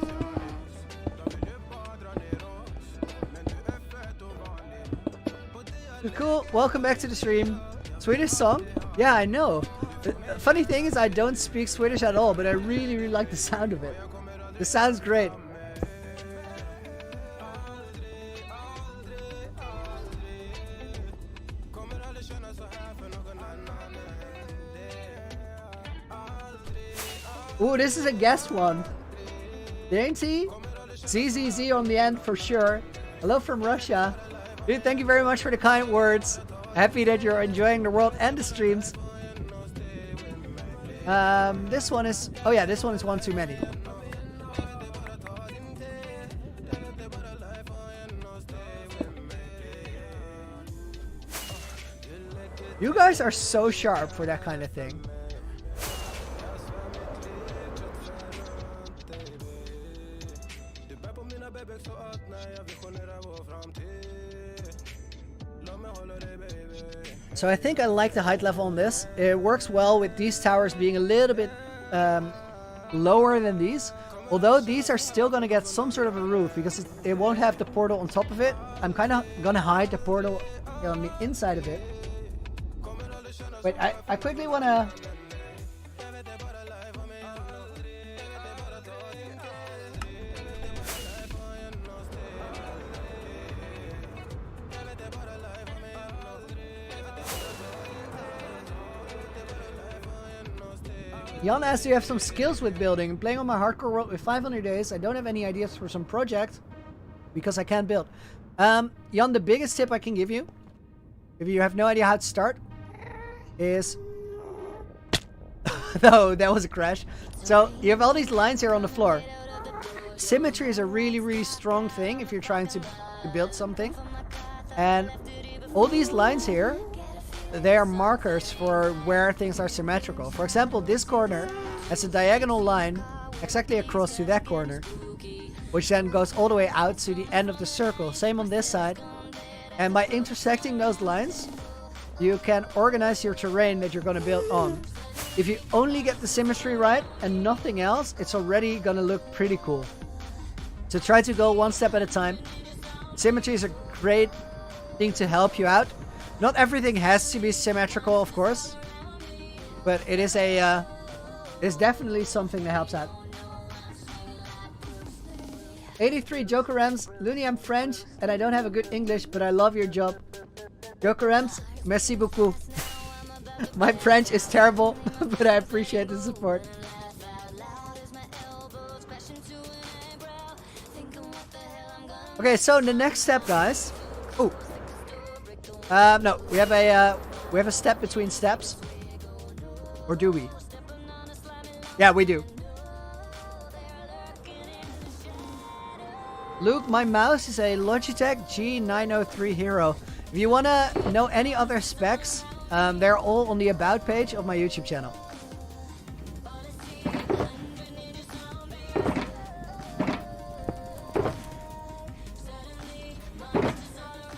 Cool, welcome back to the stream. Swedish song? Yeah, I know. The funny thing is I don't speak Swedish at all, but I really, really like the sound of it. The sound's great. Ooh, this is a guest one. Dainty? ZZZ on the end for sure. Hello from Russia. Dude, thank you very much for the kind words. Happy that you're enjoying the world and the streams. This one is... Oh yeah, this one is one too many. You guys are so sharp for that kind of thing. So I think I like the height level on this. It works well with these towers being a little bit lower than these. Although these are still going to get some sort of a roof because it won't have the portal on top of it. I'm kind of going to hide the portal on the inside of it. Wait, I quickly want to... Jan asks, do you have some skills with building? I'm playing on my hardcore world with 500 days. I don't have any ideas for some project because I can't build. Jan, the biggest tip I can give you, if you have no idea how to start, is... No, that was a crash. So, you have all these lines here on the floor. Symmetry is a really, really strong thing if you're trying to build something. And all these lines here, they are markers for where things are symmetrical. For example, this corner has a diagonal line exactly across to that corner. which then goes all the way out to the end of the circle. Same on this side. And by intersecting those lines, you can organize your terrain that you're going to build on. If you only get the symmetry right and nothing else, it's already going to look pretty cool. So try to go one step at a time. Symmetry is a great thing to help you out. Not everything has to be symmetrical, of course, but it is it's definitely something that helps out. 83 Jokerams. Looney, I'm French and I don't have a good English, but I love your job. Jokerams, merci beaucoup. My French is terrible, but I appreciate the support. Okay, so the next step, guys. Oh, no, we have a step between steps, or do we? Yeah, we do. Luke, my mouse is a Logitech G903 Hero. If you want to know any other specs, they're all on the About page of my YouTube channel.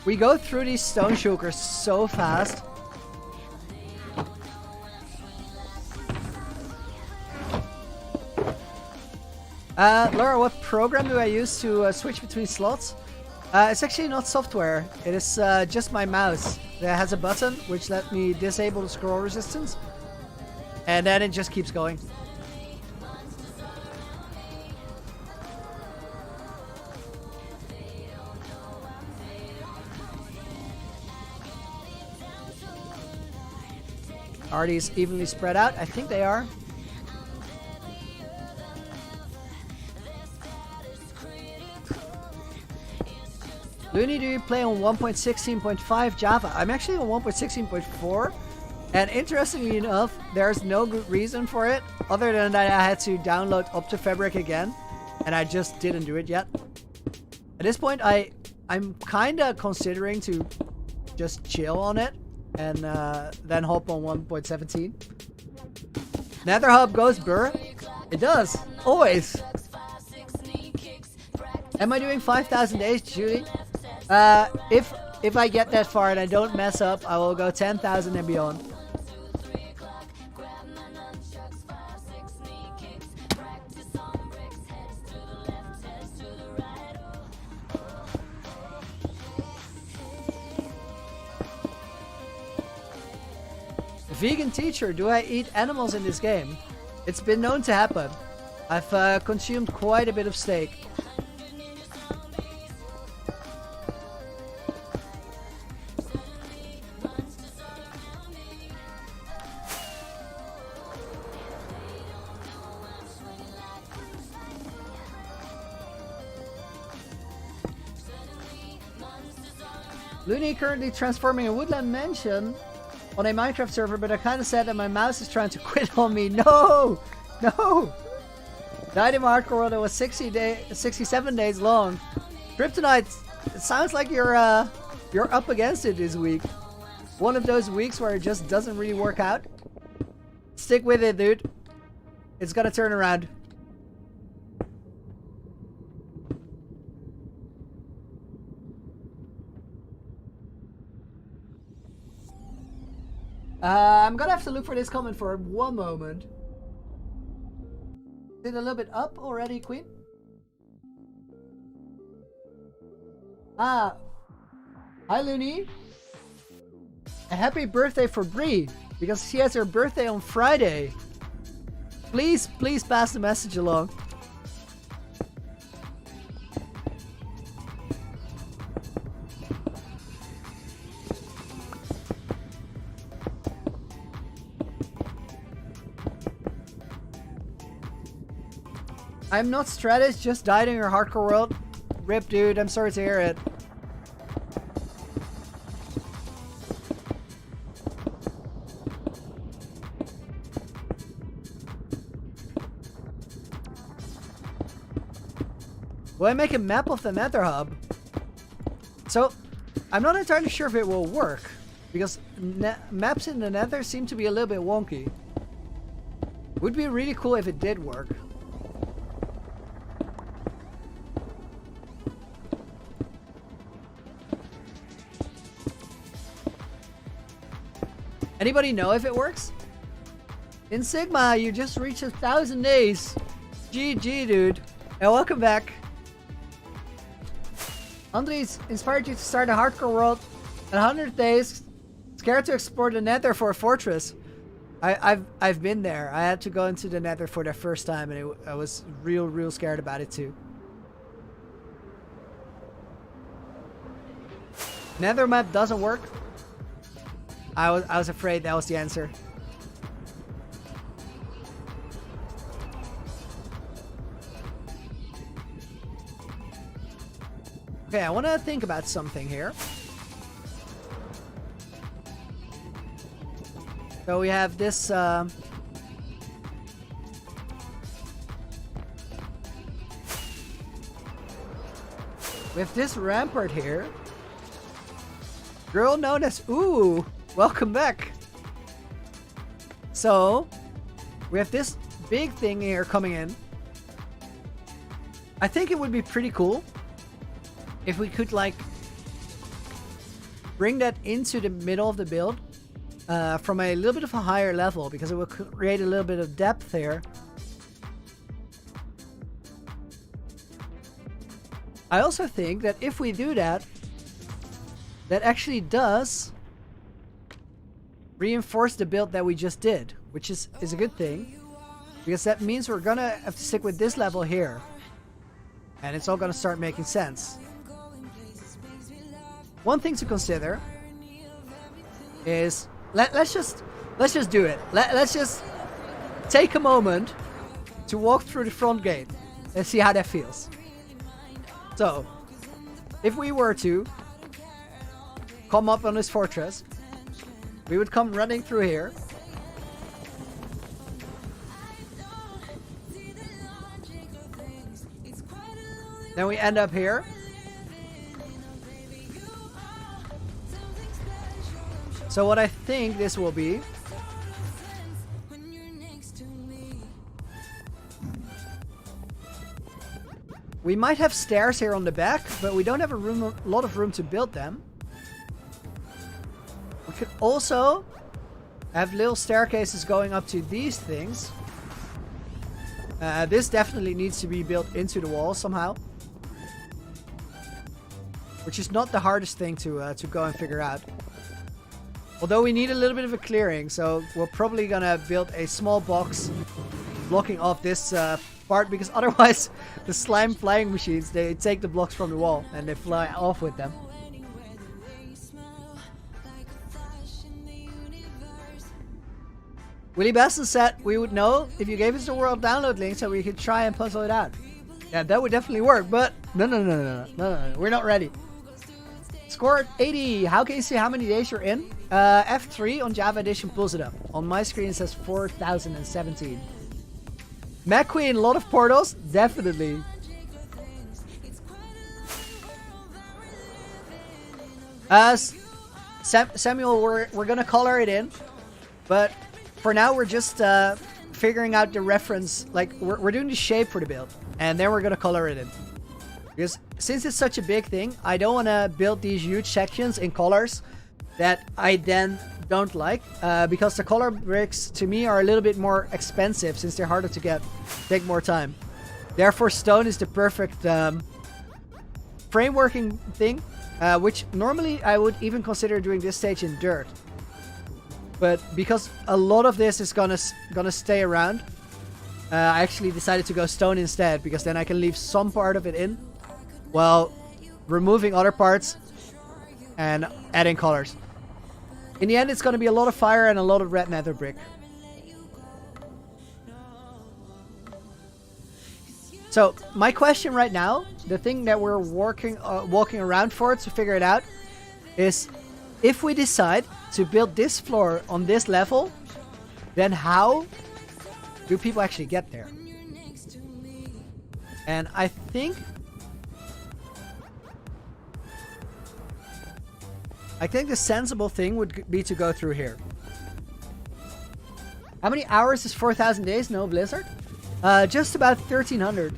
We go through these stone shulkers so fast. Laura, what program do I use to switch between slots? It's actually not software. It is just my mouse that has a button which let me disable the scroll resistance. And then it just keeps going. Are these evenly spread out? I think they are. Looney, do you play on 1.16.5 Java? I'm actually on 1.16.4, and interestingly enough, there's no good reason for it, other than that I had to download OptiFabric again, and I just didn't do it yet. At this point, I'm kinda considering to just chill on it, and then hop on 1.17. Nether Hub goes burr. It does, always. Am I doing 5,000 days, Julie? If I get that far and I don't mess up, I will go 10,000 and beyond. Vegan teacher, do I eat animals in this game? It's been known to happen. I've consumed quite a bit of steak. Looney currently transforming a woodland mansion on a Minecraft server, but I kind of sad that my mouse is trying to quit on me. No! No! Died in my hardcore world that was 67 days long. Kryptonite, it sounds like you're up against it this week. One of those weeks where it just doesn't really work out. Stick with it, dude. It's gonna turn around. I'm gonna have to look for this comment for one moment. Is it a little bit up already, Queen? Ah. Hi, Looney. A happy birthday for Bree, because she has her birthday on Friday. Please pass the message along. I'm not Stratus, just died in your hardcore world. Rip, dude, I'm sorry to hear it. Will I make a map of the Nether Hub? So, I'm not entirely sure if it will work, because maps in the Nether seem to be a little bit wonky. Would be really cool if it did work. Anybody know if it works? In Sigma, you just reached 1,000 days. GG, dude. And welcome back. Andres inspired you to start a hardcore world at 100 days. Scared to explore the Nether for a fortress. I've been there. I had to go into the Nether for the first time, and I was real scared about it too. Nether map doesn't work. I was afraid that was the answer. Okay, I want to think about something here. So we have this we have this rampart here. Girl known as Ooooooh, welcome back. So we have this big thing here coming in. I think it would be pretty cool if we could like bring that into the middle of the build from a little bit of a higher level, because it will create a little bit of depth here. I also think that if we do that, that actually does reinforce the build that we just did, which is a good thing, because that means we're gonna have to stick with this level here, and it's all gonna start making sense. One thing to consider is let's just do it. Let's just take a moment to walk through the front gate and see how that feels. So, if we were to come up on this fortress, we would come running through here. Then we end up here. So what I think this will be, we might have stairs here on the back, but we don't have a lot of room to build them. We could also have little staircases going up to these things. This definitely needs to be built into the wall somehow, which is not the hardest thing to go and figure out. Although we need a little bit of a clearing, so we're probably gonna build a small box blocking off this part, because otherwise the slime flying machines, they take the blocks from the wall and they fly off with them. Willie Basson said we would know if you gave us the world download link so we could try and puzzle it out. Yeah, that would definitely work, but no, we're not ready. Score 80. How can you see how many days you're in? F3 on Java Edition pulls it up. On my screen it says 4017. McQueen, a lot of portals? Definitely. Samuel, we're gonna color it in, but for now we're just figuring out the reference. Like we're doing the shape for the build, and then we're gonna color it in. Because since it's such a big thing, I don't want to build these huge sections in colors that I then don't like, because the color bricks to me are a little bit more expensive since they're harder to get, take more time. Therefore stone is the perfect frameworking thing, which normally I would even consider doing this stage in dirt. But because a lot of this is gonna stay around, I actually decided to go stone instead, because then I can leave some part of it in while removing other parts and adding colors. In the end, it's going to be a lot of fire and a lot of red nether brick. So my question right now, the thing that we're walking around for to figure it out, is if we decide to build this floor on this level, then how do people actually get there? And I think the sensible thing would be to go through here. How many hours is 4,000 days? No Blizzard? Just about 1,300.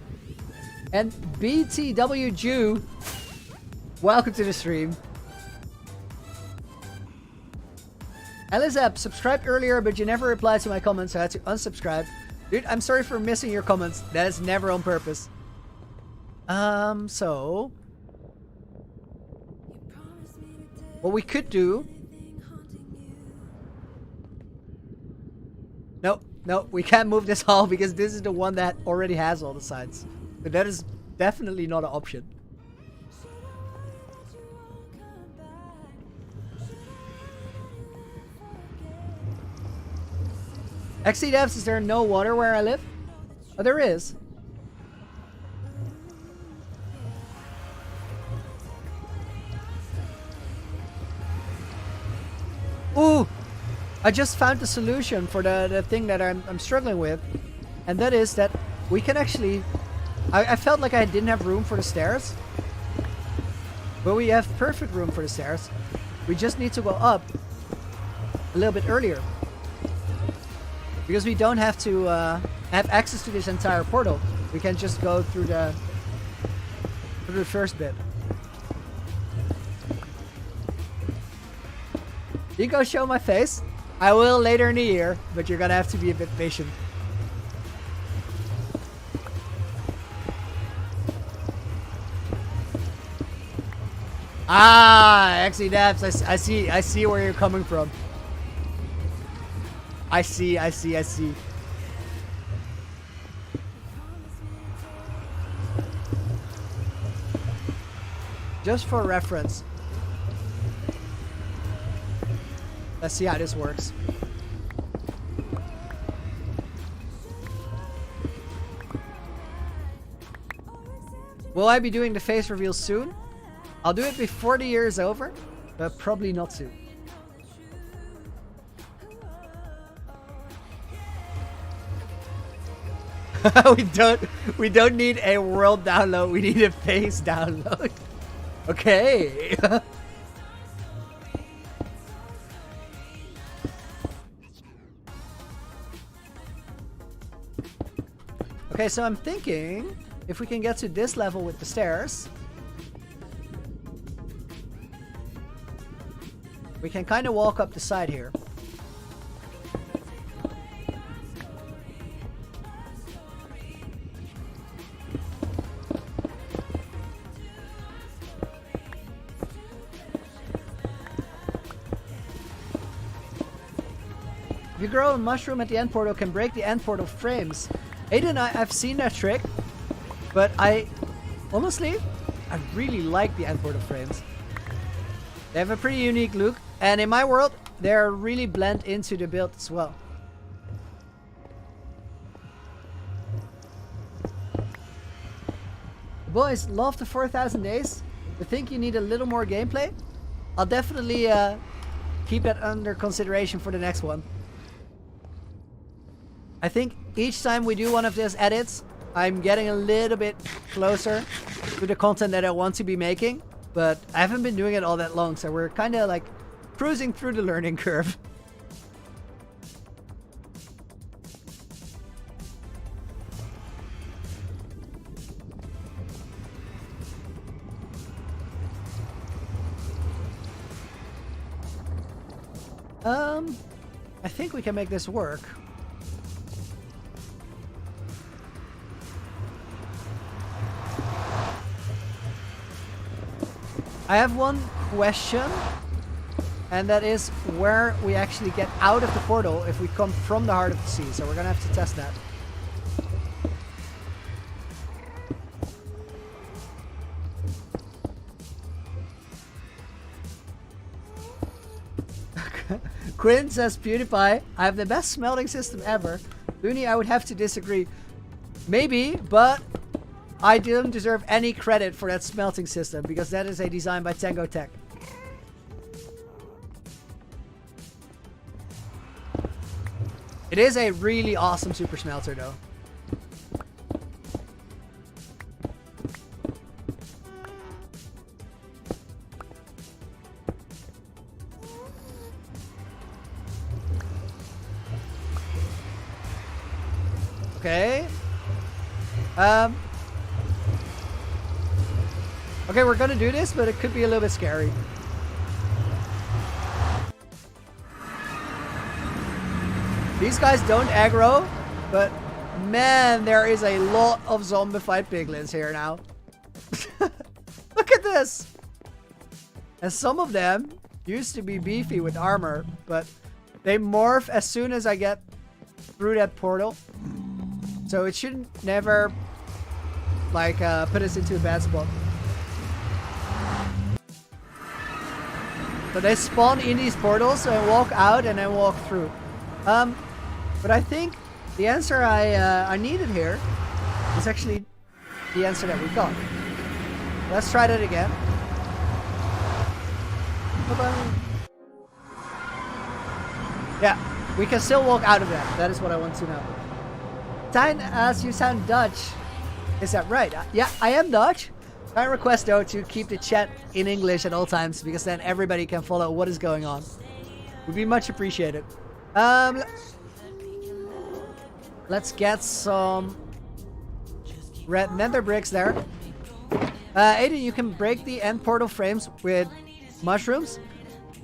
And BTW Jew, welcome to the stream. Elizab subscribed earlier, but you never replied to my comments, so I had to unsubscribe. Dude, I'm sorry for missing your comments. That is never on purpose. So what we could do... Nope, we can't move this hall because this is the one that already has all the sides. But that is definitely not an option. XC Devs, is there no water where I live? Oh, there is. Ooh! I just found the solution for the thing that I'm struggling with. And that is that we can actually... I felt like I didn't have room for the stairs. But we have perfect room for the stairs. We just need to go up a little bit earlier. Because we don't have to have access to this entire portal. We can just go through the first bit. You go show my face? I will later in the year, but you're gonna have to be a bit patient. Ah, actually, Dabs, I see where you're coming from. I see. Just for reference. Let's see how this works. Will I be doing the face reveal soon? I'll do it before the year is over, but probably not soon. we don't need a world download, we need a face download. Okay. Okay, so I'm thinking if we can get to this level with the stairs, we can kind of walk up the side here. If you grow a mushroom at the end portal, can break the end portal frames. Aiden, I've seen that trick, but honestly, I really like the end portal frames. They have a pretty unique look, and in my world, they're really blend into the build as well. Boys, love the 4,000 days. I think you need a little more gameplay. I'll definitely keep that under consideration for the next one. I think each time we do one of these edits, I'm getting a little bit closer to the content that I want to be making. But I haven't been doing it all that long, so we're kind of like cruising through the learning curve. I think we can make this work. I have one question, and that is where we actually get out of the portal if we come from the heart of the sea. So we're gonna have to test that. Quinn says, PewDiePie, I have the best smelting system ever. Looney, I would have to disagree. Maybe, but I didn't deserve any credit for that smelting system because that is a design by Tango Tech. It is a really awesome super smelter though. Okay. Okay, we're gonna do this, but it could be a little bit scary. These guys don't aggro, but man, there is a lot of zombified piglins here now. Look at this! And some of them used to be beefy with armor, but they morph as soon as I get through that portal. So it shouldn't never like put us into a bad spot. So they spawn in these portals and walk out and then walk through. But I think the answer I needed here is actually the answer that we got. Let's try that again. Yeah, we can still walk out of that. That is what I want to know. Tine asks, you sound Dutch. Is that right? Yeah, I am Dutch. I request though to keep the chat in English at all times because then everybody can follow what is going on. Would be much appreciated. Let's get some red nether bricks there. Aiden, you can break the end portal frames with mushrooms.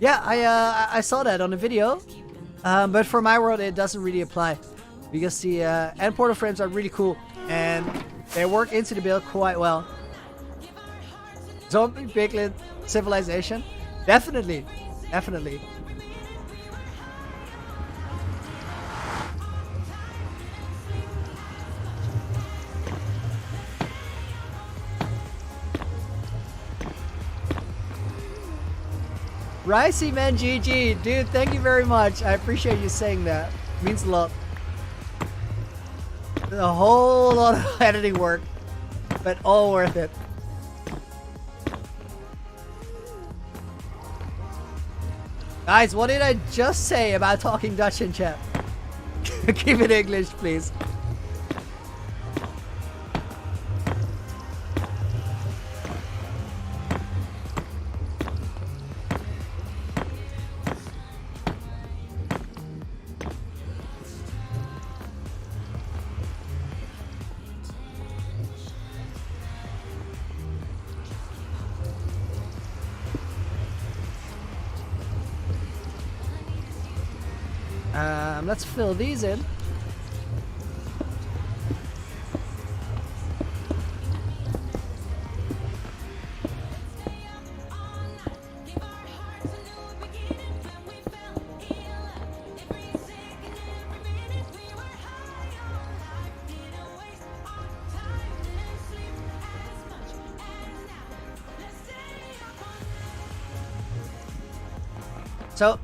Yeah, I saw that on the video. But for my world, it doesn't really apply because the end portal frames are really cool and they work into the build quite well. Zombie piglin civilization, definitely. Ricey Man GG, dude, thank you very much. I appreciate you saying that. It means a lot. A whole lot of editing work, but all worth it. Guys, what did I just say about talking Dutch in chat? Keep it English, please. Let's fill these in. So,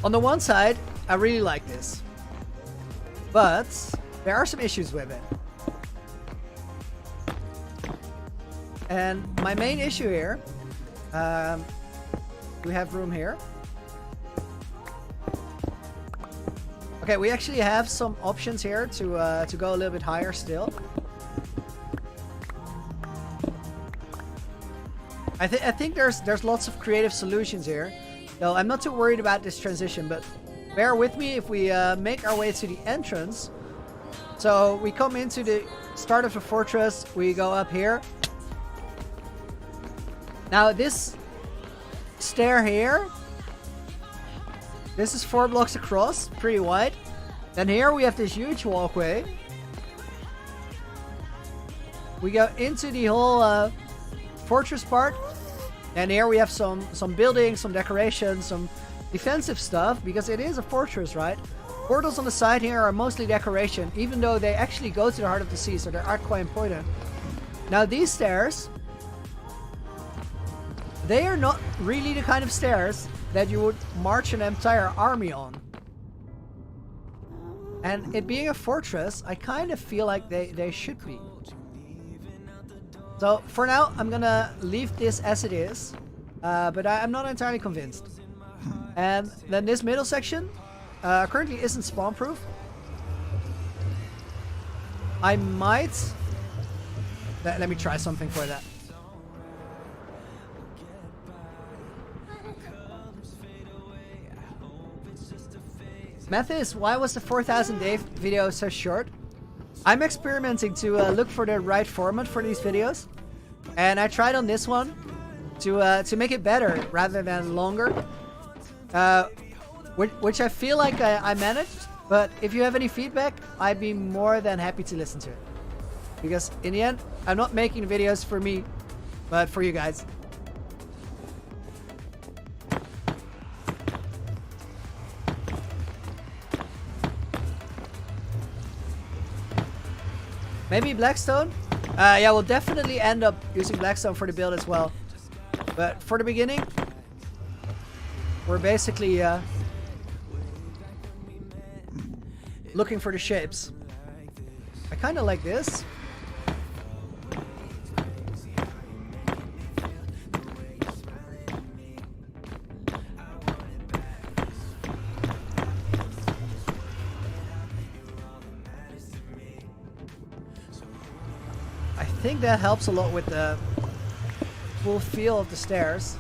on the one side, I really like this, but there are some issues with it. And my main issue here, we have room here. Okay, we actually have some options here to go a little bit higher still. I think there's lots of creative solutions here. So I'm not too worried about this transition, but bear with me if we make our way to the entrance. So we come into the start of the fortress, we go up here. Now this stair here, this is 4 blocks across, pretty wide. Then here we have this huge walkway. We go into the whole fortress part. And here we have some buildings, some decorations, some defensive stuff, because it is a fortress, right? Portals on the side here are mostly decoration, even though they actually go to the heart of the sea, so they are quite important. Now these stairs, they are not really the kind of stairs that you would march an entire army on. And it being a fortress, I kind of feel like they should be. So for now, I'm gonna leave this as it is, but I'm not entirely convinced. And then this middle section currently isn't spawn proof. I might... Let me try something for that. Mathis, why was the 4,000 day video so short? I'm experimenting to look for the right format for these videos, and I tried on this one to make it better rather than longer. which I feel like I managed. But if you have any feedback, I'd be more than happy to listen to it. Because in the end, I'm not making videos for me, but for you guys. Maybe Blackstone? Yeah, we'll definitely end up using Blackstone for the build as well. But for the beginning, we're basically looking for the shapes. I kind of like this. I think that helps a lot with the full feel of the stairs.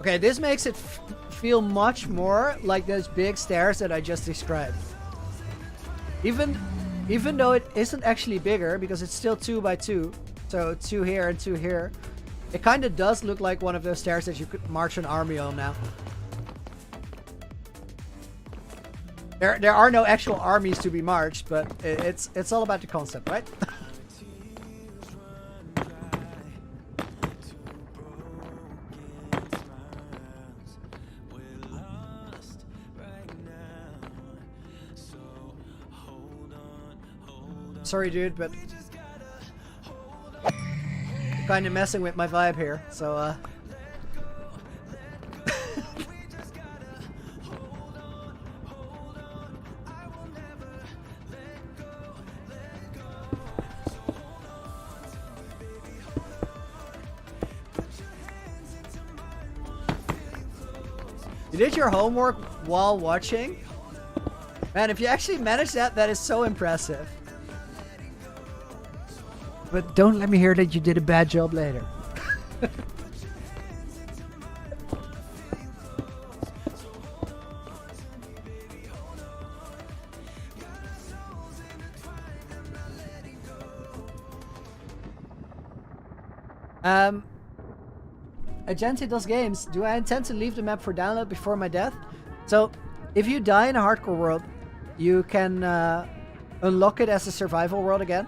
Okay, this makes it feel much more like those big stairs that I just described. Even though it isn't actually bigger, because it's still 2 by 2, so 2 here and 2 here, it kind of does look like one of those stairs that you could march an army on now. There are no actual armies to be marched, but it's all about the concept, right? Sorry, dude, but kind of messing with my vibe here, so You did your homework while watching? Man, if you actually managed that, that is so impressive. But don't let me hear that you did a bad job later. Agente does games. Do I intend to leave the map for download before my death? So, if you die in a hardcore world, you can unlock it as a survival world again.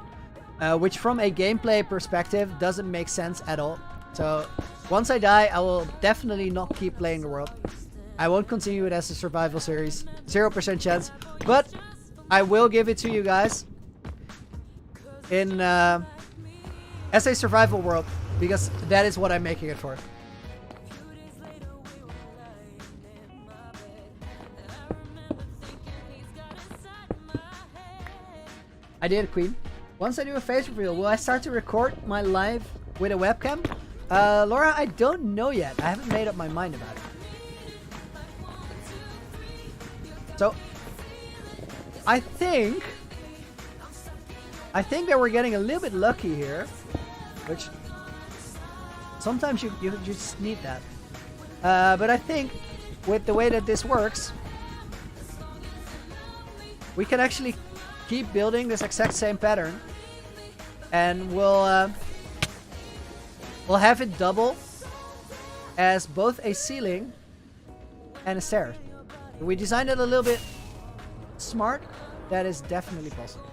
Which from a gameplay perspective doesn't make sense at all. So once I die, I will definitely not keep playing the world. I won't continue it as a survival series. 0% chance. But I will give it to you guys in as a survival world, because that is what I'm making it for. I did, Queen. Once I do a face reveal, will I start to record my live with a webcam? Laura, I don't know yet. I haven't made up my mind about it. So, I think that we're getting a little bit lucky here, which sometimes you just need that. But I think with the way that this works, we can actually keep building this exact same pattern, and we'll have it double as both a ceiling and a stair. We designed it a little bit smart. That is definitely possible.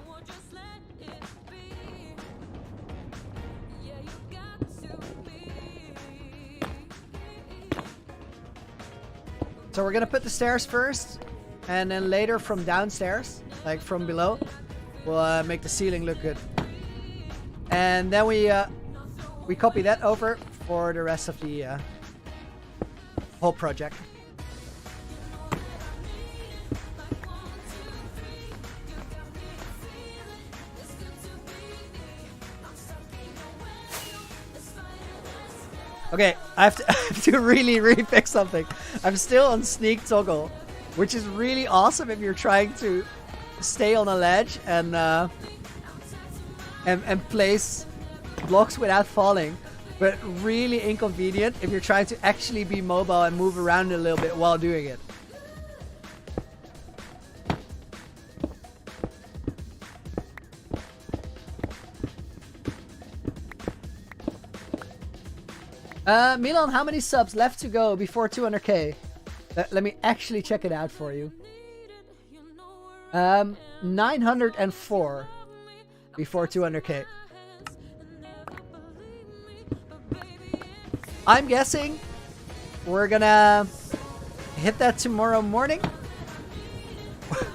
So we're gonna put the stairs first, and then later from downstairs, like from below, we'll make the ceiling look good. And then we copy that over for the rest of the whole project. Okay, I have to really fix something. I'm still on sneak toggle, which is really awesome if you're trying to stay on a ledge and place blocks without falling. but really inconvenient if you're trying to actually be mobile and move around a little bit while doing it. Milan, how many subs left to go before 200k? Let me actually check it out for you. 904 before 200k. I'm guessing we're gonna hit that tomorrow morning,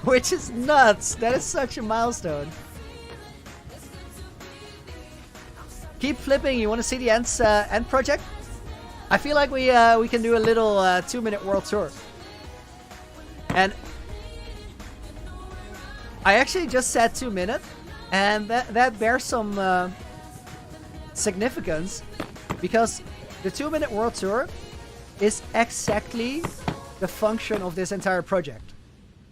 which is nuts. That is such a milestone. Keep flipping. You want to see the end project? I feel like we can do a little 2-minute world tour. And I actually just said 2 minutes, and that bears some significance, because the 2-minute world tour is exactly the function of this entire project.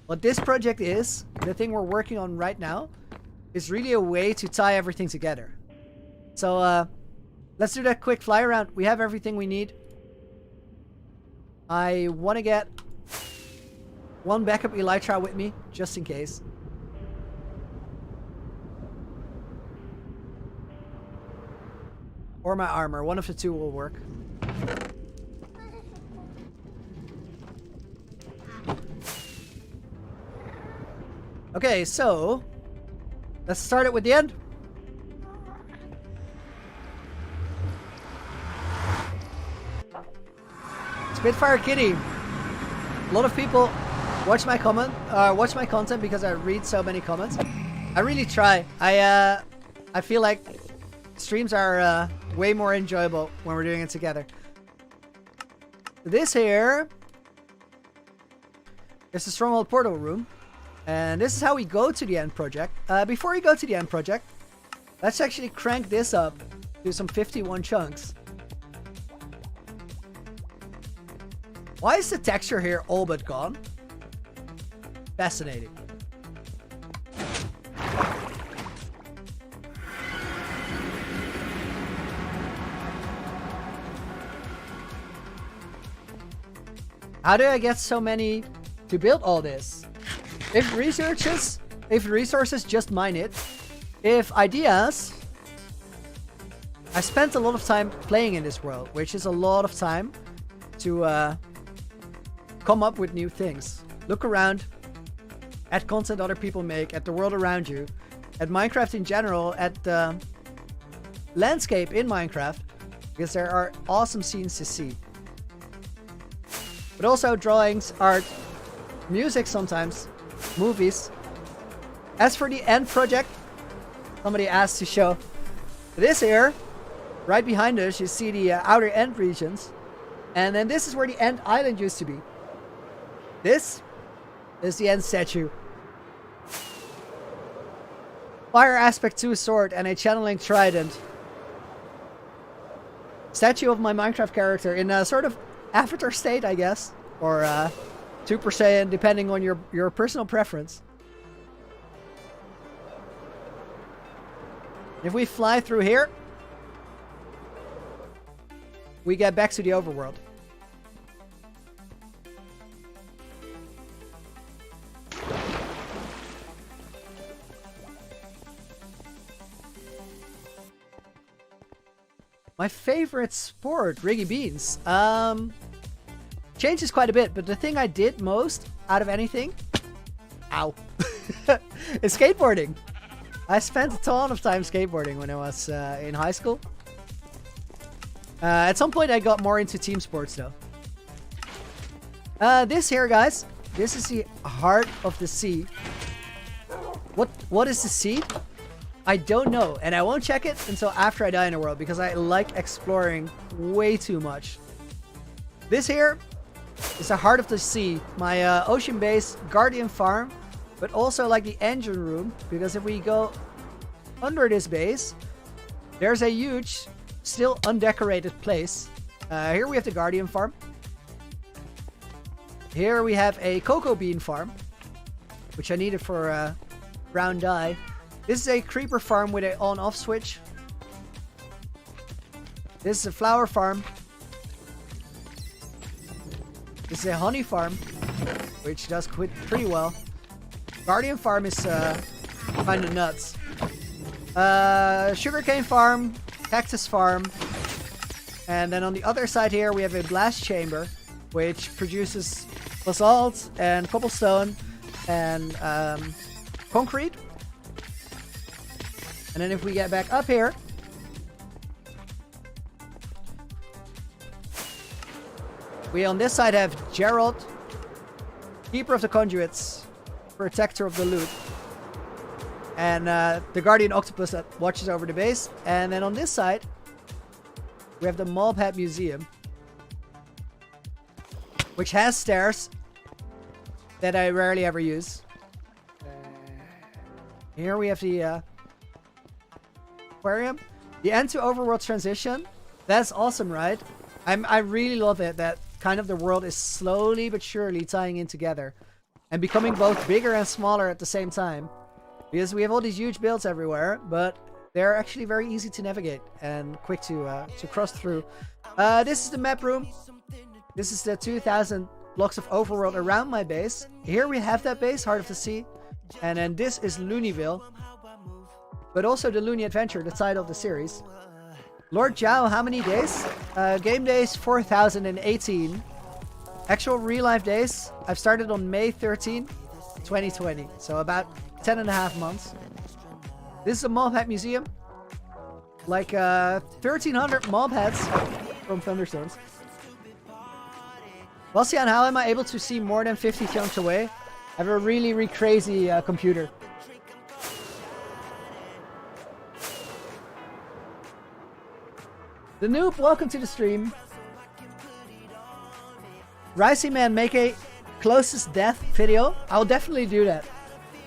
What this project is, the thing we're working on right now, is really a way to tie everything together. So let's do that quick fly around. We have everything we need. I want to get one backup Elytra with me, just in case. Or my armor. One of the two will work. Okay, so let's start it with the end. Spitfire Kitty. A lot of people watch my content because I read so many comments. I really try. I feel like streams are way more enjoyable when we're doing it together. This here is the Stronghold Portal Room, and this is how we go to the end project. Before we go to the end project, let's actually crank this up to some 51 chunks. Why is the texture here all but gone? Fascinating. How do I get so many to build all this? If resources, just mine it. If ideas, I spent a lot of time playing in this world, which is a lot of time to come up with new things. Look around at content other people make, at the world around you, at Minecraft in general, at the landscape in Minecraft, because there are awesome scenes to see. But also drawings, art, music sometimes, movies. As for the end project, somebody asked to show this here. Right behind us, you see the outer end regions. And then this is where the end island used to be. This is the end statue. Fire aspect 2 sword and a channeling trident. Statue of my Minecraft character in a sort of avatar state, I guess. Or Super Saiyan, depending on your personal preference. If we fly through here, we get back to the overworld. My favorite sport, Riggy Beans. Changes quite a bit, but the thing I did most out of anything, ow, is skateboarding. I spent a ton of time skateboarding when I was in high school. At some point I got more into team sports though. This here, guys, this is the heart of the sea. What is the sea? I don't know, and I won't check it until after I die in the world, because I like exploring way too much. This here is the heart of the sea, my ocean base guardian farm, but also like the engine room, because if we go under this base, there's a huge, still undecorated place. Here we have the guardian farm. Here we have a cocoa bean farm, which I needed for brown dye. This is a creeper farm with an on-off switch. This is a flower farm. This is a honey farm, which does pretty well. Guardian farm is kind of nuts. Sugarcane farm, cactus farm, and then on the other side here we have a blast chamber, which produces basalt and cobblestone and concrete. And then if we get back up here, we on this side have Gerald, keeper of the conduits, protector of the loot, and the guardian octopus that watches over the base. And then on this side, we have the Mob Head Museum, which has stairs that I rarely ever use. Here we have the aquarium. The end to overworld transition. That's awesome, right? I really love it that kind of the world is slowly but surely tying in together and becoming both bigger and smaller at the same time. Because we have all these huge builds everywhere, but they're actually very easy to navigate and quick to cross through. This is the map room. This is the 2,000 blocks of overworld around my base. Here we have that base, Heart of the Sea. And then this is Looneyville. But also the Looney Adventure, the title of the series. Lord Zhao, how many days? Game days, 4,018. Actual real life days, I've started on May 13, 2020. So about 10.5 months. This is a mob head museum. Like 1,300 mob heads from Thunderstones. Bastian, how am I able to see more than 50 chunks away? I have a really crazy computer. The noob, welcome to the stream. Ricey Man, make a closest death video. I'll definitely do that.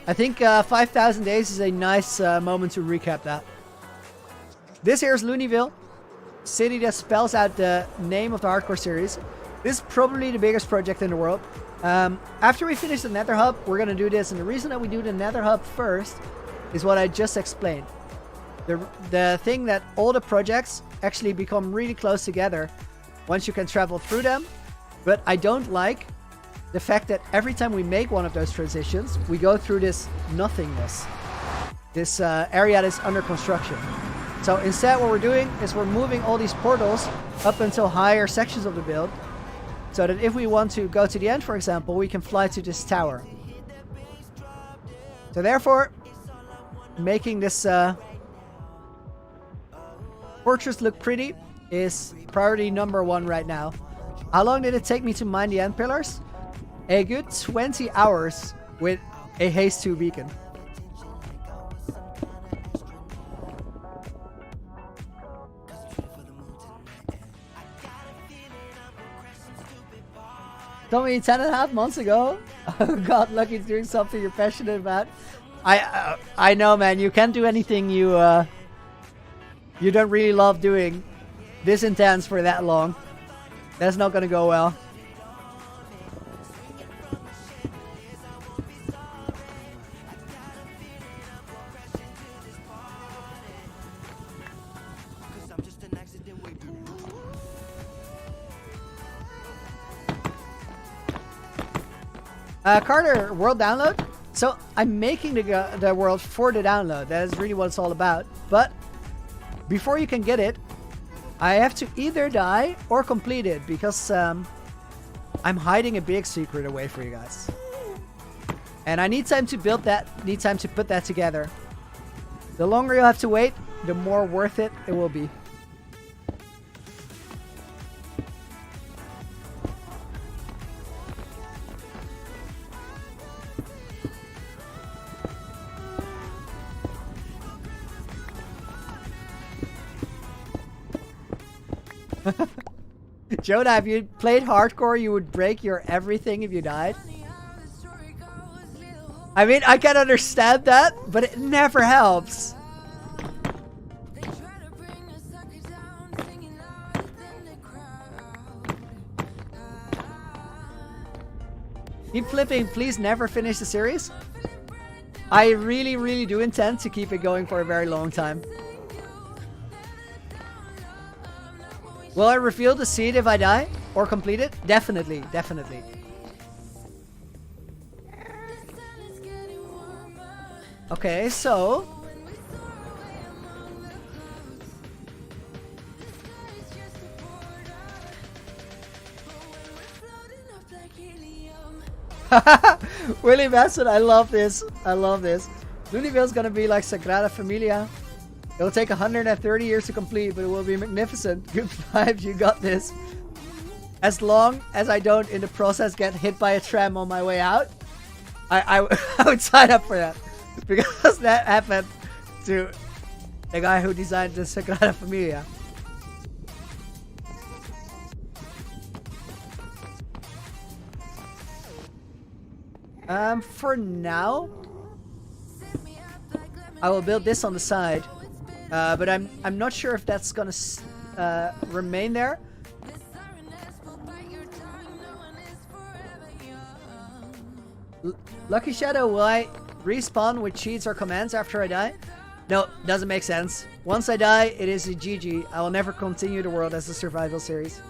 I think 5,000 days is a nice moment to recap that. This here is Looneyville, city that spells out the name of the hardcore series. This is probably the biggest project in the world. After we finish the Nether Hub, we're gonna do this, and the reason that we do the Nether Hub first is what I just explained. The thing that all the projects actually become really close together once you can travel through them. But I don't like the fact that every time we make one of those transitions, we go through this nothingness. This area that is under construction. So instead what we're doing is we're moving all these portals up until higher sections of the build. So that if we want to go to the end, for example, we can fly to this tower. So therefore, making this fortress look pretty is priority number 1 right now. How long did it take me to mine the end pillars? A good 20 hours with a haste 2 beacon. Told me 10.5 months ago. Oh God, Lucky, doing something you're passionate about. I know, man. You can't do anything you don't really love doing this intense for that long. That's not gonna go well. Carter, world download? So I'm making the world for the download. That is really what it's all about. But before you can get it, I have to either die or complete it, because I'm hiding a big secret away for you guys. And I need time to build that, need time to put that together. The longer you'll have to wait, the more worth it will be. Jonah, if you played hardcore, you would break your everything if you died. I mean, I can understand that, but it never helps. Keep flipping, please never finish the series. I really do intend to keep it going for a very long time. Will I reveal the seed if I die? Or complete it? Definitely, definitely. Okay, so... Willie Masson, I love this. I love this. Looneyville's gonna be like Sagrada Familia. It'll take 130 years to complete, but it will be magnificent. Good vibes, you got this. As long as I don't, in the process, get hit by a tram on my way out, I would sign up for that. Because that happened to the guy who designed the Sagrada Familia. For now, I will build this on the side, but I'm not sure if that's gonna remain there. Lucky Shadow, will I respawn with cheats or commands after I die? No, doesn't make sense. Once I die, it is a GG. I will never continue the world as a survival series.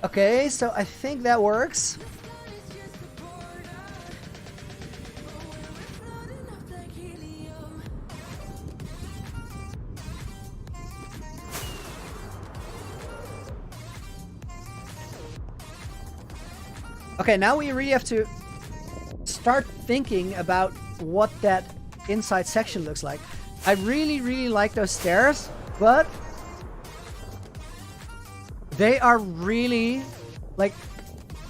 Okay, so I think that works. Okay, now we really have to start thinking about what that inside section looks like. I really like those stairs, but they are really, like,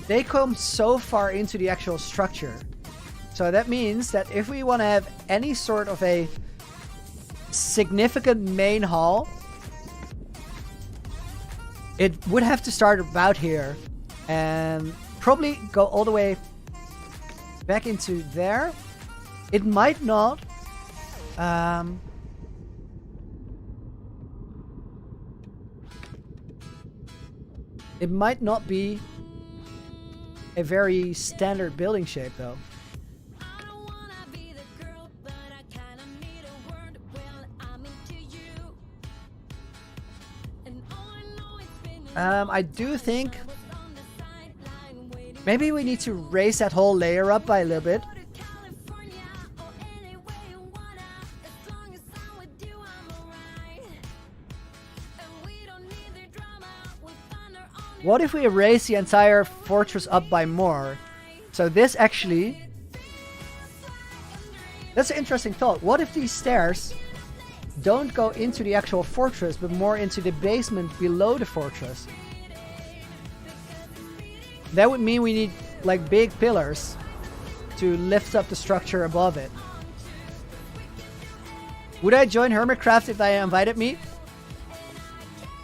they come so far into the actual structure. So that means that if we want to have any sort of a significant main hall, it would have to start about here and probably go all the way back into there. It might not. It might not be a very standard building shape, though. I do think maybe we need to raise that whole layer up by a little bit. What if we raise the entire fortress up by more? So this actually... That's an interesting thought. What if these stairs don't go into the actual fortress, but more into the basement below the fortress? That would mean we need, like, big pillars to lift up the structure above it. Would I join Hermitcraft if they invited me?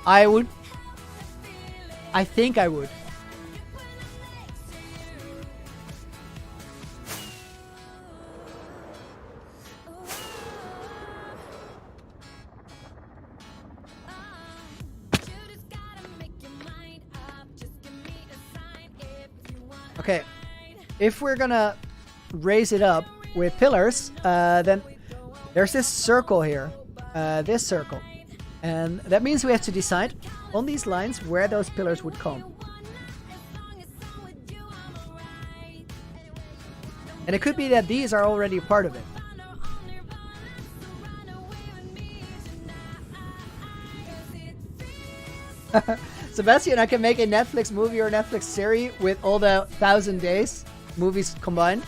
I would. I think I would. Okay, if we're gonna raise it up with pillars, then there's this circle here, this circle. And that means we have to decide on these lines where those pillars would come. And it could be that these are already a part of it. Sebastian, I can make a Netflix movie or Netflix series with all the 1,000 Days movies combined.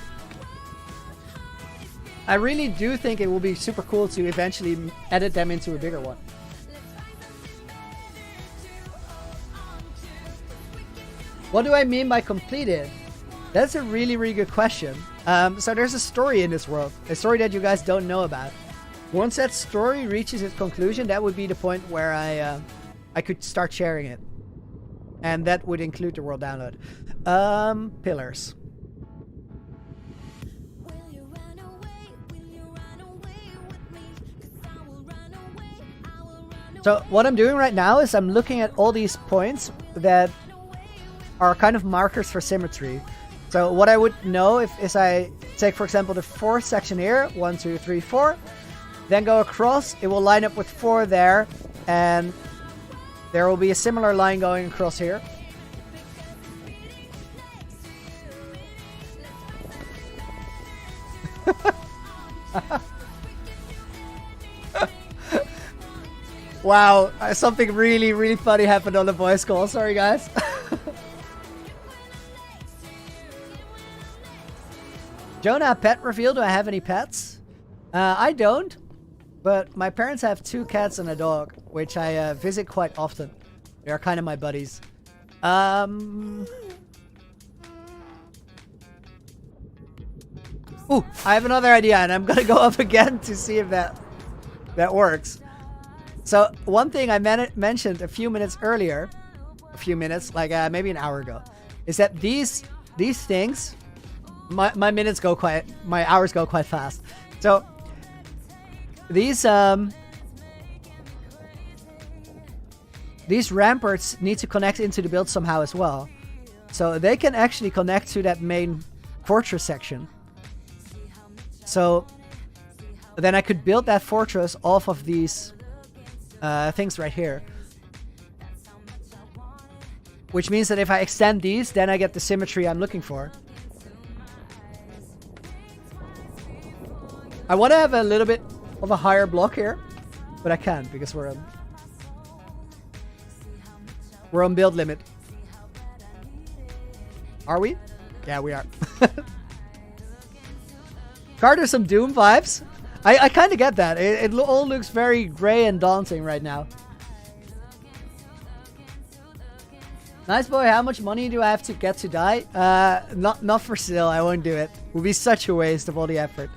I really do think it will be super cool to eventually edit them into a bigger one. What do I mean by completed? That's a really good question. So there's a story in this world, a story that you guys don't know about. Once that story reaches its conclusion, that would be the point where I could start sharing it. And that would include the world download. Pillars. So what I'm doing right now is I'm looking at all these points that are kind of markers for symmetry. So what I would know is I take, for example, the fourth section here, 1, 2, 3, 4, then go across, it will line up with 4 there, and there will be a similar line going across here. Wow, something really, really funny happened on the voice call. Sorry, guys. Jonah, pet reveal. Do I have any pets? I don't, but my parents have 2 cats and a dog, which I visit quite often. They are kind of my buddies. Ooh, I have another idea, and I'm gonna go up again to see if that works. So one thing I mentioned a few minutes earlier, like maybe an hour ago, is that these things, my hours go quite fast. So these ramparts need to connect into the build somehow as well. So they can actually connect to that main fortress section. So then I could build that fortress off of these things right here. Which means that if I extend these, then I get the symmetry I'm looking for. I want to have a little bit of a higher block here, but I can't because we're on build limit. Are we? Yeah, we are. Carter, some Doom vibes. I kind of get that. It all looks very gray and daunting right now. Nice boy, how much money do I have to get to die? Not for sale. I won't do it. It would be such a waste of all the effort.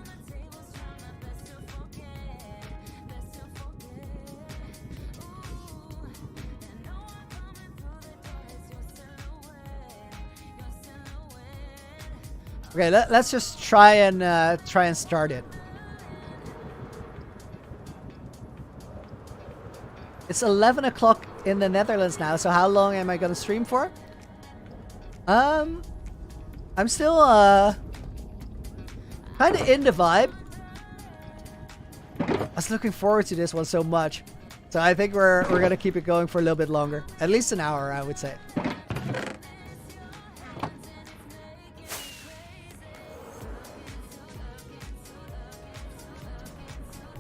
Okay, let's just try and start it. It's 11 o'clock in the Netherlands now, so how long am I gonna stream for? I'm still kind of in the vibe. I was looking forward to this one so much, so I think we're gonna keep it going for a little bit longer, at least an hour, I would say.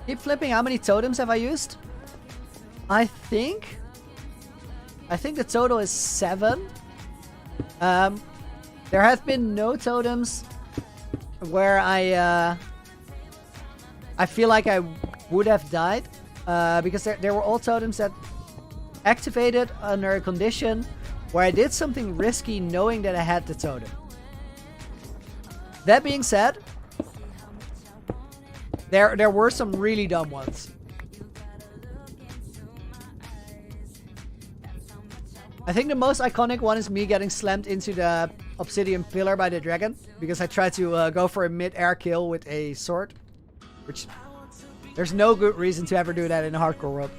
Keep flipping. How many totems have I used? I think the total is 7. There have been no totems where I feel like I would have died, because there were all totems that activated under a condition where I did something risky knowing that I had the totem. That being said, there were some really dumb ones. I think the most iconic one is me getting slammed into the obsidian pillar by the dragon, because I tried to go for a mid-air kill with a sword, which there's no good reason to ever do that in a hardcore world,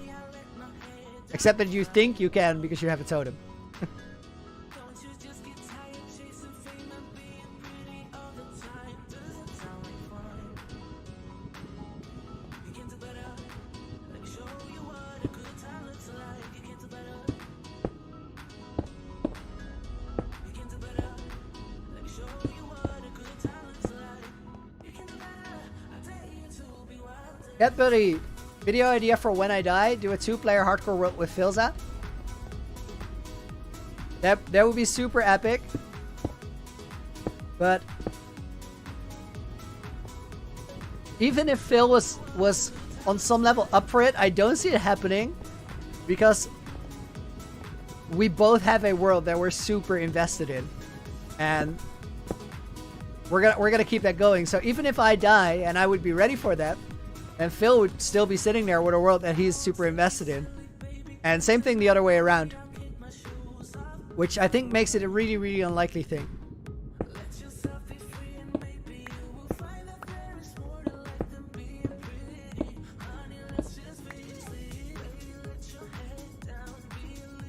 except that you think you can because you have a totem. Get buddy, video idea for when I die. Do a 2-player hardcore world with Philza. That would be super epic. But even if Phil was on some level up for it, I don't see it happening, because we both have a world that we're super invested in, and we're gonna keep that going. So even if I die, and I would be ready for that, and Phil would still be sitting there with a world that he's super invested in. And same thing the other way around, which I think makes it a really, really unlikely thing.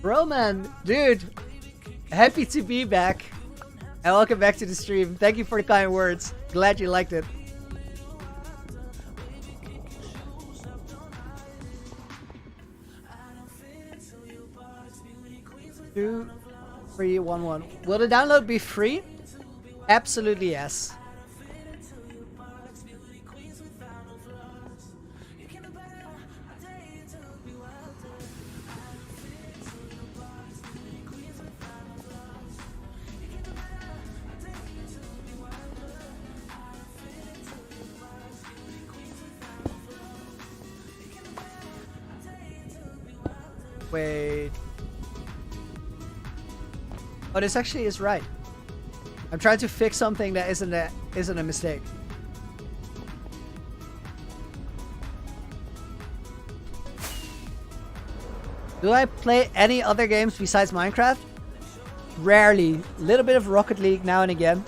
Bro, man, dude, Happy to be back. And welcome back to the stream. Thank you for the kind words. Glad you liked it. 2, 3, 1, 1. Will the download be free? Absolutely yes. Wait. Oh, this actually is right. I'm trying to fix something that isn't a mistake. Do I play any other games besides Minecraft? Rarely. A little bit of Rocket League now and again.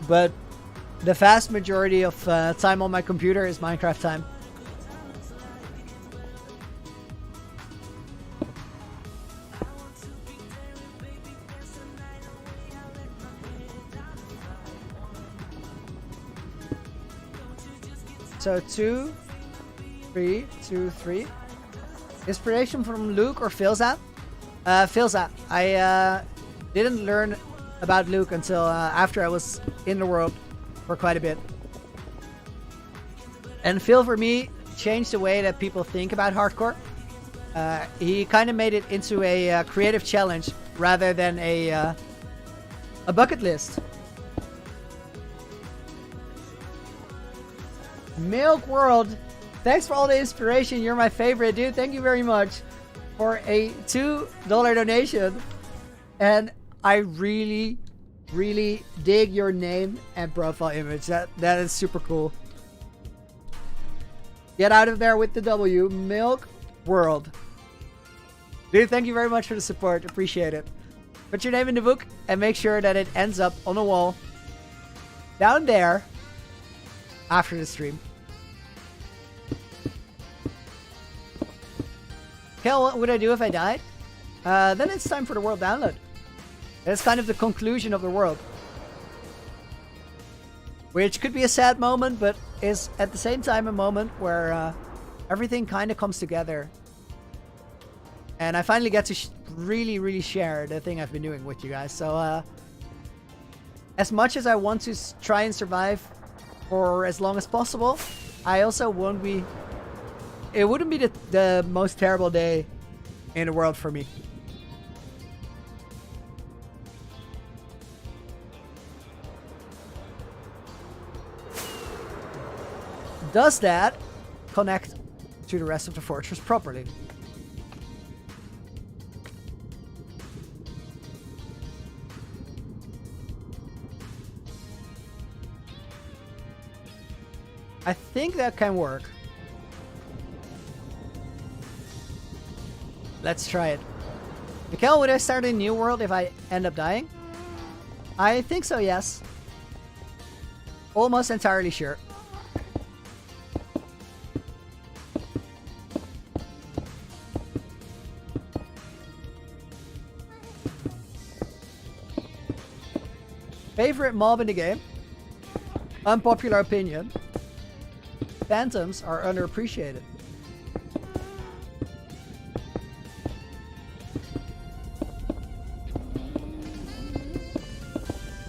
But the vast majority of time on my computer is Minecraft time. So 2, 3, 2, 3. Inspiration from Luke or Filza? Filza. I didn't learn about Luke until after I was in the world for quite a bit. And Phil, for me, changed the way that people think about hardcore. He kind of made it into a creative challenge rather than a bucket list. Milk World, thanks for all the inspiration. You're my favorite, dude. Thank you very much for a $2 donation. And I really, really dig your name and profile image. That is super cool. Get out of there with the W. Milk World. Dude, thank you very much for the support. Appreciate it. Put your name in the book and make sure that it ends up on the wall down there after the stream. Kel, what would I do if I died? Then it's time for the world download. That's kind of the conclusion of the world. Which could be a sad moment, but is at the same time a moment where everything kind of comes together. And I finally get to really, really share the thing I've been doing with you guys. So, as much as I want to try and survive for as long as possible, I also won't be... It wouldn't be the most terrible day in the world for me. Does that connect to the rest of the fortress properly? I think that can work. Let's try it. Mikkel, would I start a new world if I end up dying? I think so, yes. Almost entirely sure. Favorite mob in the game? Unpopular opinion. Phantoms are underappreciated.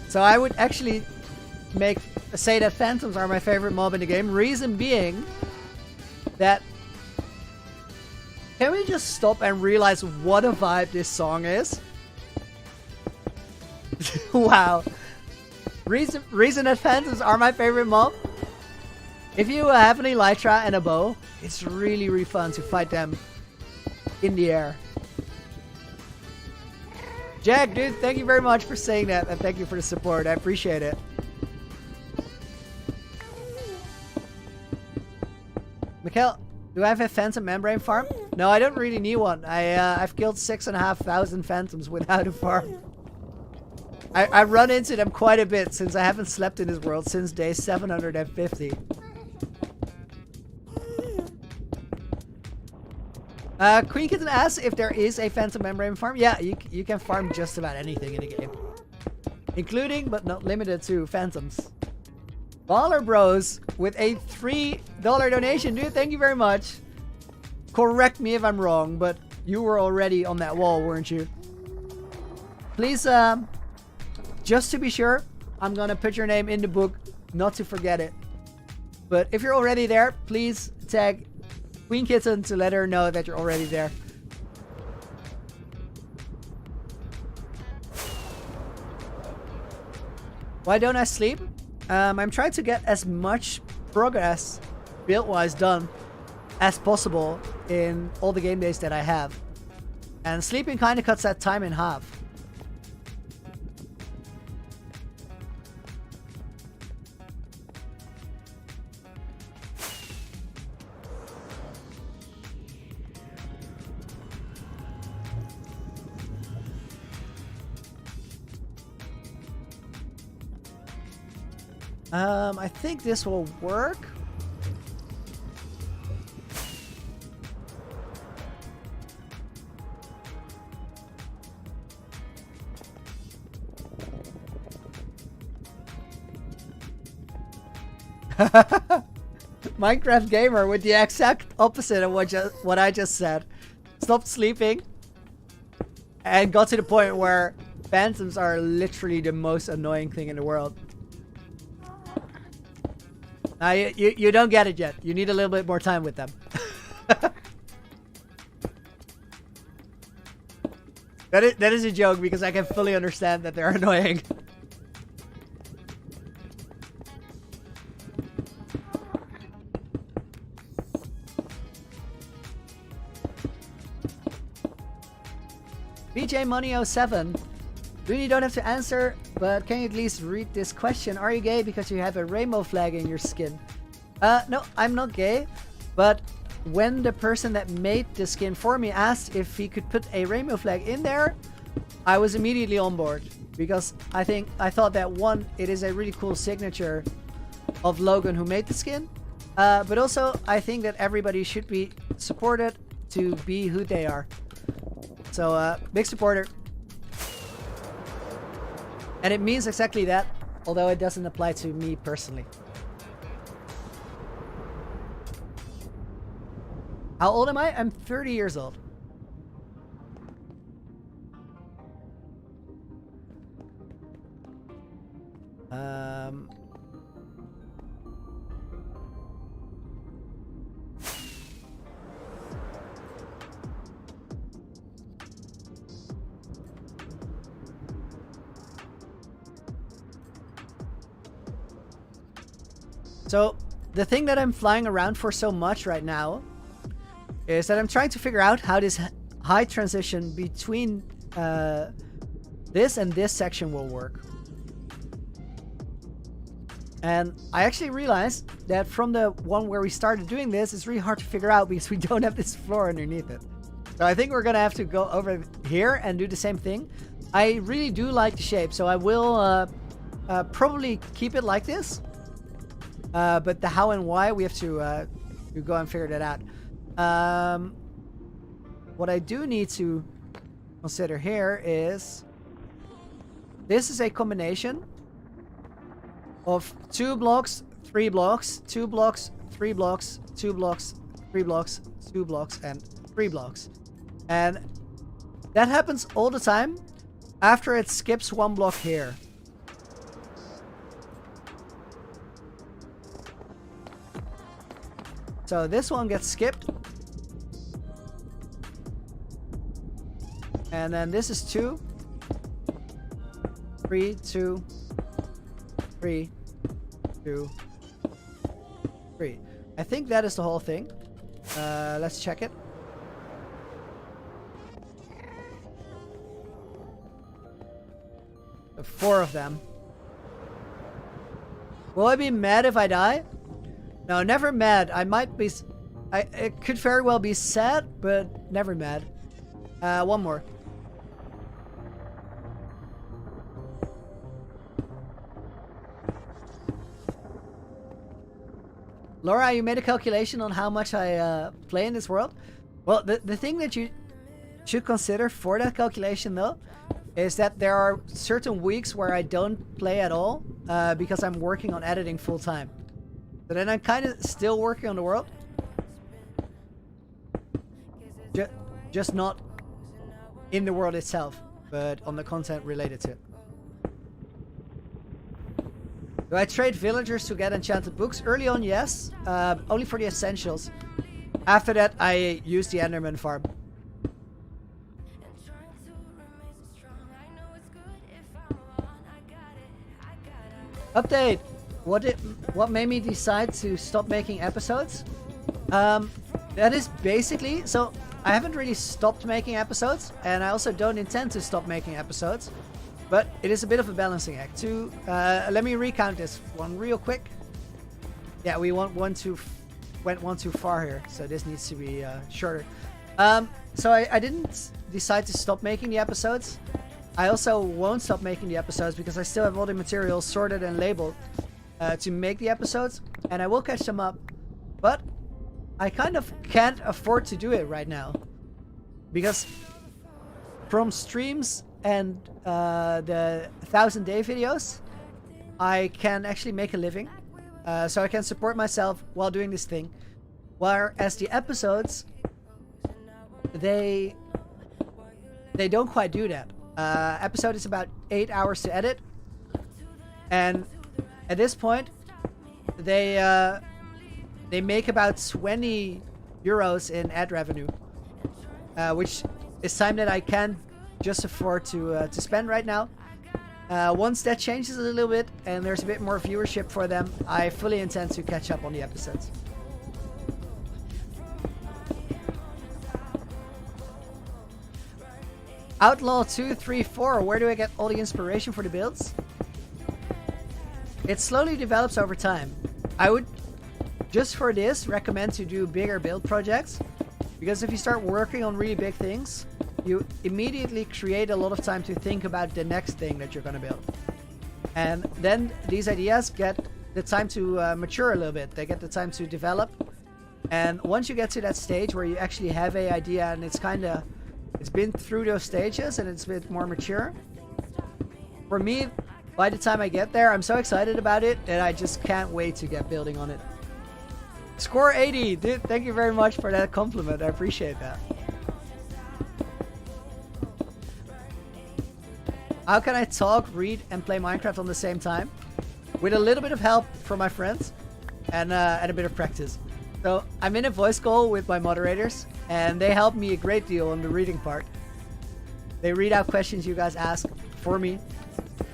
So I would actually say that Phantoms are my favorite mob in the game. Reason being that... Can we just stop and realize what a vibe this song is? Wow. Reason that Phantoms are my favorite mob? If you have an Elytra and a bow, it's really, really fun to fight them in the air. Jack, dude, thank you very much for saying that, and thank you for the support. I appreciate it. Mikkel, do I have a phantom membrane farm? No, I don't really need one. I've killed 6,500 phantoms without a farm. I run into them quite a bit since I haven't slept in this world since day 750. Queen Kitten asks if there is a Phantom Membrane farm. Yeah, you can farm just about anything in the game. Including, but not limited to, Phantoms. Baller Bros with a $3 donation. Dude, thank you very much. Correct me if I'm wrong, but you were already on that wall, weren't you? Please, just to be sure, I'm gonna put your name in the book, not to forget it. But if you're already there, please tag Queen Kitten to let her know that you're already there. Why don't I sleep? I'm trying to get as much progress build-wise done as possible in all the game days that I have. And sleeping kind of cuts that time in half. I think this will work. Minecraft gamer with the exact opposite of what I just said. Stopped sleeping and got to the point where phantoms are literally the most annoying thing in the world. You don't get it yet. You need a little bit more time with them. That is a joke because I can fully understand that they're annoying. BJ Money 07. Really don't have to answer, but can you at least read this question? Are you gay because you have a rainbow flag in your skin? No, I'm not gay, but when the person that made the skin for me asked if he could put a rainbow flag in there, I was immediately on board because I thought that one, it is a really cool signature of Logan who made the skin, but also I think that everybody should be supported to be who they are. So big supporter. And it means exactly that, although it doesn't apply to me personally. How old am I? I'm 30 years old. So, the thing that I'm flying around for so much right now is that I'm trying to figure out how this high transition between this and this section will work. And I actually realized that from the one where we started doing this, it's really hard to figure out because we don't have this floor underneath it. So I think we're gonna have to go over here and do the same thing. I really do like the shape, so I will probably keep it like this. But the how and why, we have to go and figure that out. What I do need to consider here is this is a combination of 2 blocks, 3 blocks, 2 blocks, 3 blocks, 2 blocks, 3 blocks, 2 blocks, and 3 blocks. And that happens all the time after it skips 1 block here. So this one gets skipped. And then this is 2. 3, 2. 3, 2, 3. I think that is the whole thing. Let's check it. The 4 of them. Will I be mad if I die? No, never mad. I might be... it could very well be sad, but never mad. One more. Laura, you made a calculation on how much I play in this world. Well, the thing that you should consider for that calculation though is that there are certain weeks where I don't play at all because I'm working on editing full time. So then I'm kind of still working on the world. Just not in the world itself, but on the content related to it. Do I trade villagers to get enchanted books? Early on, yes. Only for the essentials. After that, I use the Enderman farm. Update! What made me decide to stop making episodes? That is basically... So, I haven't really stopped making episodes, and I also don't intend to stop making episodes. But it is a bit of a balancing act. Let me recount this one real quick. Yeah, we went one too far here, so this needs to be shorter. So I didn't decide to stop making the episodes. I also won't stop making the episodes because I still have all the materials sorted and labeled to make the episodes, and I will catch them up. But I kind of can't afford to do it right now because from streams and the 1000-day videos, I can actually make a living. So I can support myself while doing this thing. Whereas the episodes, they don't quite do that. Episode is about 8 hours to edit. And at this point, they make about 20 euros in ad revenue. Which is time that I can just afford to spend right now. Once that changes a little bit and there's a bit more viewership for them, I fully intend to catch up on the episodes. Outlaw 234, where do I get all the inspiration for the builds? It slowly develops over time. I would, just for this, recommend to do bigger build projects. Because if you start working on really big things, you immediately create a lot of time to think about the next thing that you're going to build. And then these ideas get the time to mature a little bit. They get the time to develop. And once you get to that stage where you actually have an idea and it's been through those stages and it's a bit more mature. For me, by the time I get there, I'm so excited about it that I just can't wait to get building on it. Score 80! Dude, thank you very much for that compliment. I appreciate that. How can I talk, read, and play Minecraft on the same time? With a little bit of help from my friends and a bit of practice. So I'm in a voice call with my moderators, and they help me a great deal on the reading part. They read out questions you guys ask for me,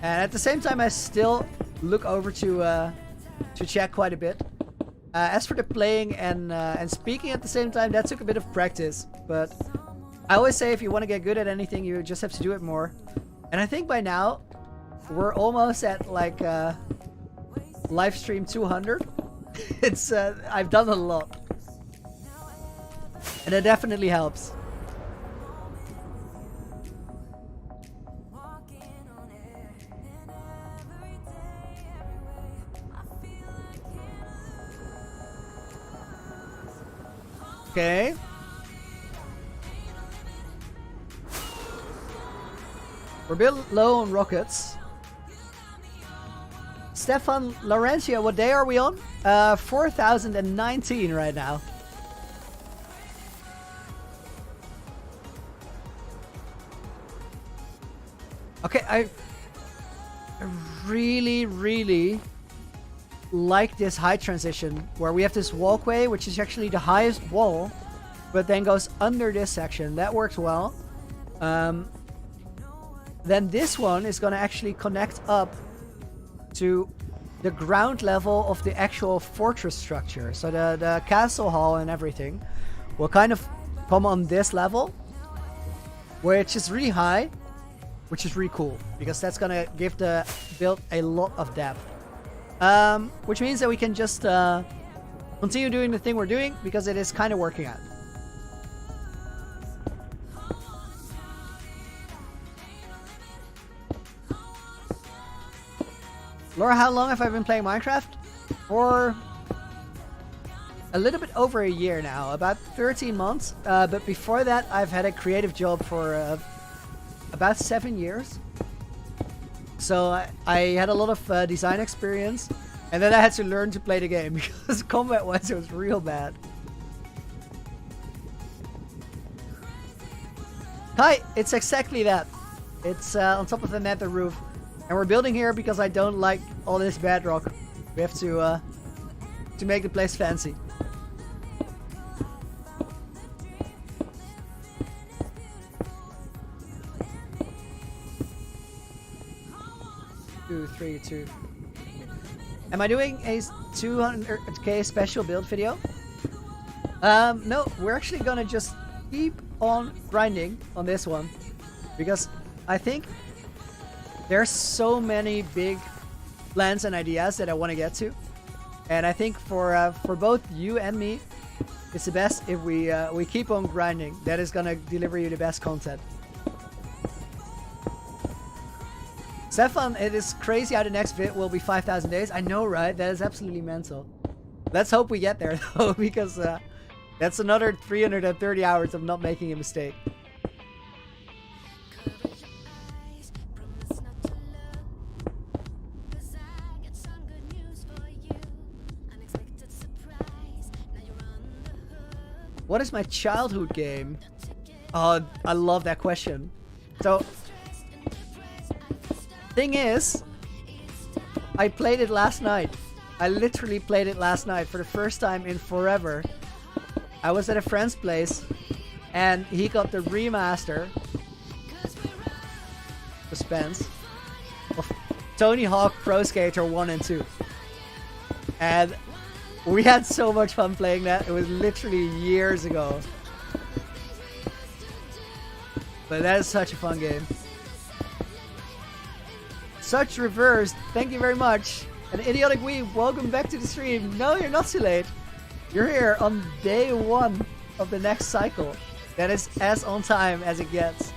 and at the same time I still look over to chat quite a bit. As for the playing and speaking at the same time, that took a bit of practice. But I always say if you want to get good at anything, you just have to do it more. And I think by now we're almost at like live stream 200. It's I've done a lot, and it definitely helps. Okay. We're a bit low on rockets. Stefan Laurentia, what day are we on? 4019 right now. Okay, I really like this height transition where we have this walkway, which is actually the highest wall, but then goes under this section. That works well. Then this one is going to actually connect up to the ground level of the actual fortress structure. So the castle hall and everything will kind of come on this level, which is really high, which is really cool because that's going to give the build a lot of depth. Which means that we can just continue doing the thing we're doing because it is kind of working out. Laura, how long have I been playing Minecraft? For a little bit over a year now, about 13 months. But before that, I've had a creative job for about 7 years. So I had a lot of design experience, and then I had to learn to play the game because combat-wise it was real bad. Hi, it's exactly that. It's on top of the nether roof, and we're building here because I don't like all this bedrock. We have to make the place fancy. Two, three, two. Am I doing a 200k special build video? No, we're actually gonna just keep on grinding on this one because I think there's so many big plans and ideas that I want to get to, and I think for both you and me, it's the best if we keep on grinding. That is gonna deliver you the best content. Stefan, it is crazy how the next vid will be 5,000 days. I know, right? That is absolutely mental. Let's hope we get there though, because that's another 330 hours of not making a mistake. What is my childhood game? Oh, I love that question. So, thing is, I played it last night. I literally played it last night for the first time in forever. I was at a friend's place, and he got the remaster, suspense, of Tony Hawk Pro Skater 1 and 2. And we had so much fun playing that. It was literally years ago. But that is such a fun game. Such reversed. Thank you very much. And Idiotic Weeb, welcome back to the stream. No, you're not too late. You're here on day 1 of the next cycle. That is as on time as it gets.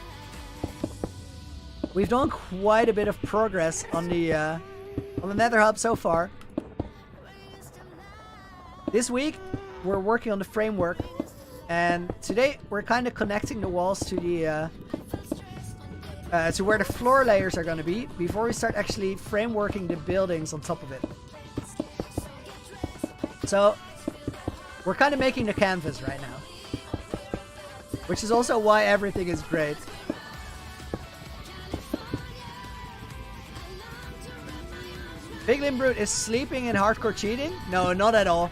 We've done quite a bit of progress on the Nether Hub so far. This week, we're working on the framework, and today we're kind of connecting the walls to the to where the floor layers are going to be before we start actually frameworking the buildings on top of it. So, we're kind of making the canvas right now, which is also why everything is great. Piglin Brute is sleeping in hardcore cheating? No, not at all.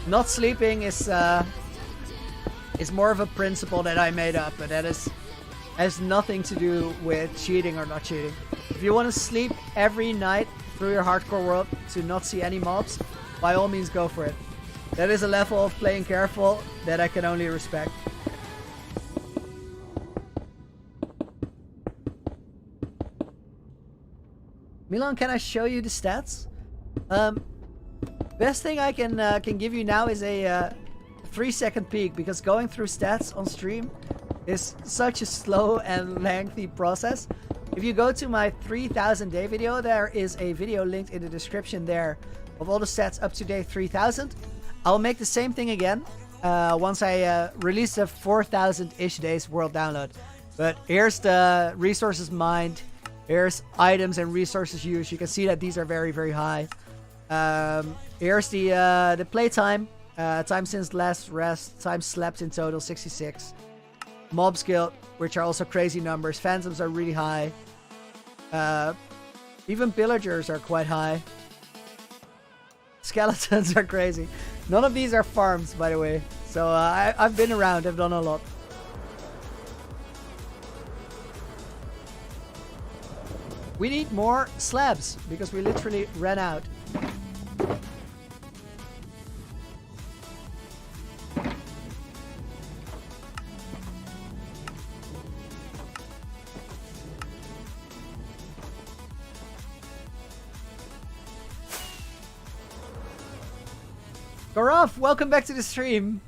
Not sleeping is more of a principle that I made up, but that has nothing to do with cheating or not cheating. If you want to sleep every night through your hardcore world to not see any mobs, by all means go for it. That is a level of playing careful that I can only respect. Milan, can I show you the stats? Best thing I can give you now is a 3-second peek, because going through stats on stream is such a slow and lengthy process. If you go to my 3000 day video, there is a video linked in the description there of all the stats up to day 3000. I'll make the same thing again once I release the 4000-ish days world download. But here's the resources mined. Here's items and resources used. You can see that these are very, very high. Here's the playtime. Time since last rest. Time slept in total, 66. Mob skill, which are also crazy numbers. Phantoms are really high. Even pillagers are quite high. Skeletons are crazy. None of these are farms, by the way. So I've been around. I've done a lot. We need more slabs because we literally ran out. Garoff, welcome back to the stream.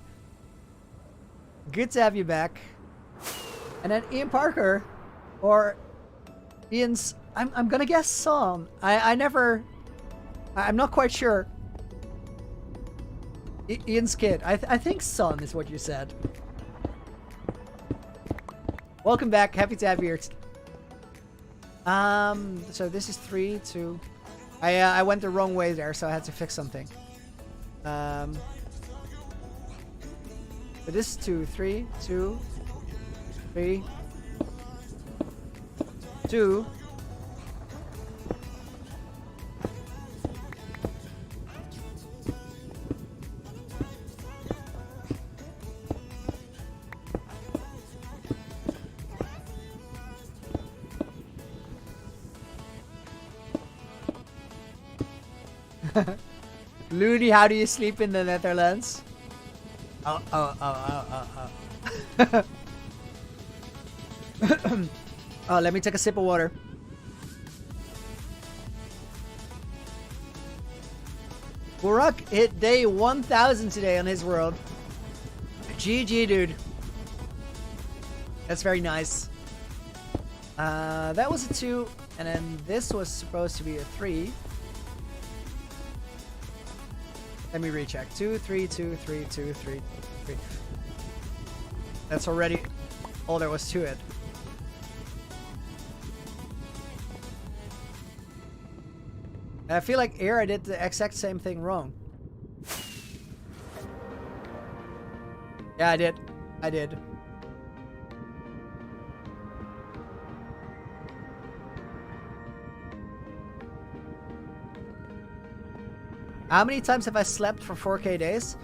Good to have you back. And then Ian Parker, or Ian's, I'm gonna guess Psalm. I'm not quite sure. Ian's kid. I think son is what you said. Welcome back. Happy to have you here. So this is 3, 2. I went the wrong way there, so I had to fix something. But this is 2, 3, 2, 3, 2. Looney, how do you sleep in the Netherlands? Oh. Oh, let me take a sip of water. Burak hit day 1000 today on his world. GG, dude. That's very nice. That was a 2, and then this was supposed to be a 3. Let me recheck. 2, 3, 2, 3, 2, 3, 3. That's already all there was to it. I feel like here I did the exact same thing wrong. Yeah, I did. I did. How many times have I slept for 4K days?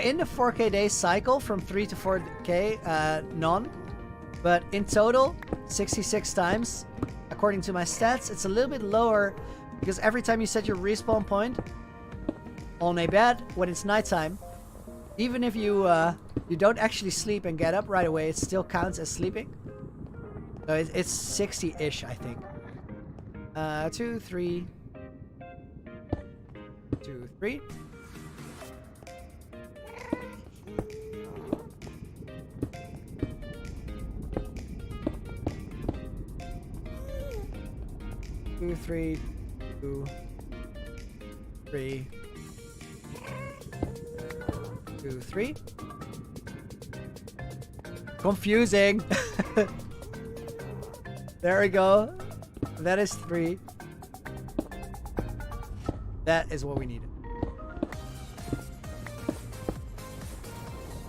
In the 4K day cycle from 3 to 4K, none. But in total, 66 times. According to my stats, it's a little bit lower because every time you set your respawn point on a bed when it's nighttime, even if you you don't actually sleep and get up right away, it still counts as sleeping. So it's 60-ish, I think. 2, 3. 2, 3. Two, 3, 2, 3. 2, 3. Confusing. There we go. That is 3. That is what we needed.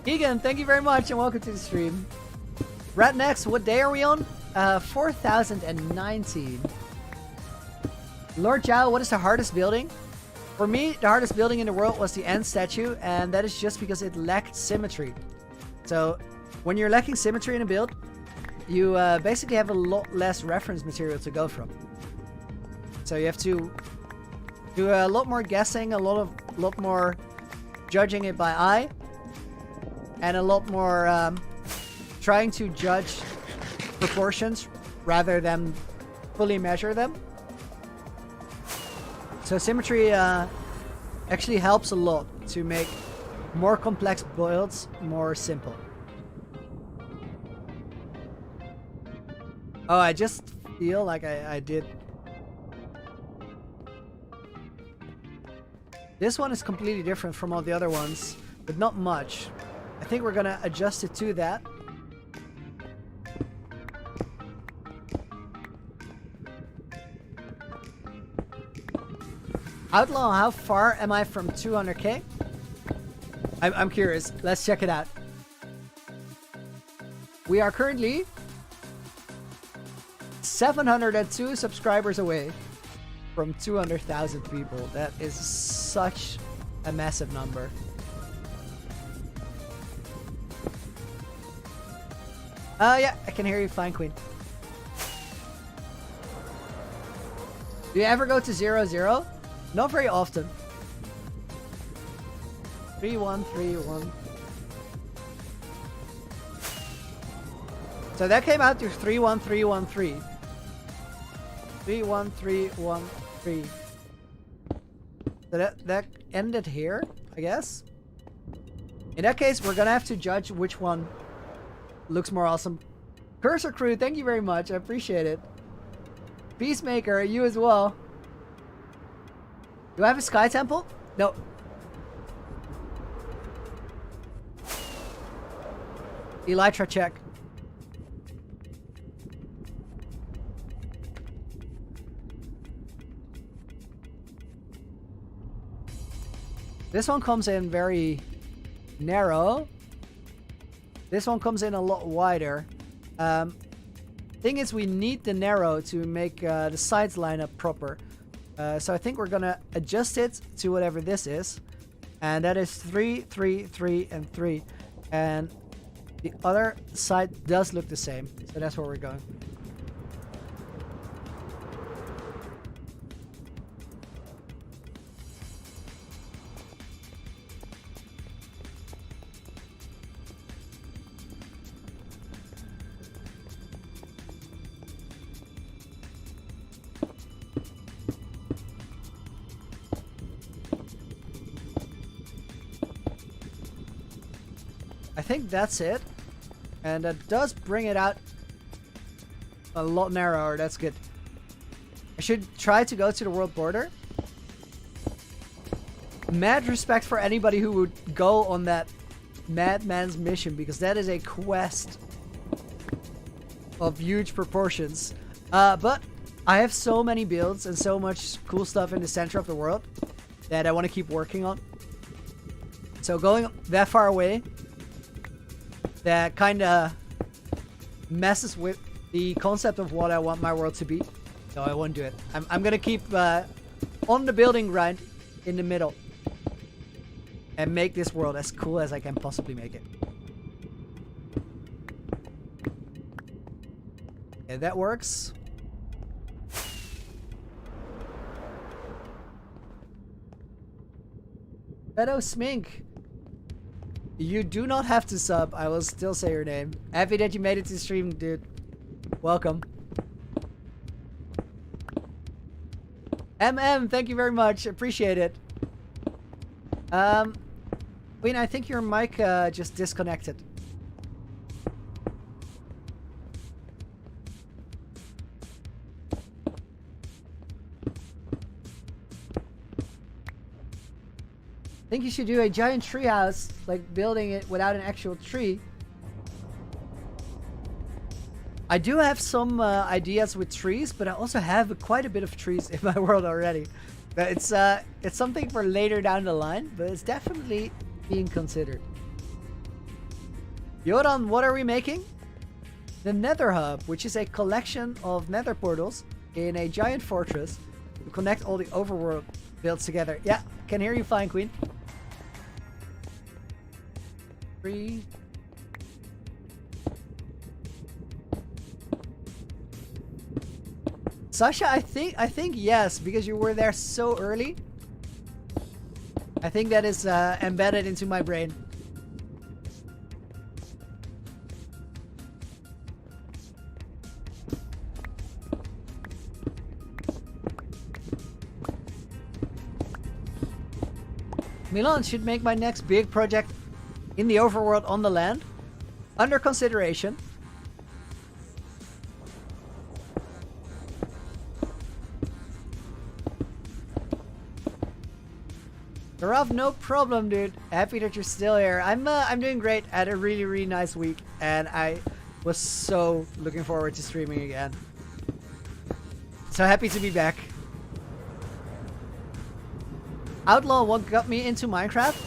Egan, thank you very much and welcome to the stream. Right next, what day are we on? 4019. Lord Zhao, what is the hardest building? For me, the hardest building in the world was the end statue, and that is just because it lacked symmetry. So, when you're lacking symmetry in a build, you basically have a lot less reference material to go from. So you have to do a lot more guessing, a lot more judging it by eye, and a lot more trying to judge proportions rather than fully measure them. So symmetry actually helps a lot to make more complex builds more simple. Oh, I just feel like I did. This one is completely different from all the other ones, but not much. I think we're gonna adjust it to that. Outlaw, how far am I from 200k? I'm curious. Let's check it out. We are currently 702 subscribers away from 200,000 people. That is such a massive number. Yeah, I can hear you fine, Queen. Do you ever go to 0-0? Not very often. 3-1, 3-1. So that came out to 3-1, 3-1, 3. 3-1, 3-1, 3. So that ended here, I guess. In that case, we're gonna have to judge which one looks more awesome. Cursor Crew, thank you very much. I appreciate it. Peacemaker, you as well. Do I have a sky temple? No. Elytra check. This one comes in very narrow. This one comes in a lot wider. Thing is, we need the narrow to make the sides line up proper. So I think we're gonna adjust it to whatever this is. And that is 3, 3, 3, and 3. And the other side does look the same. So that's where we're going. I think that's it. And that does bring it out a lot narrower. That's good. I should try to go to the world border. Mad respect for anybody who would go on that madman's mission, because that is a quest of huge proportions. But I have so many builds and so much cool stuff in the center of the world that I want to keep working on. So going that far away, that kind of messes with the concept of what I want my world to be. So I won't do it. I'm going to keep on the building grind in the middle and make this world as cool as I can possibly make it. Okay, that works. Hello, Smink. You do not have to sub. I will still say your name. Happy that you made it to stream, dude. Welcome. Thank you very much. Appreciate it. Queen, I think your mic just disconnected. I think you should do a giant tree house, like building it without an actual tree. I do have some ideas with trees, but I also have quite a bit of trees in my world already. But it's something for later down the line, but it's definitely being considered. Yodan, what are we making? The Nether Hub, which is a collection of nether portals in a giant fortress to connect all the overworld builds together. Yeah, can hear you fine, Queen. 3. Sasha, I think yes, because you were there so early. I think that is embedded into my brain. Milan should make my next big project in the overworld on the land. Under consideration. Rav, no problem, dude. Happy that you're still here. I'm doing great. I had a really nice week, and I was so looking forward to streaming again. So happy to be back. Outlaw, what got me into Minecraft?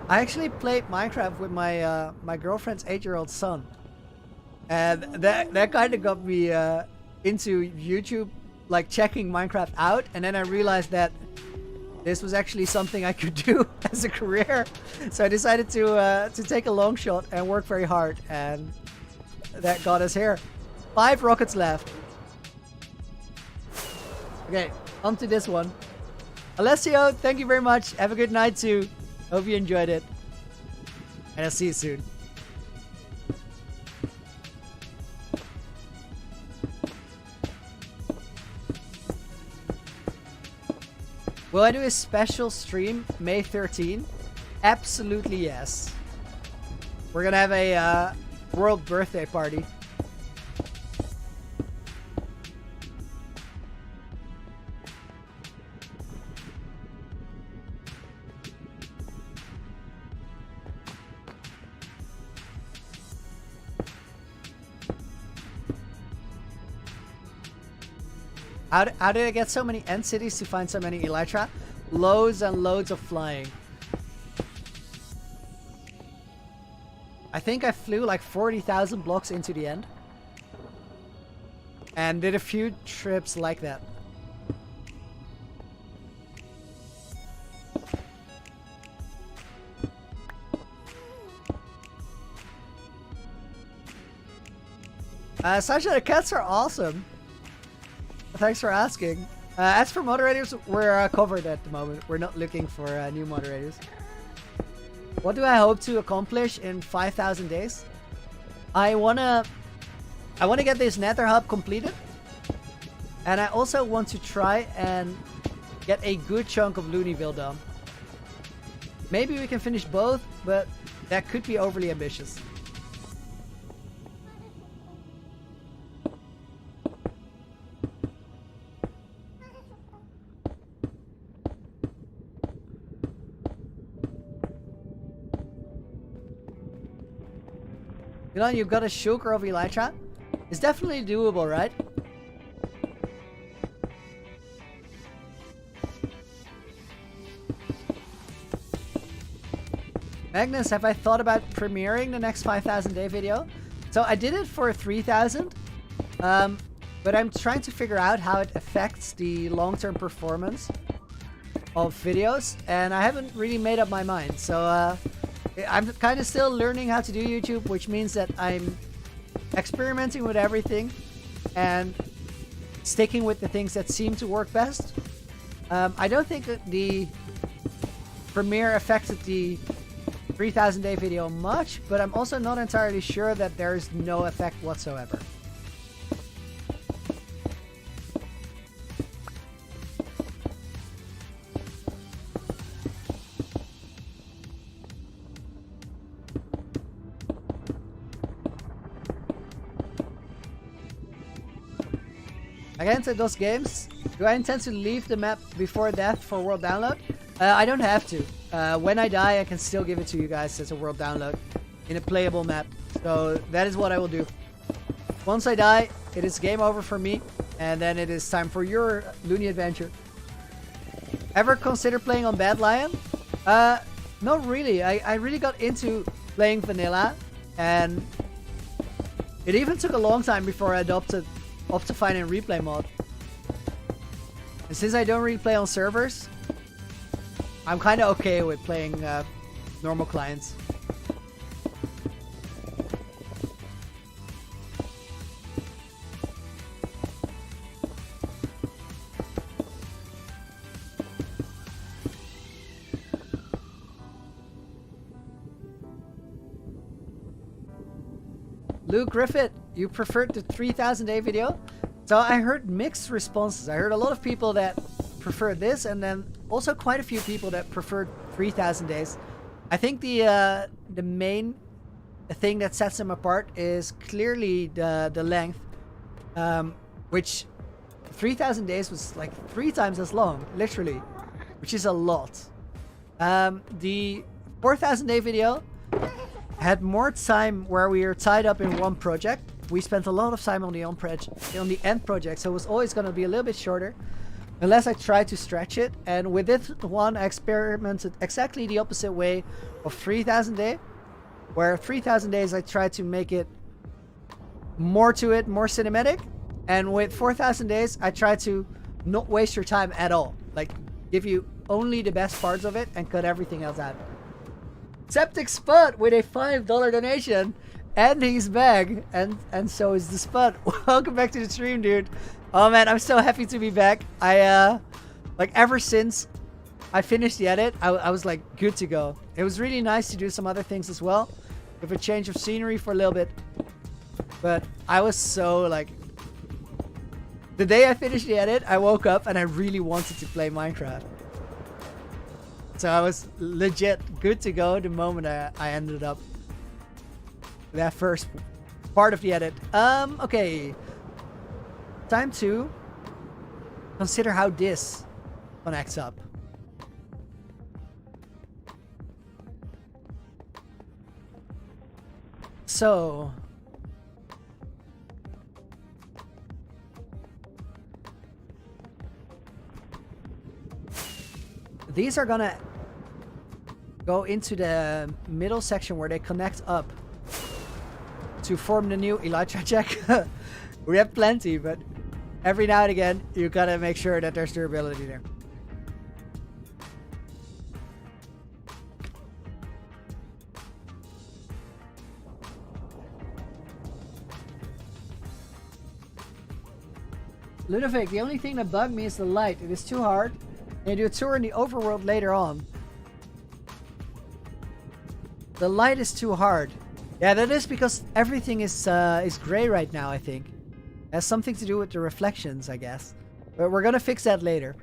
I actually played Minecraft with my my girlfriend's 8-year-old son, and that kind of got me into YouTube, like checking Minecraft out, and then I realized that this was actually something I could do as a career. So I decided to take a long shot and work very hard, and that got us here. 5 rockets left. Okay, on to this one. Alessio, thank you very much. Have a good night too. Hope you enjoyed it. And I'll see you soon. Will I do a special stream May 13? Absolutely yes. We're gonna have a world birthday party. How did I get so many end cities to find so many Elytra? Loads and loads of flying. I think I flew like 40,000 blocks into the end. And did a few trips like that. Sasha, the cats are awesome. Thanks for asking. As for moderators, we're covered at the moment. We're not looking for new moderators. What do I hope to accomplish in 5,000 days? I wanna get this Nether Hub completed. And I also want to try and get a good chunk of Looneyville done. Maybe we can finish both, but that could be overly ambitious. You know, you've got a shulker of Elytra. It's definitely doable, right? Magnus, have I thought about premiering the next 5,000 day video? So I did it for 3,000, but I'm trying to figure out how it affects the long-term performance of videos, and I haven't really made up my mind. So I'm kind of still learning how to do YouTube, which means that I'm experimenting with everything and sticking with the things that seem to work best. I don't think that the premiere affected the 3,000 day video much, but I'm also not entirely sure that there's no effect whatsoever. Against those games, do I intend to leave the map before death for world download? I don't have to. When I die, I can still give it to you guys as a world download in a playable map. So that is what I will do. Once I die, it is game over for me, and then it is time for your Looney adventure. Ever consider playing on Bad Lion? Not really. I really got into playing vanilla, and it even took a long time before I adopted Optifine and Replay mod. And since I don't really play on servers, I'm kind of okay with playing normal clients. Luke Griffith, you preferred the 3,000 day video? So I heard mixed responses. I heard a lot of people that preferred this, and then also quite a few people that preferred 3,000 days. I think the main thing that sets them apart is clearly the length, which 3,000 days was like 3 times as long, literally, which is a lot. The 4,000 day video had more time where we were tied up in one project. We spent a lot of time on the end project, so it was always going to be a little bit shorter unless I tried to stretch it. And with this one, I experimented exactly the opposite way of 3,000 day, where 3,000 days I tried to make it more to it, more cinematic, and with 4,000 days I tried to not waste your time at all, like give you only the best parts of it and cut everything else out. Septic Spud with a $5 donation, and he's back, and so is the Spud. Welcome back to the stream, dude. Oh man, I'm so happy to be back. I like ever since I finished the edit, I was like good to go. It was really nice to do some other things as well, with a change of scenery for a little bit. But I was so like, the day I finished the edit, I woke up and I really wanted to play Minecraft. So I was legit good to go the moment I ended up that first part of the edit. Okay. Time to consider how this connects up. So these are gonna go into the middle section where they connect up to form the new Elytra check. We have plenty, but every now and again, you gotta make sure that there's durability there. Ludovic, the only thing that bugged me is the light. It is too hard. And you do a tour in the overworld later on. The light is too hard. Yeah, that is because everything is gray right now, I think. It has something to do with the reflections, I guess. But we're gonna fix that later.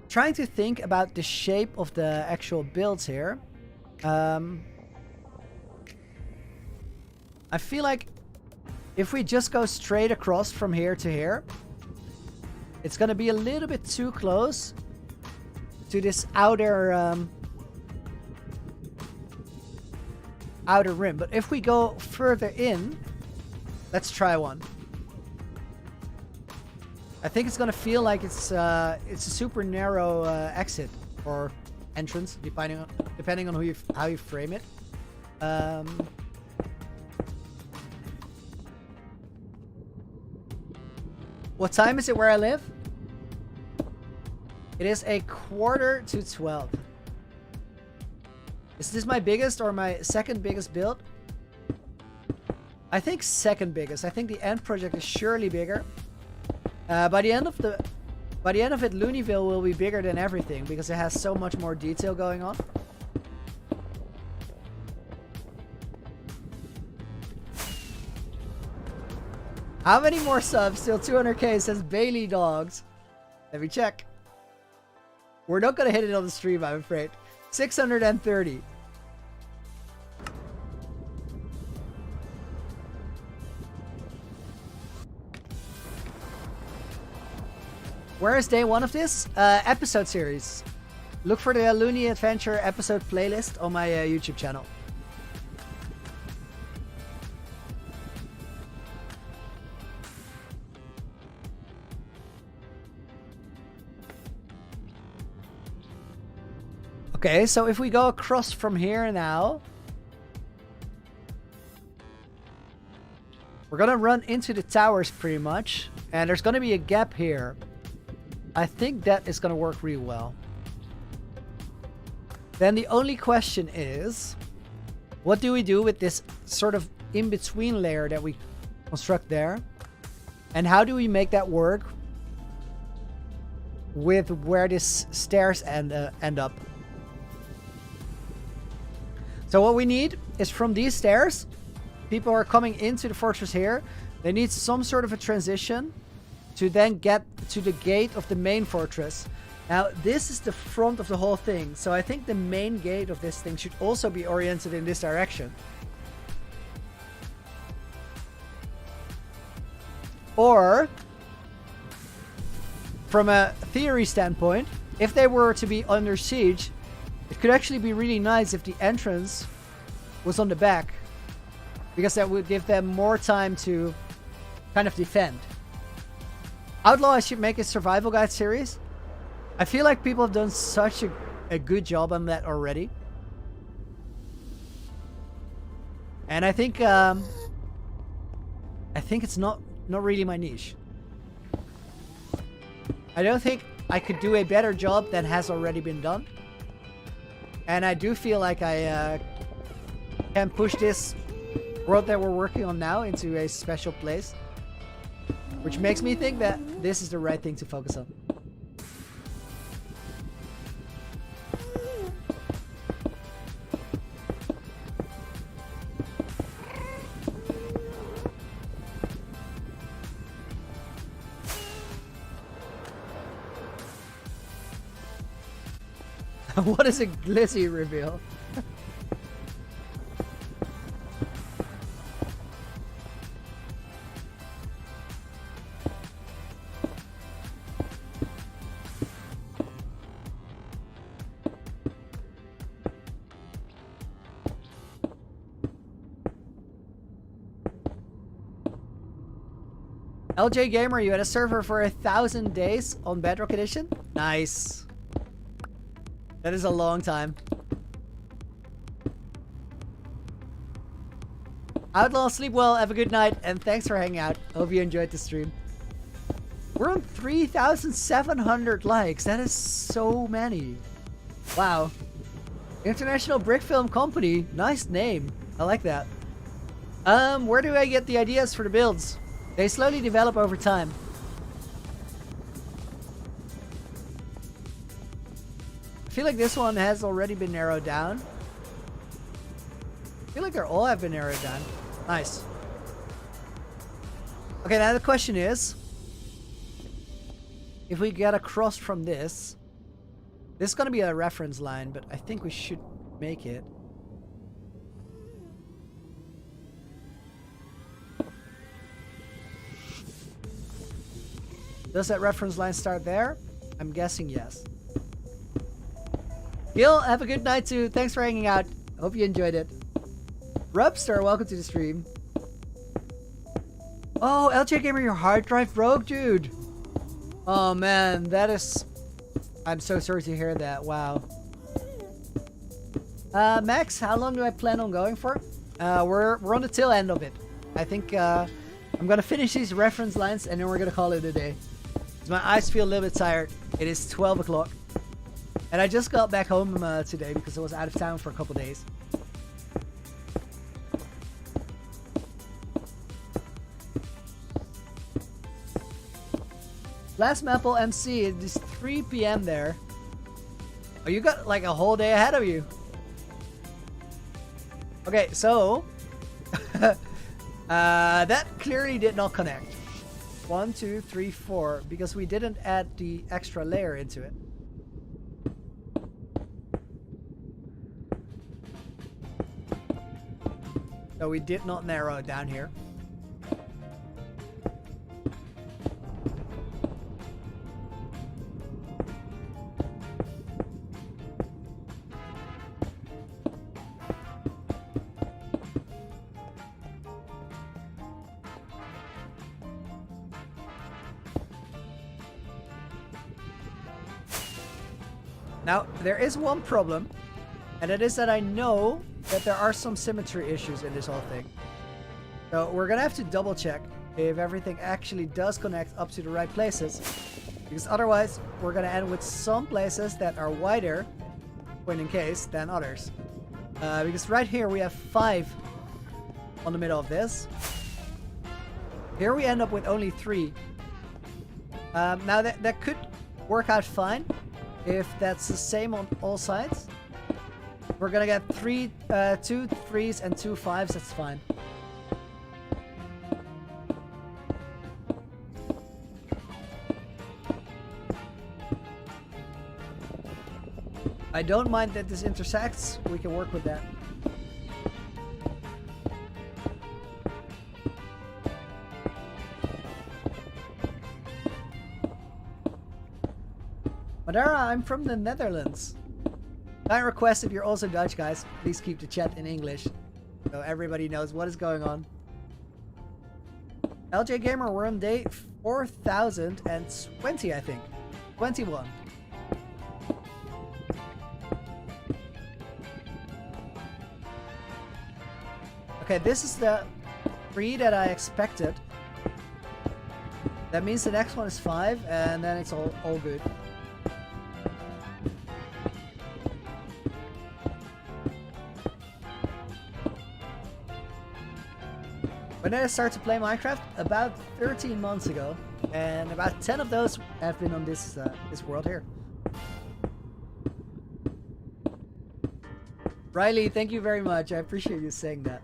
Trying to think about the shape of the actual builds here. I feel like if we just go straight across from here to here, it's gonna be a little bit too close to this outer outer rim. But if we go further in, let's try one. I think it's gonna feel like it's a super narrow exit or entrance, depending on how you frame it. What time is it where I live? It is 11:45. Is this my biggest or my second biggest build? I think second biggest. I think the end project is surely bigger. By the end of it, Looneyville will be bigger than everything because it has so much more detail going on. How many more subs till 200k, says Bailey Dogs? Let me check. We're not gonna hit it on the stream, I'm afraid. 630. Where is day one of this? Episode series. Look for the Looney Adventure episode playlist on my YouTube channel. Okay, so if we go across from here now, we're gonna run into the towers pretty much, and there's gonna be a gap here. I think that is gonna work really well. Then the only question is, what do we do with this sort of in-between layer that we construct there? And how do we make that work with where these stairs end up? So what we need is from these stairs, people are coming into the fortress here. They need some sort of a transition to then get to the gate of the main fortress. Now, this is the front of the whole thing. So I think the main gate of this thing should also be oriented in this direction. Or, from a theory standpoint, if they were to be under siege, it could actually be really nice if the entrance was on the back, because that would give them more time to kind of defend. Outlaw, I should make a survival guide series. I feel like people have done such a good job on that already. And I think it's not really my niche. I don't think I could do a better job than has already been done. And I do feel like I can push this world that we're working on now into a special place. Which makes me think that this is the right thing to focus on. What is a glizzy reveal? LJ Gamer, you had a server for 1,000 days on Bedrock Edition? Nice. That is a long time. Outlaw, sleep well, have a good night, and thanks for hanging out. Hope you enjoyed the stream. We're on 3,700 likes. That is so many. Wow. International Brick Film Company. Nice name. I like that. Where do I get the ideas for the builds? They slowly develop over time. I feel like this one has already been narrowed down. I feel like they all have been narrowed down. Nice. Okay, now the question is, if we get across from this is going to be a reference line, but I think we should make it. Does that reference line start there? I'm guessing yes. Gil, have a good night too. Thanks for hanging out. Hope you enjoyed it. Rubster, welcome to the stream. Oh, LJ Gamer, your hard drive broke, dude. Oh man, that is... I'm so sorry to hear that. Wow. Max, how long do I plan on going for? We're on the tail end of it. I think I'm gonna finish these reference lines and then we're gonna call it a day. My eyes feel a little bit tired. It is 12 o'clock. And I just got back home today because I was out of town for a couple days. Last Maple MC, it is 3 p.m. there. Oh, you got like a whole day ahead of you. Okay, so... that clearly did not connect. 1, 2, 3, 4, because we didn't add the extra layer into it. So we did not narrow it down here. Now, there is one problem, and it is that I know that there are some symmetry issues in this whole thing. So we're gonna have to double check if everything actually does connect up to the right places, because otherwise we're gonna end with some places that are wider, point in case, than others. Because right here we have 5 on the middle of this. Here we end up with only 3. Now that could work out fine if that's the same on all sides. We're gonna get 2 3s and 2 5s, that's fine. I don't mind that this intersects, we can work with that. Madara, I'm from the Netherlands. Kind request if you're also Dutch, guys, please keep the chat in English so everybody knows what is going on. LJ Gamer, we're on day 4020, I think. 21. Okay, this is the 3 that I expected. That means the next one is 5, and then it's all good. When did I start to play Minecraft? About 13 months ago, and about 10 of those have been on this world here. Riley, thank you very much. I appreciate you saying that.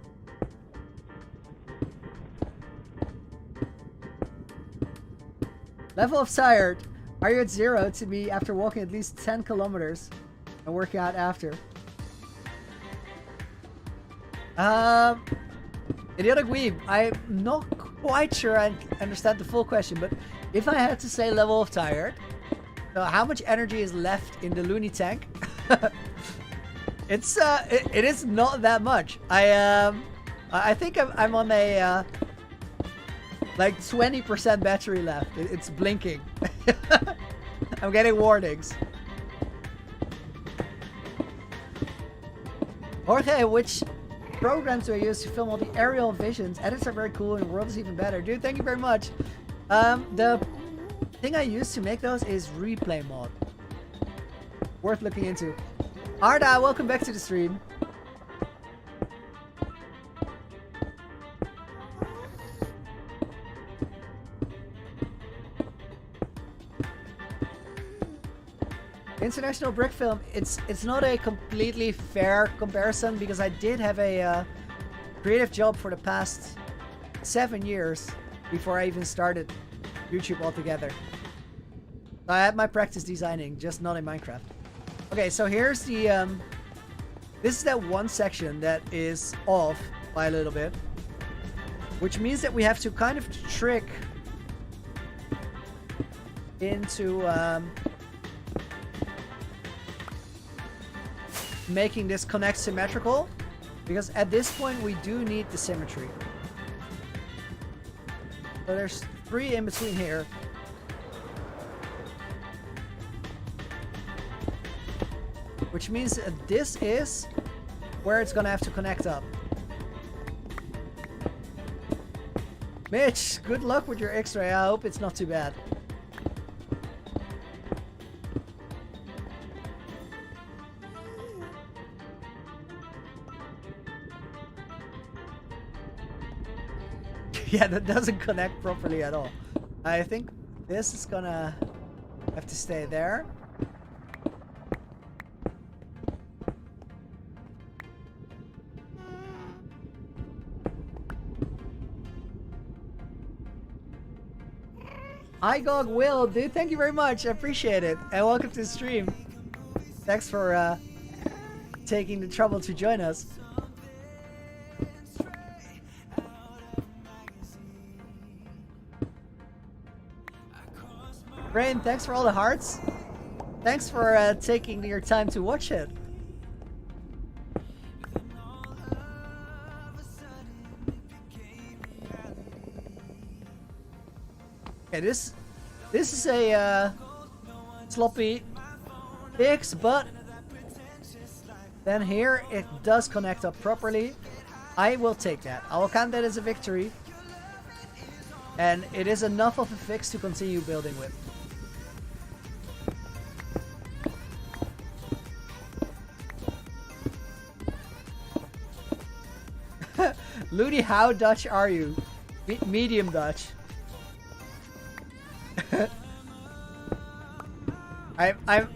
Level of tired. Are you at 0 to me after walking at least 10 kilometers and working out after? Idiotic Weeb, I'm not quite sure I understand the full question, but if I had to say level of tired, so how much energy is left in the loony tank? It is not that much. I think I'm on a Like 20% battery left. It's blinking. I'm getting warnings. Jorge, which programs do I use to film all the aerial visions? Edits are very cool and the world is even better. Dude, thank you very much. The thing I use to make those is replay mod. Worth looking into. Arda, welcome back to the stream. International Brick Film, it's not a completely fair comparison because I did have a creative job for the past 7 years before I even started YouTube altogether. I had my practice designing, just not in Minecraft. Okay, so here's the this is that one section that is off by a little bit, which means that we have to kind of trick into making this connect symmetrical, because at this point we do need the symmetry. So there's 3 in between here. Which means that this is where it's gonna have to connect up. Mitch, good luck with your X-ray. I hope it's not too bad. Yeah, that doesn't connect properly at all. I think this is gonna have to stay there. IGOG Will, dude, thank you very much. I appreciate it. And welcome to the stream. Thanks for taking the trouble to join us. Brain, thanks for all the hearts. Thanks for taking your time to watch it. Okay, this is a sloppy fix, but then here it does connect up properly. I will take that. I will count that as a victory. And it is enough of a fix to continue building with. Looney, how Dutch are you? Medium Dutch. I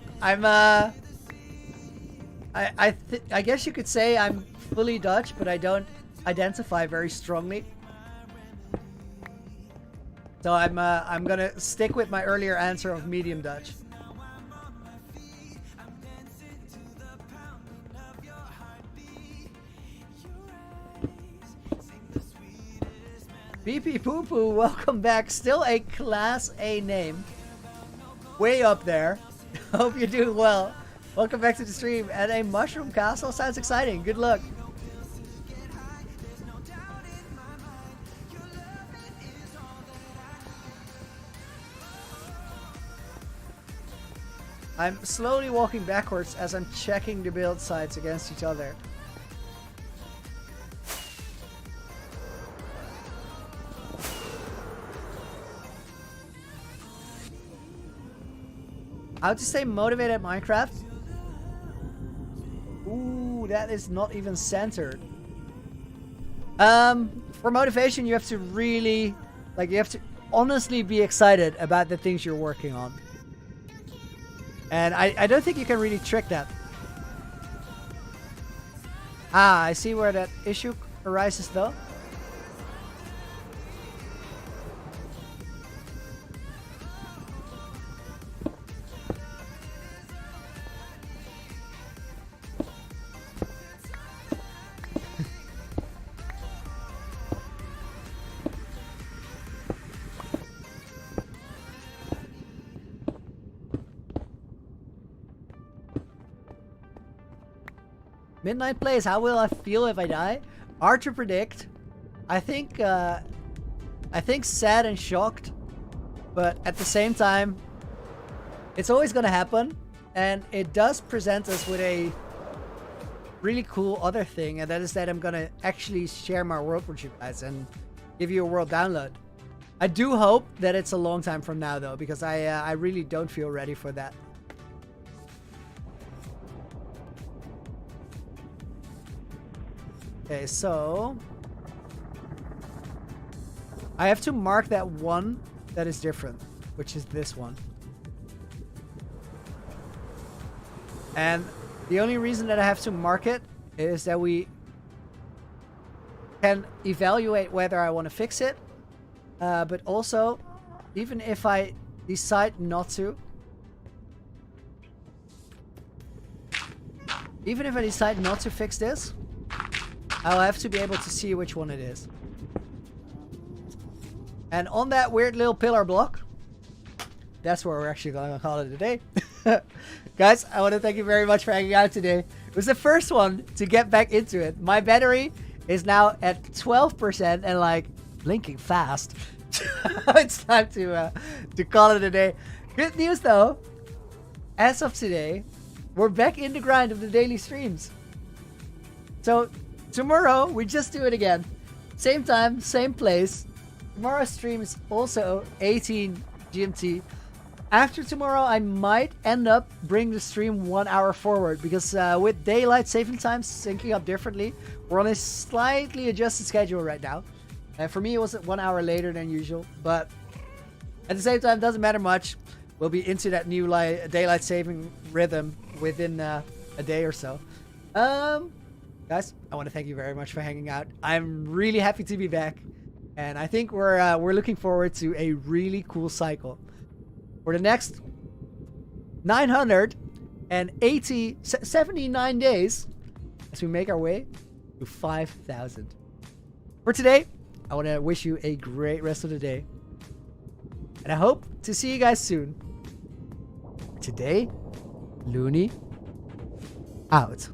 guess you could say I'm fully Dutch, but I don't identify very strongly. So I'm gonna stick with my earlier answer of medium Dutch. BP Poo Poo, welcome back. Still a Class A name. Way up there. Hope you're doing well. Welcome back to the stream. And a mushroom castle sounds exciting. Good luck. I'm slowly walking backwards as I'm checking the build sites against each other. How to stay motivated at Minecraft? Ooh, that is not even centered. For motivation, you have to really, you have to honestly be excited about the things you're working on. And I don't think you can really trick that. Ah, I see where that issue arises though. Midnight Plays, how will I feel if I die? Hard to predict. I think I think, sad and shocked. But at the same time, it's always going to happen. And it does present us with a really cool other thing. And that is that I'm going to actually share my world with you guys and give you a world download. I do hope that it's a long time from now, though, because I really don't feel ready for that. Okay, so I have to mark that one that is different, which is this one. And the only reason that I have to mark it is that we can evaluate whether I want to fix it. But also, even if I decide not to, fix this, I'll have to be able to see which one it is. And on that weird little pillar block, that's where we're actually going to call it a day. Guys, I want to thank you very much for hanging out today. It was the first one to get back into it. My battery is now at 12% and like blinking fast. It's time to call it a day. Good news though, as of today, we're back in the grind of the daily streams. So tomorrow we just do it again. Same time, same place. Tomorrow's stream is also 18 GMT. After tomorrow, I might end up bringing the stream 1 hour forward because with daylight saving times syncing up differently, we're on a slightly adjusted schedule right now. For me, it was 1 hour later than usual, but at the same time, doesn't matter much. We'll be into that new daylight saving rhythm within a day or so. Guys, I want to thank you very much for hanging out. I'm really happy to be back, and I think we're looking forward to a really cool cycle for the next 79 days as we make our way to 5,000. For today, I want to wish you a great rest of the day. And I hope to see you guys soon. Today, Looney out.